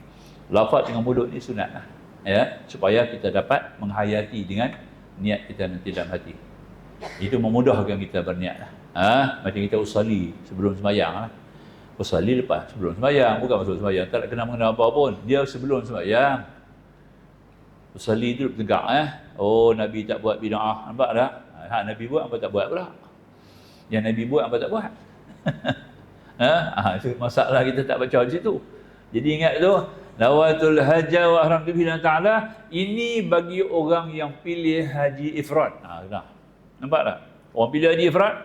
Lafaz dengan mulut ni sunat lah. Ya, supaya kita dapat menghayati dengan niat kita nanti dalam hati. Itu memudahkan kita berniat lah. Macam kita usali sebelum sembahyang lah. Usali lepas sebelum sembahyang, bukan masuk sembahyang. Tak kena mengenal apa pun. Dia sebelum sembahyang. Usali tu tegak Oh, Nabi tak buat bid'ah. Nampak tak? Nabi buat apa tak buat pula? Yang Nabi buat apa tak buat? Itu masalah kita tak baca di situ. Jadi ingat tu, nawatul hajjah wa ahramtu bihi ta'ala, ini bagi orang yang pilih haji ifrad. Nampak tak? Orang pilih haji ifrad,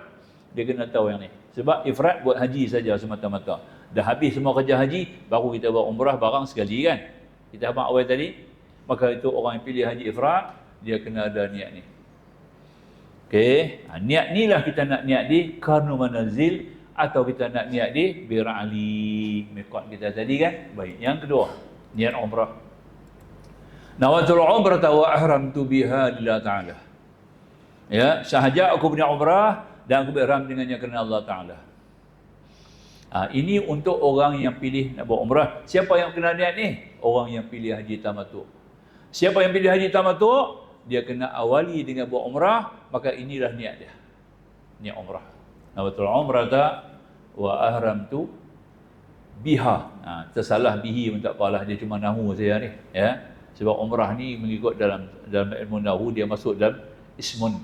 dia kena tahu yang ni. Sebab ifrad buat haji saja semata-mata. Dah habis semua kerja haji, baru kita buat umrah barang sekali kan. Kita abang awal tadi, maka itu orang yang pilih haji ifrad, dia kena ada niat ni. Okey, niat ni lah kita nak niat di Karnu Manazil, atau kita nak niat di Bir'ali, miqat kita tadi kan. Baik, yang kedua, niat umrah. Nawatul umrah wa ahramtu biha lillahi ta'ala. Ya, sahaja aku punya umrah dan aku berihram dengannya kerana Allah Ta'ala. Ini untuk orang yang pilih nak buat umrah. Siapa yang kena niat ni? Orang yang pilih haji tamattu. Siapa yang pilih haji tamattu, dia kena awali dengan buat umrah, maka inilah niat dia. Niat umrah. Nawatul umrata wa ahramtu biha. Tersalah bihi pun tak apalah, dia cuma nahu saya ni, ya. Sebab umrah ni mengikut dalam ilmu nahu dia masuk dalam ismun.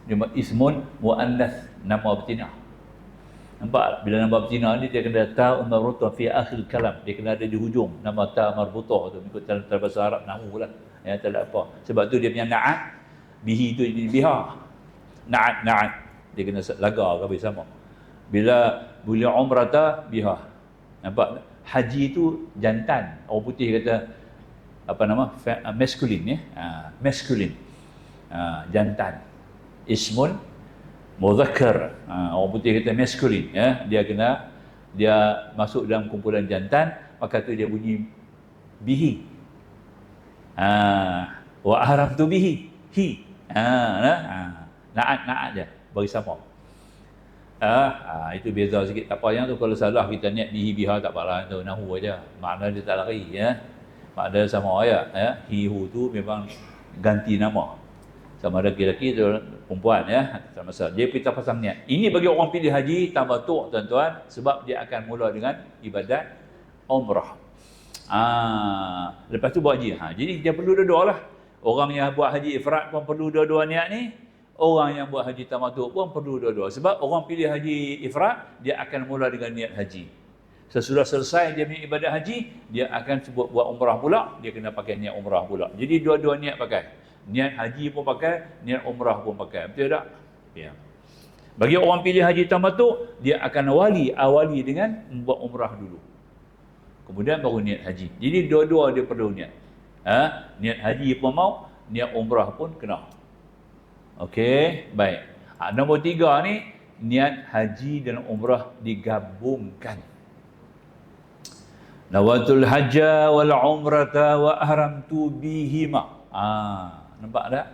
Dia ismun muannas, nama betina. Nampak? Bila nama betina ni dia kena ta marbuta fi akhir kalam. Dia kena ada di hujung. Nama ta marbutah tu mengikut dalam bahasa Arab nahu lah. Ya, tak ada apa. Sebab tu dia punya na'at, bihi tu jadi biha. Na'at. Dia kena laga ke sama. Bila umrata biha. Nampak? Haji tu jantan. Orang putih kata apa nama? Masculine, ya. Masculine. Jantan. Ismun mudzakkar. Orang putih kata masculine, ya. Dia masuk dalam kumpulan jantan, maka tu dia bunyi bihi. Wa ahramtu bihi. Na'at je bagi sama. Itu beza sikit. Tak apa yang tu kalau salah kita niat bihi biha tak apalah, tu nahu aja. Makna dia tak lari, ya. Makna sama ya, hi hu tu memang ganti nama. Sama ada lelaki atau perempuan, ya. Tak masalah. Dia kita pasang niat. Ini bagi orang pilih haji tamattu, tuan-tuan, sebab dia akan mula dengan ibadat umrah. Lepas tu buat haji. Jadi dia perlu dua-dua lah. Orang yang buat haji ifrad pun perlu dua-dua niat ni. Orang yang buat haji tamattu pun perlu dua-dua. Sebab orang pilih haji ifrad, dia akan mula dengan niat haji. Sesudah selesai dia punya ibadat haji, dia akan sebut buat umrah pula, dia kena pakai niat umrah pula. Jadi dua-dua niat pakai. Niat haji pun pakai, niat umrah pun pakai. Betul tak? Ya. Bagi orang pilih haji tamattu, dia akan awali dengan membuat umrah dulu. Kemudian baru niat haji. Jadi dua-dua dia perlu niat. Niat haji pun mau, niat umrah pun kena. Okey, baik. Nombor 3 ni, niat haji dan umrah digabungkan. Nawatul hajja wal umrata wa ahramtu bihima. Nampak tak?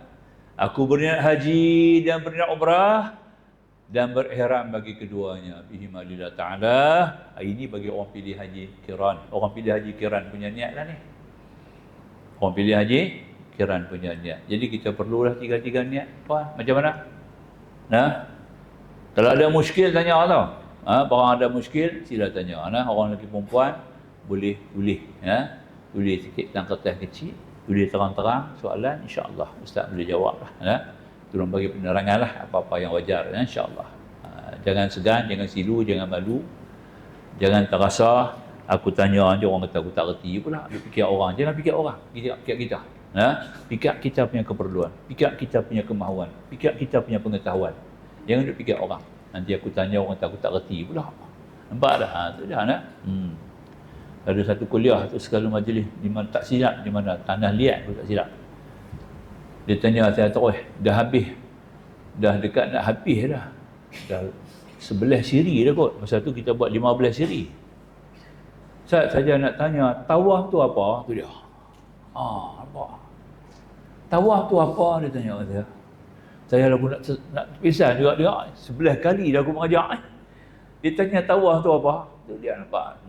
Aku berniat haji dan berniat umrah dan berihram bagi keduanya. Bihima lillah ta'ala. Ini bagi orang pilih haji kiran. Orang pilih haji kiran punya niat lah ni. Orang pilih haji kiran punya niat. Jadi kita perlulah tiga-tiga niat. Puan, macam mana? Kalau ada muskil tanya tau. Orang ada muskil sila tanya. Orang lelaki perempuan boleh tulis, ya. Tulis sikit dalam kertas kecil, tulis terang-terang soalan, insya-Allah ustaz boleh jawab lah, ya. Tolong bagi penerangan lah apa-apa yang wajar, ya, insya-Allah. Jangan segan, jangan silu, jangan malu. Jangan terasa aku tanya je orang kata aku tak reti pula. Dia fikir orang, jangan fikir orang, fikir kita. Fikir kita punya keperluan, fikir kita punya kemahuan, fikir kita punya pengetahuan. Jangan duk fikir orang. Nanti aku tanya orang kata aku tak reti pula. Nampak dah? Tu dah nak. Ada satu kuliah tu sekali majlis di mana tak silap, di mana Tanah Liat tu tak silap. Dia tanya saya terus, dah habis. Dah dekat nak habis dah. Dah 11 siri dah kot. Masa tu kita buat 15 siri. Saya saja nak tanya, tawaf tu apa? Tu dia. Apa? Tawaf tu apa? Dia tanya saya. Saya lagu nak pisah juga dia. 11 kali dah aku mengajar. Dia tanya tawaf tu apa? Tu dia nampak.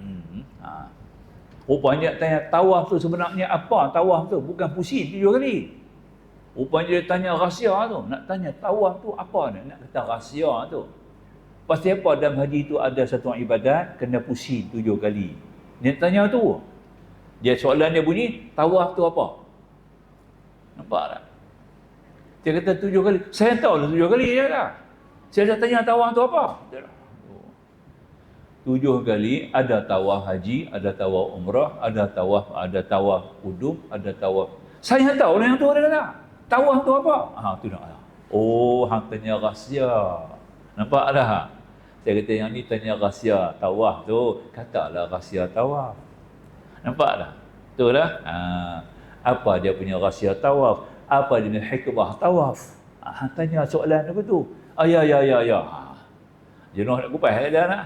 Rupanya tanya tawaf tu sebenarnya apa? Tawaf tu bukan pusing 7 kali. Rupanya dia tanya rahsia tu. Nak tanya tawaf tu apa ni? Nak kata rahsia tu. Pasti apa dalam haji tu ada satu ibadat kena pusing 7 kali. Dia tanya tu. Dia soalan dia bunyi, tawaf tu apa? Nampak tak? Dia kata 7 kali. Saya tahu lah 7 kali je dah. Saya dah tanya tawaf tu apa? 7 kali ada tawaf haji, ada tawaf umrah, ada tawaf qudum, ada tawaf. Saya tahu lah yang tu ada kata. Tawaf tu apa? Tu nak. Hang tanya rahsia. Nampak dah? Saya kata yang ni tanya rahsia tawaf tu, katalah rahsia tawaf. Nampak dah? Betul dah? Apa dia punya rahsia tawaf? Apa dia punya hikmah tawaf? Tanya soalan apa tu? Ya. Jenuh nak kupas dah nak.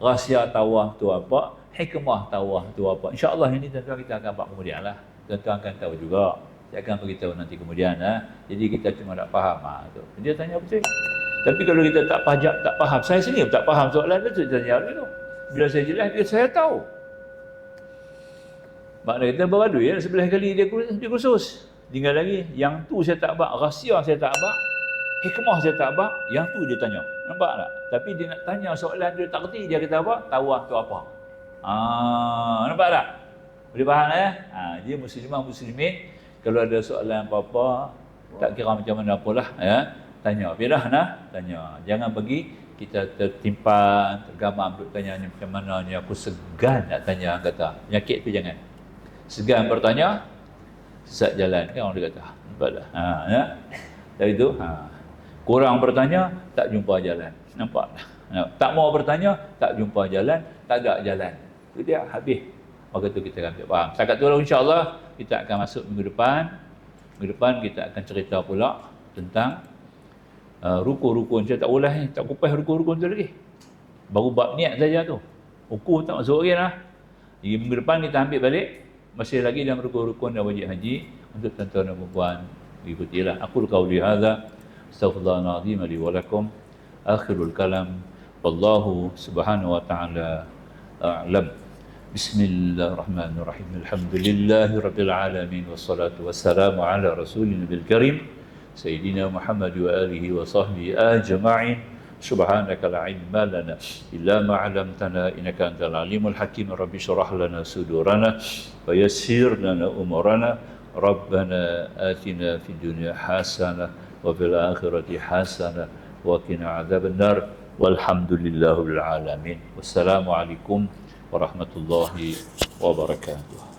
Rahsia tawaf tu apa? Hikmah tawaf tu apa? InsyaAllah ini tuan-tuan kita akan buat kemudian lah. Tuan-tuan akan tahu juga. Saya akan beritahu nanti kemudian. Jadi kita cuma nak faham. Tu. Dia tanya betul. Tapi kalau kita tak faham, saya sendiri tak faham soalan itu, saya tanya dulu. Bila saya jelas, saya tahu. Makna kita beradui ya, 11 kali dia kursus. Tinggal lagi, yang tu saya tak abak, rahsia saya tak abak, hikmah saya tak abak, yang tu dia tanya. Nampak tak? Tapi dia nak tanya soalan dia tak kerti, dia kata apa? Tawah tu apa? Nampak tak? Boleh faham dia muslimin, kalau ada soalan apa-apa, tak kira macam mana apalah ya, tanya. Biarlah tanya. Jangan bagi kita tertimpan, tergamam duk tanya ni macam mana ni, aku segan nak tanya, kata. Penyakit tu jangan. Segan bertanya, sesat jalan kan orang dia kata. Nampak tak? Ya. Dari itu, kurang bertanya, tak jumpa jalan. Nampak tak? Tak mau bertanya, tak jumpa jalan, tak ada jalan. Itu dia, habis. Maka tu kita akan faham. Setakat tu insya-Allah kita akan masuk minggu depan. Minggu depan kita akan cerita pula tentang rukun-rukun. Saya tak ulas ni, tak kupas rukun-rukun tu lagi. Baru bab niat saja tu. Rukun tak masuk lagi lah. Jadi minggu depan kita ambil balik. Masih lagi dalam rukun-rukun dan wajib haji. Untuk tuan-tuan dan puan ikutilah. Aku qauli hadza, astaghfirullahalazim li wa lakum. Akhirul kalam. Wallahu subhanahu wa ta'ala a'lam. Bismillahirrahmanirrahim. Alhamdulillahi rabbil alamin, wassalatu wassalamu ala rasulina bil karim sayyidina Muhammad wa alihi wa sahbihi ajma'in. Subhanaka la ilma lana illa ma 'allamtana innaka antal alimul hakim. Rabbi shrah lana sudurana wa yassir lana umurana. Rabbana atina fid dunya hasanah wa fil akhirati hasanah wa qina adzabannar. Walhamdulillahil alamin. Wassalamu alaikum warahmatullahi wabarakatuh.